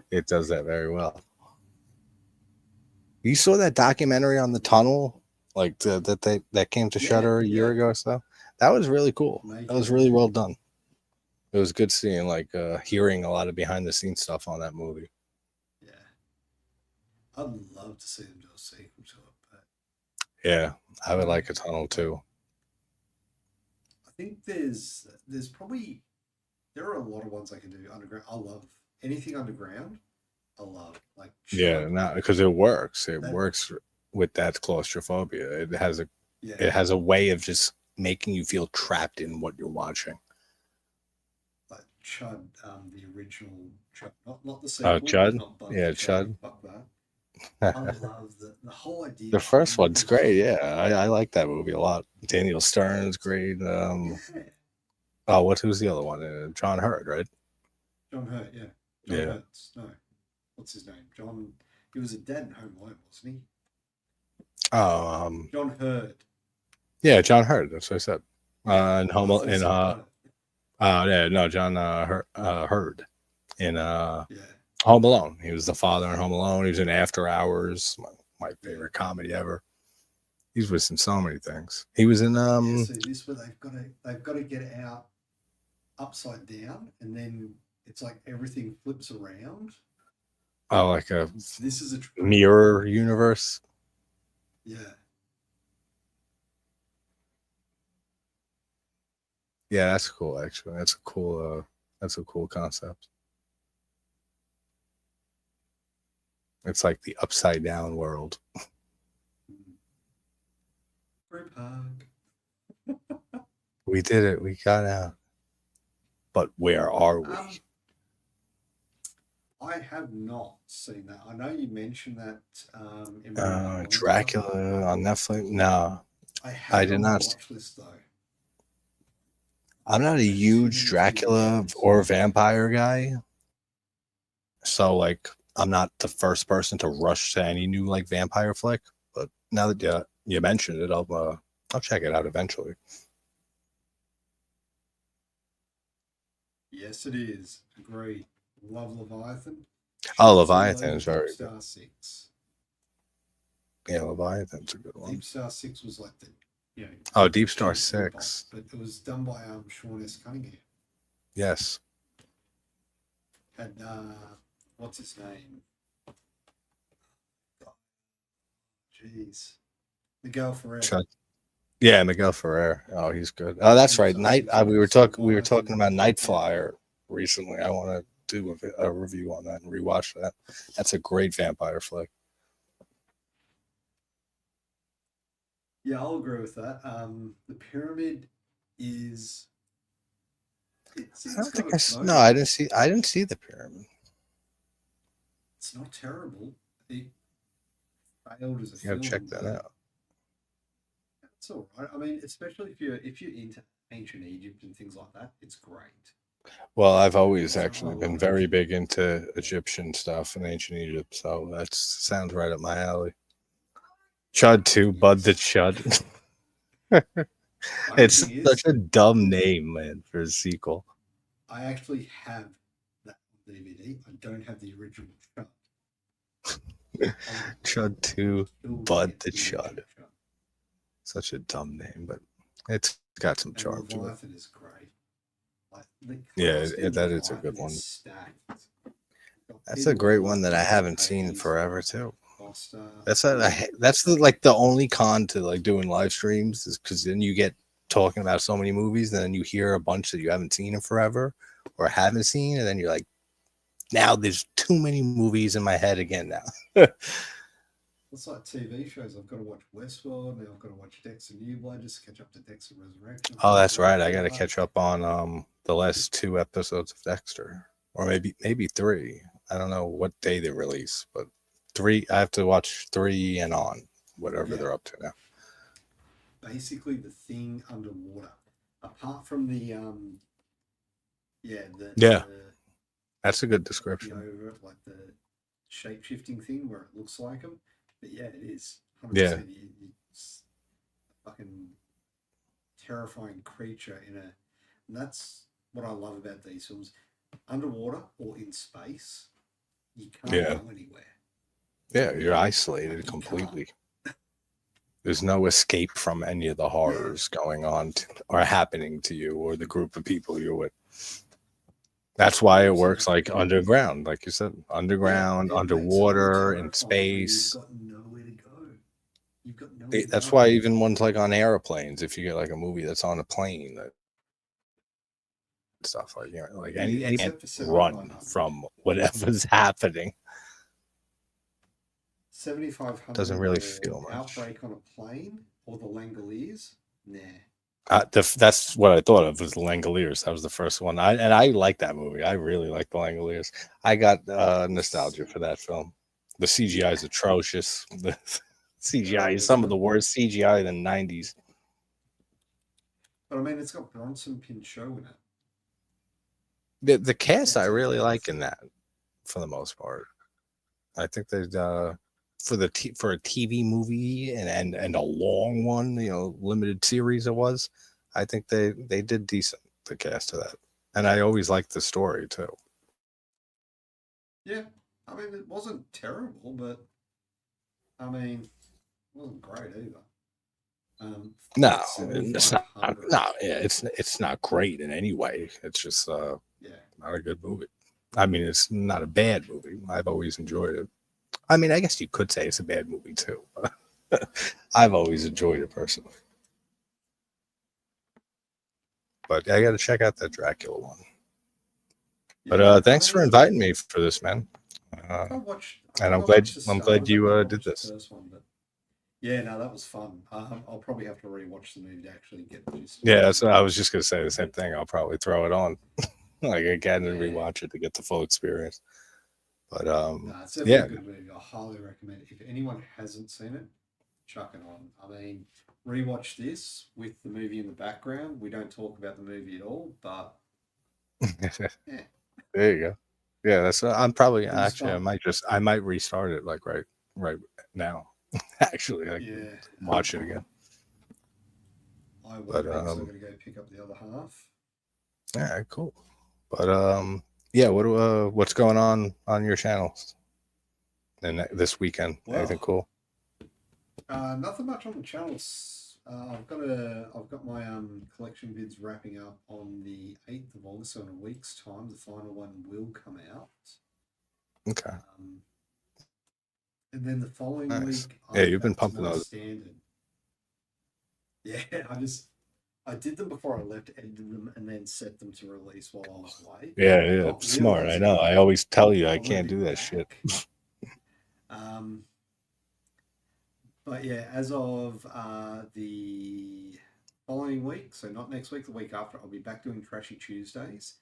it does that very well. You saw that documentary on the tunnel, like that came to Shudder a year ago or so? That was really cool. That was really well done. It was good seeing, like, hearing a lot of behind the scenes stuff on that movie. Yeah. I'd love to see them do a sequel to it, but yeah, I would like a tunnel too. I think there's probably there are a lot of ones I can do underground. I love anything underground. I love, like, yeah, not because it works. It works with that claustrophobia. It has a way of just making you feel trapped in what you're watching. Like Chud, the original Chud, not the sequel. Oh, Chud? Yeah, Chud. Fuck that. I love the whole idea. The first one's great. Yeah, I like that movie a lot. Daniel Stern's great. Who's the other one? John Hurt, right? John Hurt, yeah. John Hurts. No. What's his name? John. He was a dad in Home Alone, wasn't he? John Hurt. Yeah, John Hurt. That's what I said. John Hurd in Home Alone. He was the father in Home Alone. He was in After Hours. my favorite comedy ever. He's was in so many things. He was in So this where they've got to get it out upside down, and then it's like everything flips around. oh, like a This is a mirror universe. Yeah. Yeah, that's cool. Actually, that's a cool concept. It's like the upside down world. Group hug. We did it. We got out. But where are we? I have not seen that. I know you mentioned that in Dracula on Netflix. No, I did not. Watch list though. I'm not a huge Dracula or vampire guy, so like I'm not the first person to rush to any new like vampire flick. But now that you mentioned it, I'll check it out eventually. Yes, it is. Agreed. Love Leviathan. Oh, Leviathan is very Deep good. Star 6. Yeah, Leviathan's a good one. Deep Star 6 was like the Deep Star 6. But it was done by Sean S. Cunningham. Yes. Had what's his name? Jeez. Miguel Ferrer. Yeah, Miguel Ferrer. Oh, he's good. Oh, that's right. We were talking about Night Flyer recently. I want to do a review on that and rewatch that. That's a great vampire flick. Yeah, I'll agree with that. The Pyramid is. I don't think I didn't see the Pyramid. It's not terrible. It failed as a film. You gotta check that out. It's all right. I mean, especially if you're into ancient Egypt and things like that, it's great. Well, I've always actually been very big into Egyptian stuff and ancient Egypt, so that sounds right up my alley. Chud 2, Bud the Chud. It's such a dumb name, man, for a sequel. I actually have that DVD. I don't have the original Chud. Chud 2, Bud the Chud. Such a dumb name, but it's got some charm to it. Is great. Yeah, that is a good one. That's a great one that I haven't seen in forever too. That's the only con to like doing live streams is because then you get talking about so many movies, and then you hear a bunch that you haven't seen in forever or haven't seen, and then you're like, now there's too many movies in my head again now. It's like TV shows. I've got to watch Westworld. Now I've got to watch Dexter New Blood just to catch up to Dexter Resurrection. Oh, that's right. I got to catch up on the last 2 episodes of Dexter, or maybe 3. I don't know what day they release, but 3. I have to watch 3 and on whatever they're up to now. Basically, the thing underwater, apart from the that's a good description. Like the shape-shifting thing where it looks like them. But yeah, it is. 100%. Yeah. It's a fucking terrifying creature and that's what I love about these films. Underwater or in space, you can't go anywhere. Yeah, you're isolated completely. There's no escape from any of the horrors going on or happening to you or the group of people you're with. That's why it works like underground, like you said, underground, underwater, in space. You've got nowhere to go. You've got nowhere to that's go. why even ones like on airplanes, if you get like a movie that's on a plane, that stuff like like any run from whatever's happening. 7,500 doesn't really feel much. Outbreak on a plane or the Langoliers? Nah. That's what I thought of was the Langoliers. That was the first one. I like that movie. I really like the Langoliers. I got nostalgia for that film. The CGI is atrocious. The CGI is some of the worst CGI in the 90s. But I mean, it's got Bronson Pinchot in it. The cast I really like in that, for the most part. I think they for a TV movie and a long one, limited series it was. I think they did decent, the cast of that, and I always liked the story too. Yeah, I mean it wasn't terrible, but I mean, it wasn't great either. No, it's not. 7,500. No, yeah, it's not great in any way. It's just Yeah. not a good movie. I mean, it's not a bad movie. I've always enjoyed it. I mean, I guess you could say it's a bad movie too. I've always enjoyed it personally. But I got to check out that Dracula one. But Yeah. thanks for inviting me for this, man. I watched. I And think I watched the I'm start glad of it. you I did watched the this. first one, but yeah, no, that was fun. I'll probably have to rewatch the movie to actually get the gist. Yeah, so I was just gonna say the same thing. I'll probably throw it on like again and Yeah. rewatch it to get the full experience. But No, it's definitely yeah, a good movie. I highly recommend it. If anyone hasn't seen it, chuck it on. I mean, rewatch this with the movie in the background. We don't talk about the movie at all, but yeah, there you go. Yeah, that's. I'm probably it was actually. fun. I might restart it like right now. Actually, like Yeah, watch it again. I will But be. So I'm gonna go pick up the other half. all right, cool. But yeah. What's going on your channels? And this weekend, anything Well, cool? nothing much on the channels. I've got my collection vids wrapping up on the 8th of August, so in a week's time, the final one will come out. Okay. And then the following Nice. week, Yeah, I'm you've been back to pumping my those. standard. Yeah, I did them before I left, edited them, and then set them to release while I was away. Yeah, yeah, Not smart. I realizing know. I always tell you I I'm gonna can't be do that shit. back. But yeah, as of the following week, so not next week, the week after, I'll be back doing Trashy Tuesdays,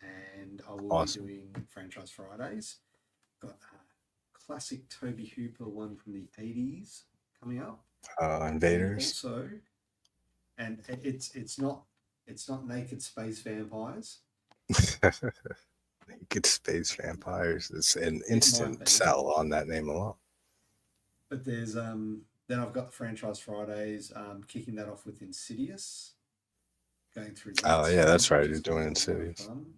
and I will Awesome. be doing Franchise Fridays. Got a classic Toby Hooper one from the 80s coming up. Invaders. And it's not naked space vampires. Naked space vampires. It's an It might instant be. sell on that name alone. But there's then I've got the Franchise Fridays, kicking that off with Insidious, going through that. Oh yeah, that's series, right. which You're is doing gonna be a lot of Insidious. fun.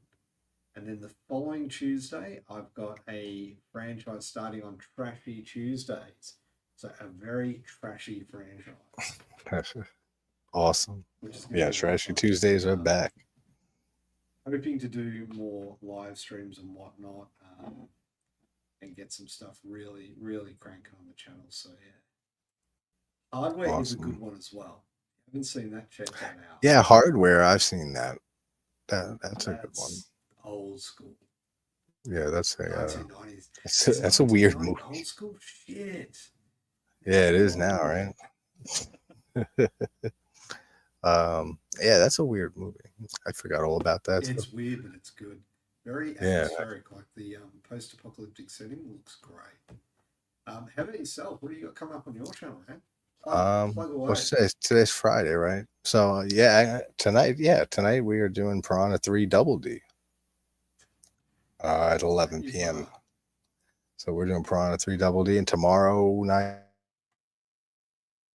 And then the following Tuesday, I've got a franchise starting on Trashy Tuesdays. So a very trashy franchise, Awesome. which is gonna Yeah, be a lot of Trashy fun. Tuesdays are back. Hoping to do more live streams and whatnot, and get some stuff really, really cranking on the channel. So yeah, Hardware is a good Awesome. one as well. Haven't seen that. Check that out. Yeah, Hardware. I've seen that. That's a good one. That's old school. Yeah, that's a 1990s. that's a weird 1990 movie. Old school shit. Yeah, it is now, right? Yeah, that's a weird movie. I forgot all about that. It's weird, but it's good. Very Yeah. atmospheric. Like the post-apocalyptic setting looks great. How about yourself? What do you got coming up on your channel, man? Plug away. What's today? Today's Friday, right? So tonight we are doing Piranha 3 Double D at 11 p.m. So we're doing Piranha 3 Double D, and tomorrow night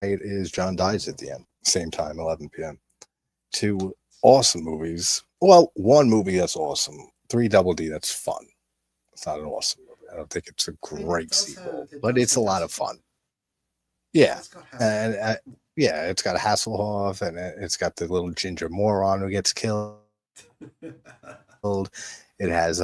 is John Dies at the End, same time, 11 p.m. Two awesome movies. Well, one movie that's awesome. 3 Double D that's fun. It's not an awesome movie. I don't think it's a great sequel, but it's a lot of fun. Yeah, and yeah, it's got Hasselhoff, and it's got the little ginger moron who gets killed. It has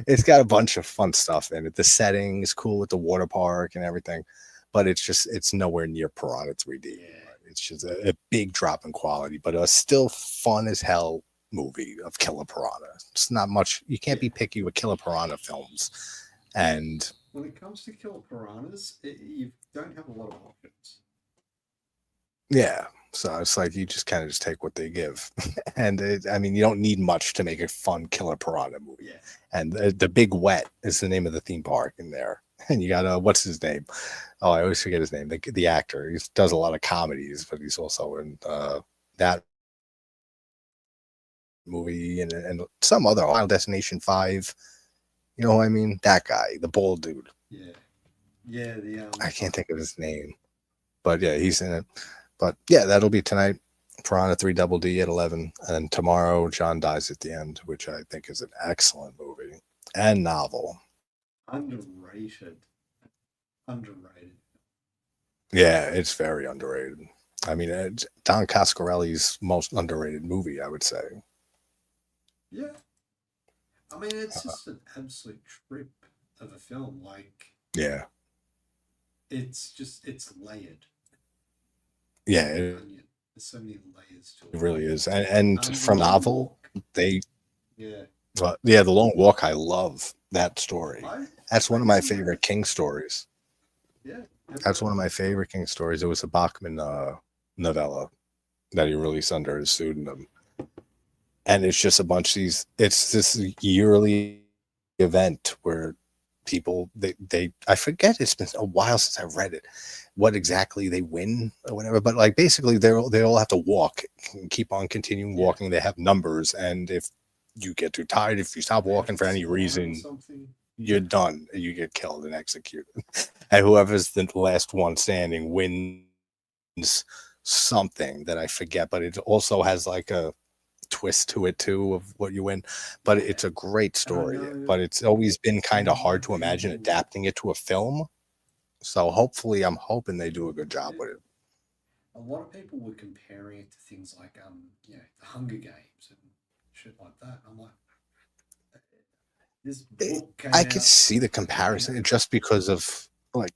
it's got a bunch of fun stuff in it. The setting is cool with the water park and everything, but it's nowhere near Piranha 3D. Yeah. It's just a big drop in quality, but a still fun as hell movie of Killer Piranha. It's not much. You can't be picky with Killer Piranha films, and when it comes to Killer Piranhas, you don't have a lot of options. yeah, so it's like you just kind of just take what they give, and I mean you don't need much to make a fun Killer Piranha movie. Yeah. And the Big Wet is the name of the theme park in there, and you got what's his name? Oh, I always forget his name. The actor. He does a lot of comedies, but he's also in that movie and some other Final Destination 5. You know what I mean? That guy, the bald dude. Yeah. Yeah. I can't think of his name, but yeah, he's in it. But yeah, that'll be tonight. Piranha 3 Double D at 11, and tomorrow John Dies at the End, which I think is an excellent movie and novel. Underrated. Yeah, it's very underrated. I mean, it's Don Coscarelli's most underrated movie, I would say. Yeah, I mean, it's just an absolute trip of a film. Like, Yeah, it's layered yeah, like an it onion. There's so many layers to it. really is. And The from Long novel, Walk. they, Yeah, yeah, The Long Walk. I love that story. I That's one I of my never read favorite it. King stories. Yeah, never That's read one of it. my favorite King stories. It was a Bachman novella that he released under his pseudonym, and it's just a bunch of these. It's this yearly event where people they I forget, it's been a while since I read it, what exactly they win or whatever, but like basically they all have to walk and keep on continuing Yeah, walking. They have numbers, and if you get too tired, if you stop they have walking to for any survive or reason, something. you're done. You get killed and executed. And whoever's the last one standing wins something that I forget, but it also has like a twist to it too of what you win. But Yeah, it's a great and I story. know But it's always been kind of hard to imagine people. adapting it to a film. So hopefully, I'm hoping they do a good job with it. A lot of people were comparing it to things like the Hunger Games and shit like that. I'm like, this book came I could out see the 20 years comparison ago. just because of like,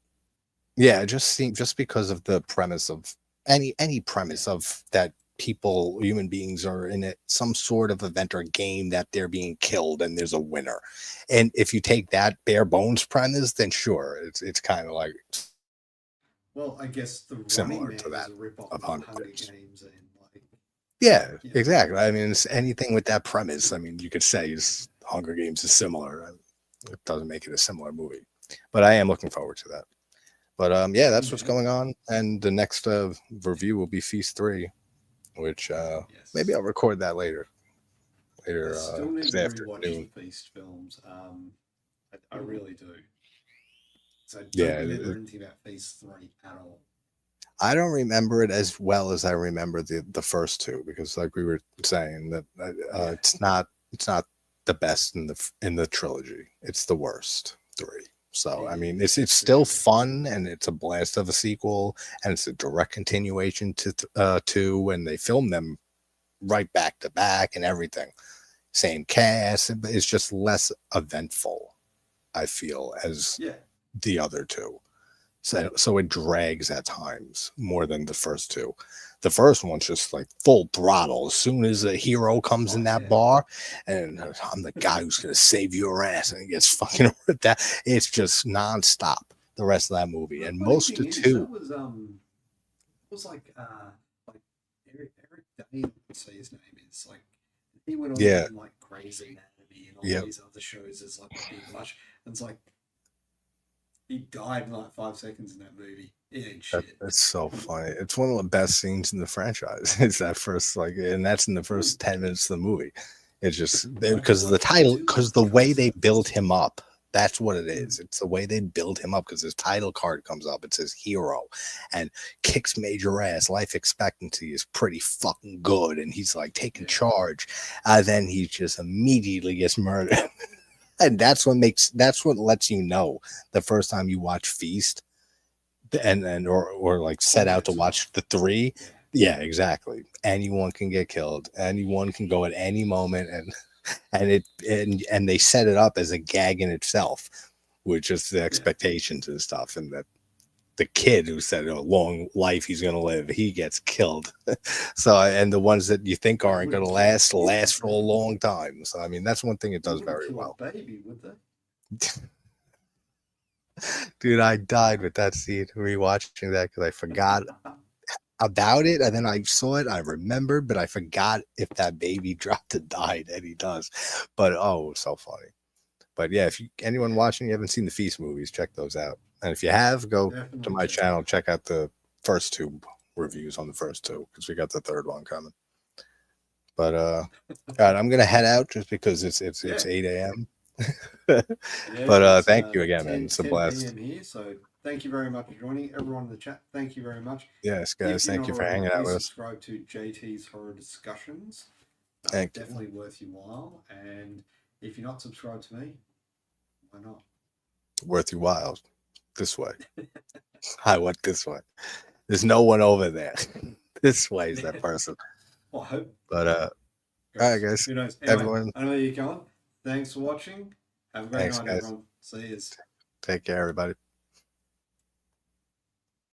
yeah, just because of the premise of any premise Yeah, of that people, human beings, are in it, some sort of event or game that they're being killed and there's a winner. And if you take that bare bones premise, then sure, it's kind of like well, I guess the Running similar to Man is that a rip off of of Hunger Hunger Games. Games and like Yeah, pretty exactly. I much. mean, it's anything with that premise. I mean, you could say is Hunger Games is similar. It doesn't make it a similar movie, but I am looking forward to that. But yeah, that's what's Amen. going on. And the next review will be Feast 3, which maybe Yes. I'll record that I later still need this to rewatch the afternoon. Feast films. I really do. So I don't Yeah, remember anything about Feast 3 at all. I don't remember it as well as I remember the first two, because like we were saying that Yeah. it's not the best in the trilogy. It's the worst three. So I mean, Yeah, it's for still sure. fun, and it's a blast of a sequel, and it's a direct continuation to two, and they filmed them right back to back and everything. Same cast, but it's just less eventful, I feel, as Yeah. the other two. So it drags at times more than the first two. The first one's just like full throttle. As soon as a hero comes in Oh, that yeah. bar, and I'm the guy who's gonna save your ass, and he gets fucking ripped out. It's just nonstop the rest of that movie, The and funny most thing of is, two. that was like Eric Day, let's say his name is like he went on to be Yeah, in like Grey's Anatomy and all yeah. these other shows as like a big much. And it's like he died in like 5 seconds in that movie. It ain't shit. That's so funny. It's one of the best scenes in the franchise. It's that first and that's in the Mm. first 10 minutes of the movie. It's just I because of the forgot title, too because with the the way cast they build members. him up. That's what it Mm. is. It's the way they build him up, because his title card comes up. It says hero and kicks major ass. Life expectancy is pretty fucking good. And he's like taking Yeah. charge. Then he just immediately gets murdered. And that's what lets you know the first time you watch Feast, and or like set That out to it's watch the three. yeah. Yeah, exactly. Anyone can get killed. Anyone can go at any moment, and they set it up as a gag in itself, with just the Yeah. expectations and stuff, and that the kid who said a long life he's going to live, he gets killed. So, and the ones that you think They aren't going wouldn't to kill a last kid, for a would they? long time. So I mean, that's one thing it They does wouldn't very kill a well. baby, would they? Dude, I died with that scene rewatching that because I forgot about it, and then I saw it, I remembered, but I forgot if that baby dropped and died, and he does. But oh, it was so funny. But yeah, if anyone Yeah. watching, you haven't seen the Feast movies, check those out. And if you have, go to Definitely my check them channel, out. check out the first two reviews on the first two, because we got the third one coming. But God, I'm gonna head out just because it's Yeah. 8 a.m. Yeah, But it's thank you again, man. It's a 10 blast. p.m. here. So thank you very much for joining. Everyone in the chat, thank you very much. Yes, guys, If you're thank not you for already, hanging out please with us. subscribe to JT's Horror Discussions. Thank you. Definitely worth your while. And if you're not subscribed to me, why not? Worth your while. This way. I went this way. There's no one over there. This way is that person. Well, I hope. But all right, guys. Who knows? Anyway, Everyone, I know where you're going. Thanks for watching. Have a great thanks, night, guys. everyone. See you. Take care, everybody.